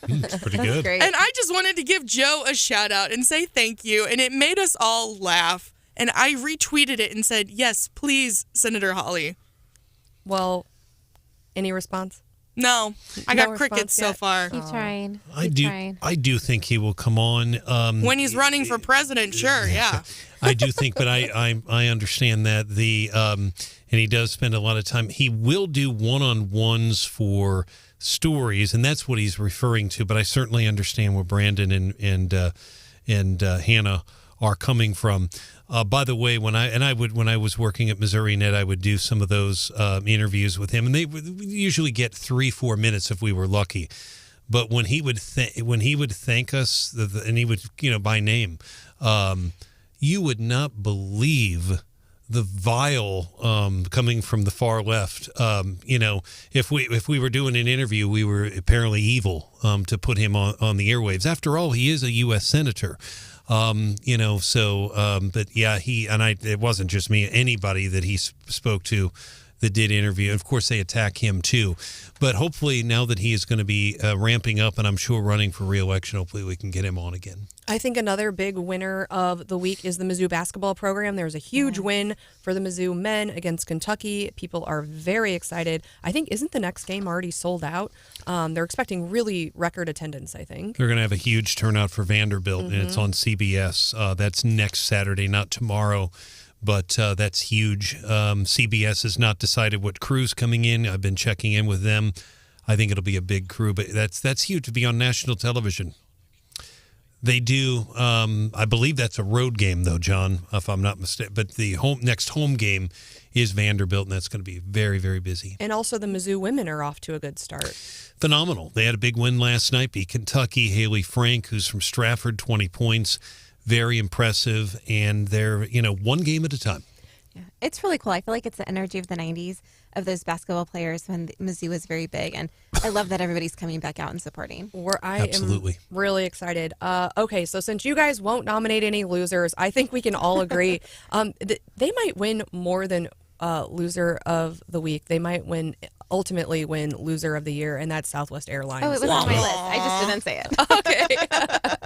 It's pretty good. Great. And I just wanted to give Joe a shout out and say thank you. And it made us all laugh. And I retweeted it and said, yes, please, Senator Hawley. Well, any response? No, I No got crickets response so yet? far. Keep trying. I do think he will come on. When he's running for president, sure, yeah. I do think, but I understand that and he does spend a lot of time. He will do one-on-ones for stories, and that's what he's referring to. But I certainly understand where Branden and Hannah are coming from. By the way, when I was working at Missouri Net, I would do some of those interviews with him, and they would usually get 3-4 minutes if we were lucky. But when he would thank us, and he would by name, you would not believe the vile coming from the far left. If we were doing an interview, we were apparently evil to put him on the airwaves. After all, he is a U.S. senator. But yeah, it wasn't just me, anybody that he spoke to that did interview. Of course, they attack him too. But hopefully now that he is going to be ramping up and I'm sure running for re-election, hopefully we can get him on again. I think another big winner of the week is the Mizzou basketball program. There was a huge win for the Mizzou men against Kentucky. People are very excited. I think, isn't the next game already sold out? They're expecting really record attendance, I think. They're going to have a huge turnout for Vanderbilt, and it's on CBS. That's next Saturday, not tomorrow. But that's huge. CBS has not decided what crew's coming in. I've been checking in with them. I think it'll be a big crew, but that's huge to be on national television. They do. I believe that's a road game, though, John, if I'm not mistaken. But the next home game is Vanderbilt, and that's going to be very, very busy. And also the Mizzou women are off to a good start. Phenomenal. They had a big win last night, beat Kentucky. Haley Frank, who's from Stratford, 20 points. Very impressive, and they're, one game at a time. Yeah, it's really cool. I feel like it's the energy of the 90s of those basketball players when Mizzou was very big, and I love that everybody's coming back out and supporting. Absolutely. Am really excited. Okay, so since you guys won't nominate any losers, I think we can all agree they might win more than loser of the week. They might ultimately win loser of the year, and that's Southwest Airlines. Oh, it was on my list. I just didn't say it. Okay.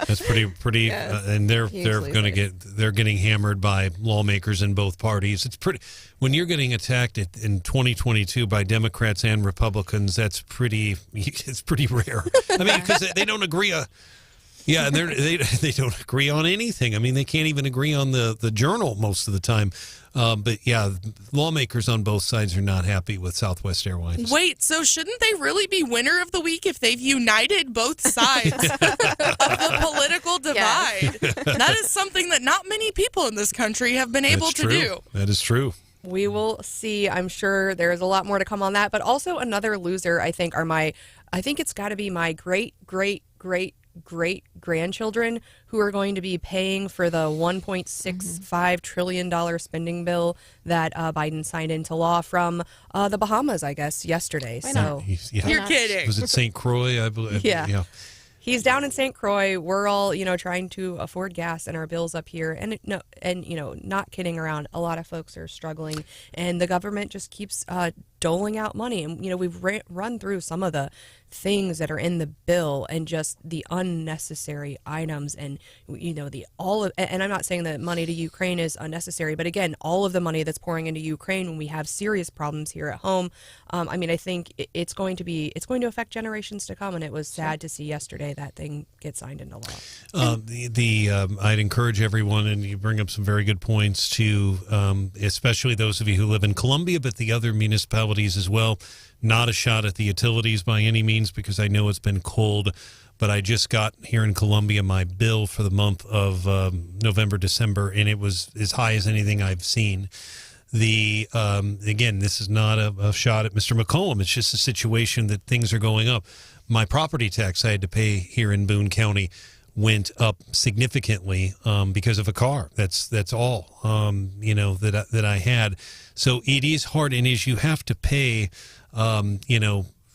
That's pretty, Yes. and they're Huge going to they're getting hammered by lawmakers in both parties. It's pretty when you're getting attacked in 2022 by Democrats and Republicans. It's pretty rare. I mean, because they don't agree. Yeah, and they don't agree on anything. I mean, they can't even agree on the journal most of the time. But yeah, lawmakers on both sides are not happy with Southwest Airlines. Wait, so shouldn't they really be winner of the week if they've united both sides of the political divide? That is something that not many people in this country have been able to do. That is true. We will see. I'm sure there's a lot more to come on that. But also another loser, I think, I think it's got to be my great grandchildren who are going to be paying for the $1.65 trillion spending bill that Biden signed into law from the Bahamas, I guess, yesterday. So You're kidding. Was it St. Croix, I believe? Yeah. He's down in St. Croix. We're all, trying to afford gas and our bills up here. And not kidding around. A lot of folks are struggling, and the government just keeps doling out money. And, we've run through some of the things that are in the bill and just the unnecessary items and, and I'm not saying that money to Ukraine is unnecessary, but again, all of the money that's pouring into Ukraine when we have serious problems here at home. I think it's going to affect generations to come. And it was sad to see yesterday that thing get signed into law. I'd encourage everyone, and you bring up some very good points to, especially those of you who live in Columbia, but the other municipalities as well, Not a shot at the utilities by any means, because I know it's been cold, but I just got here in Columbia my bill for the month of November, December, and it was as high as anything I've seen. Again, this is not a shot at Mr. McCollum. It's just a situation that things are going up. My property tax I had to pay here in Boone County went up significantly because of a car. That's all that I had. So it is hard, and as you have to pay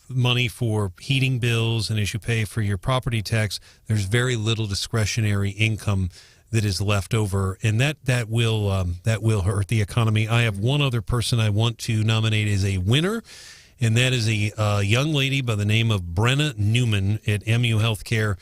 money for heating bills, and as you pay for your property tax, there's very little discretionary income that is left over, and that will hurt the economy. I have one other person I want to nominate as a winner, and that is a young lady by the name of Brenna Newman at MU Healthcare.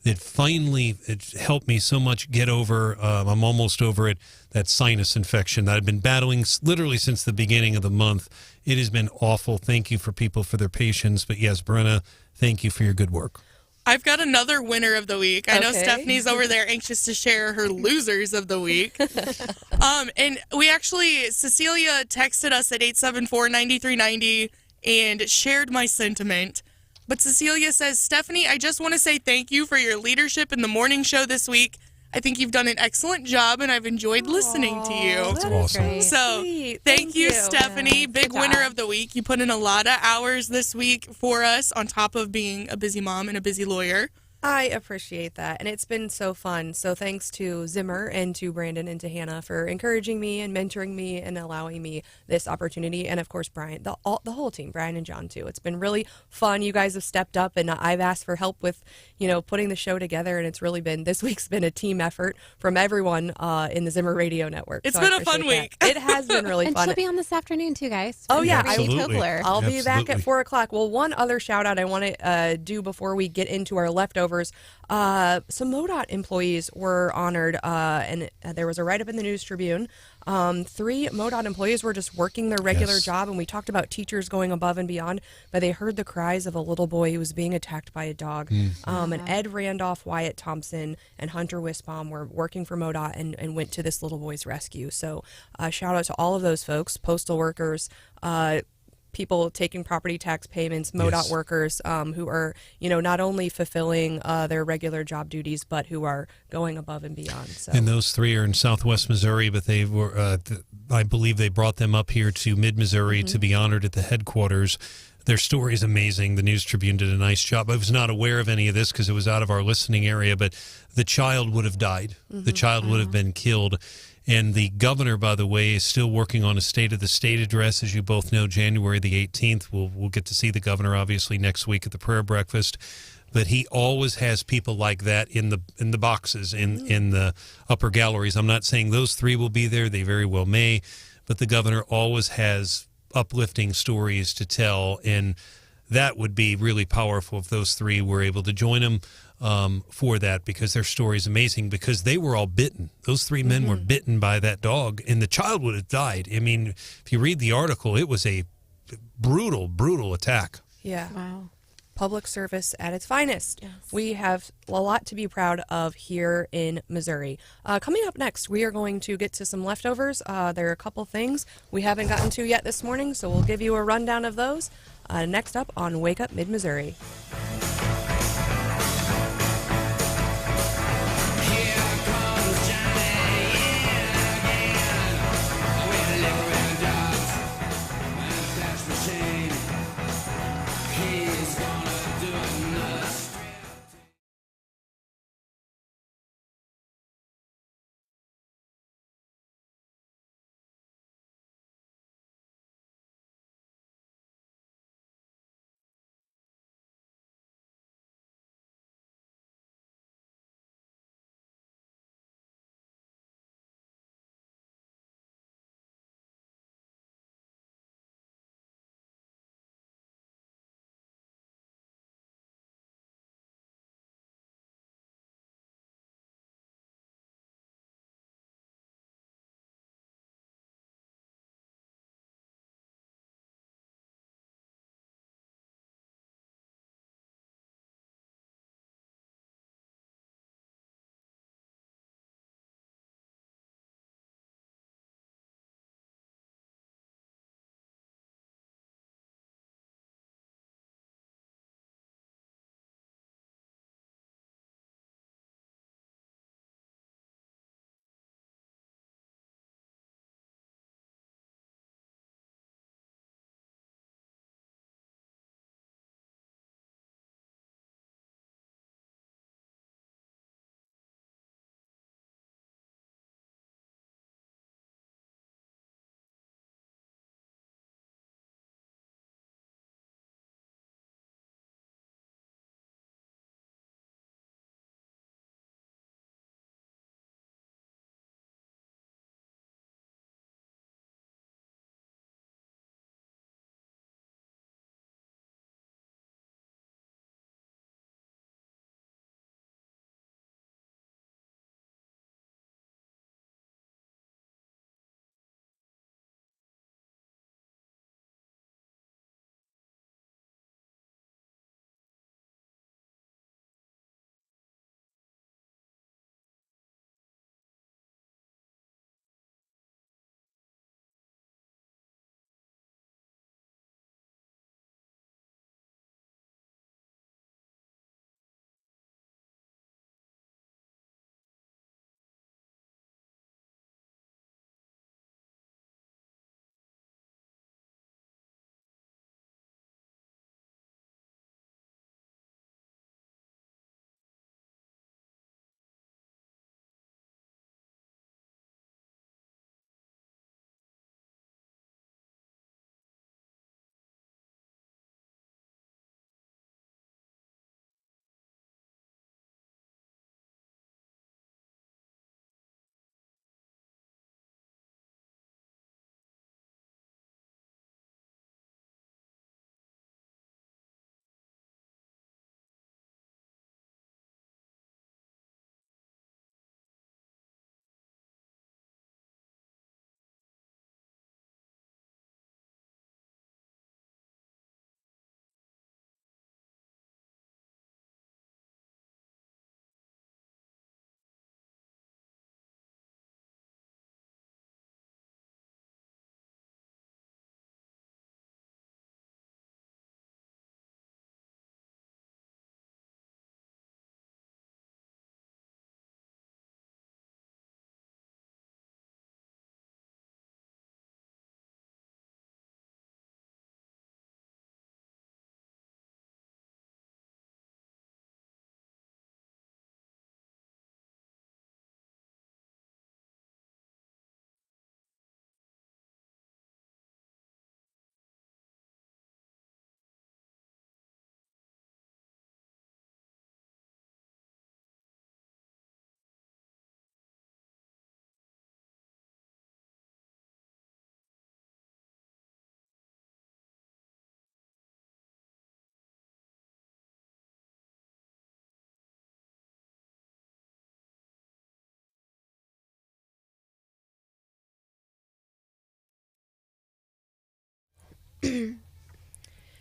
That finally it helped me so much get over, I'm almost over it, that sinus infection that I've been battling literally since the beginning of the month. It has been awful. Thank you for people for their patience. But yes, Brenna, thank you for your good work. I've got another winner of the week. I know Stephanie's over there anxious to share her losers of the week. And Cecilia texted us at 874-9390 and shared my sentiment. But Cecilia says, Stephanie, I just want to say thank you for your leadership in the morning show this week. I think you've done an excellent job, and I've enjoyed listening to you. That's awesome. So thank you, Stephanie. Big winner of the week. You put in a lot of hours this week for us on top of being a busy mom and a busy lawyer. I appreciate that, and it's been so fun. So thanks to Zimmer and to Brandon and to Hannah for encouraging me and mentoring me and allowing me this opportunity, and of course Brian, the whole team, Brian and John too. It's been really fun. You guys have stepped up, and I've asked for help with putting the show together, and it's really been, this week's been a team effort from everyone in the Zimmer Radio Network. It's been a fun week. It has been really and fun. she'll be on this afternoon too, guys. Oh yeah, Absolutely. I'll be back at 4:00. Well, one other shout out I want to do before we get into our leftovers. Some MoDOT employees were honored, and there was a write-up in the News Tribune. 3 MoDOT employees were just working their regular job, and we talked about teachers going above and beyond, but they heard the cries of a little boy who was being attacked by a dog. And Ed Randolph, Wyatt Thompson, and Hunter Wisbaum were working for MoDOT and went to this little boy's rescue. So shout out to all of those folks, postal workers, people taking property tax payments, MoDOT workers who are, not only fulfilling their regular job duties, but who are going above and beyond. So. And those 3 are in Southwest Missouri, but they were, I believe they brought them up here to mid-Missouri to be honored at the headquarters. Their story is amazing. The News Tribune did a nice job. I was not aware of any of this because it was out of our listening area, but the child would have died. The child would have been killed. And the governor, by the way, is still working on a State of the State address. As you both know, January the 18th, we'll get to see the governor, obviously, next week at the prayer breakfast. But he always has people like that in the boxes, in the upper galleries. I'm not saying those 3 will be there. They very well may. But the governor always has uplifting stories to tell, and that would be really powerful if those 3 were able to join him for that, because their story is amazing, because they were all bitten. Those 3 men were bitten by that dog, and the child would have died. I mean, if you read the article, it was a brutal, brutal attack. Yeah. Wow. Public service at its finest. Yes. We have a lot to be proud of here in Missouri. Coming up next, we are going to get to some leftovers. There are a couple things we haven't gotten to yet this morning, so we'll give you a rundown of those next up on Wake Up Mid-Missouri.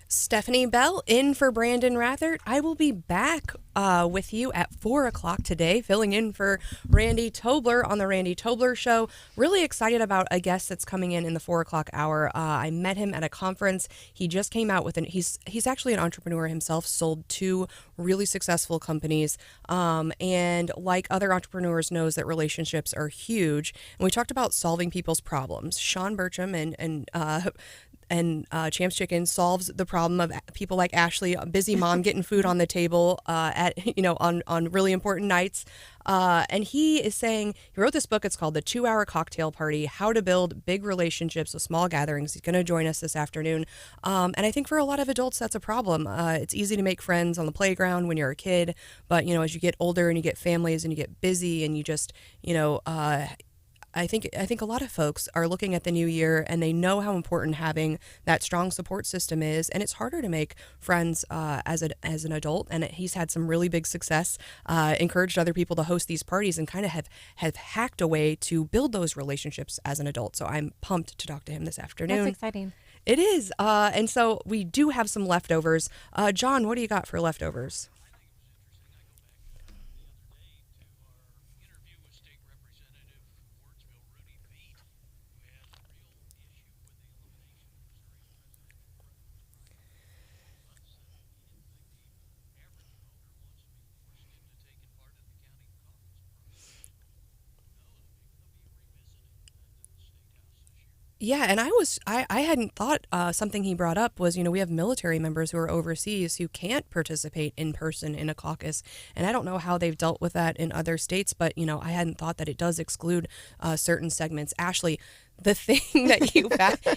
Stephanie Bell in for Branden Rathert. I will be back with you at 4 o'clock today, filling in for Randy Tobler on the Randy Tobler Show. Really excited about a guest that's coming in the 4 o'clock hour. I met him at a conference. He just came out with he's actually an entrepreneur himself, sold 2 really successful companies, and like other entrepreneurs knows that relationships are huge. And we talked about solving people's problems. Shawn Burcham and Champ's Chicken solves the problem of people like Ashley, a busy mom getting food on the table on really important nights. And he is saying, he wrote this book, it's called The 2-Hour Cocktail Party, How to Build Big Relationships with Small Gatherings. He's going to join us this afternoon. And I think for a lot of adults, that's a problem. It's easy to make friends on the playground when you're a kid, but, as you get older and you get families and you get busy and you just, I think a lot of folks are looking at the new year and they know how important having that strong support system is, and it's harder to make friends as an adult. And he's had some really big success, encouraged other people to host these parties, and kind of have hacked a way to build those relationships as an adult. So I'm pumped to talk to him this afternoon. That's exciting. It is, and so we do have some leftovers. John, what do you got for leftovers? Yeah, and I hadn't thought something he brought up was, we have military members who are overseas who can't participate in person in a caucus, and I don't know how they've dealt with that in other states, but, I hadn't thought that it does exclude certain segments. Ashley, the thing that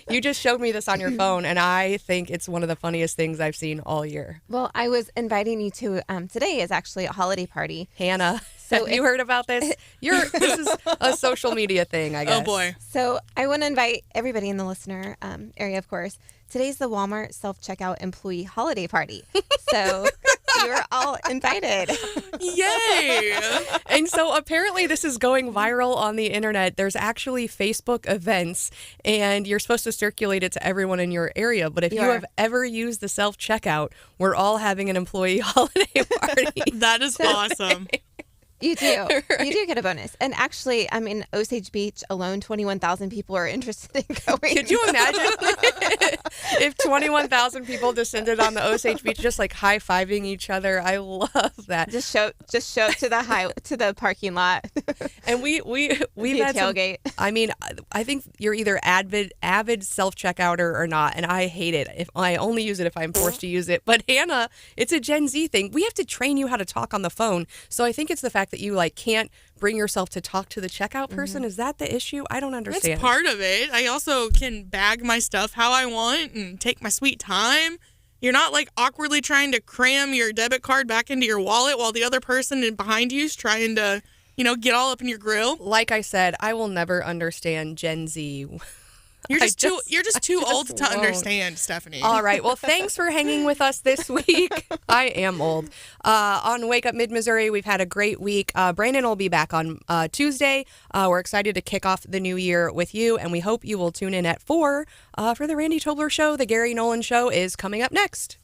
you just showed me this on your phone, and I think it's one of the funniest things I've seen all year. Well, I was inviting you to, today is actually a holiday party. Hannah, have you heard about this? This is a social media thing, I guess. Oh, boy. So I want to invite everybody in the listener area, of course. Today's the Walmart self-checkout employee holiday party. So you're all invited. Yay! And so apparently this is going viral on the internet. There's actually Facebook events, and you're supposed to circulate it to everyone in your area. But if you have ever used the self-checkout, we're all having an employee holiday party. That is awesome. You do. Right. You do get a bonus. And actually, Osage Beach alone, 21,000 people are interested in going. Could you imagine if 21,000 people descended on the Osage Beach just like high-fiving each other? I love that. Just show up to the parking lot. And we've had tailgate. I think you're either avid self-checkouter or not, and I hate it. If I only use it if I'm forced to use it. But Hannah, it's a Gen Z thing. We have to train you how to talk on the phone. So I think it's the fact that you can't bring yourself to talk to the checkout person. Is that the issue? I don't understand. That's part of it. I also can bag my stuff how I want and take my sweet time. You're not awkwardly trying to cram your debit card back into your wallet while the other person behind you is trying to, get all up in your grill. Like I said, I will never understand Gen Z. You're just too old to understand, Stephanie. All right. Well, thanks for hanging with us this week. I am old. On Wake Up Mid-Missouri, we've had a great week. Branden will be back on Tuesday. We're excited to kick off the new year with you, and we hope you will tune in at 4 for the Randy Tobler Show. The Gary Nolan Show is coming up next.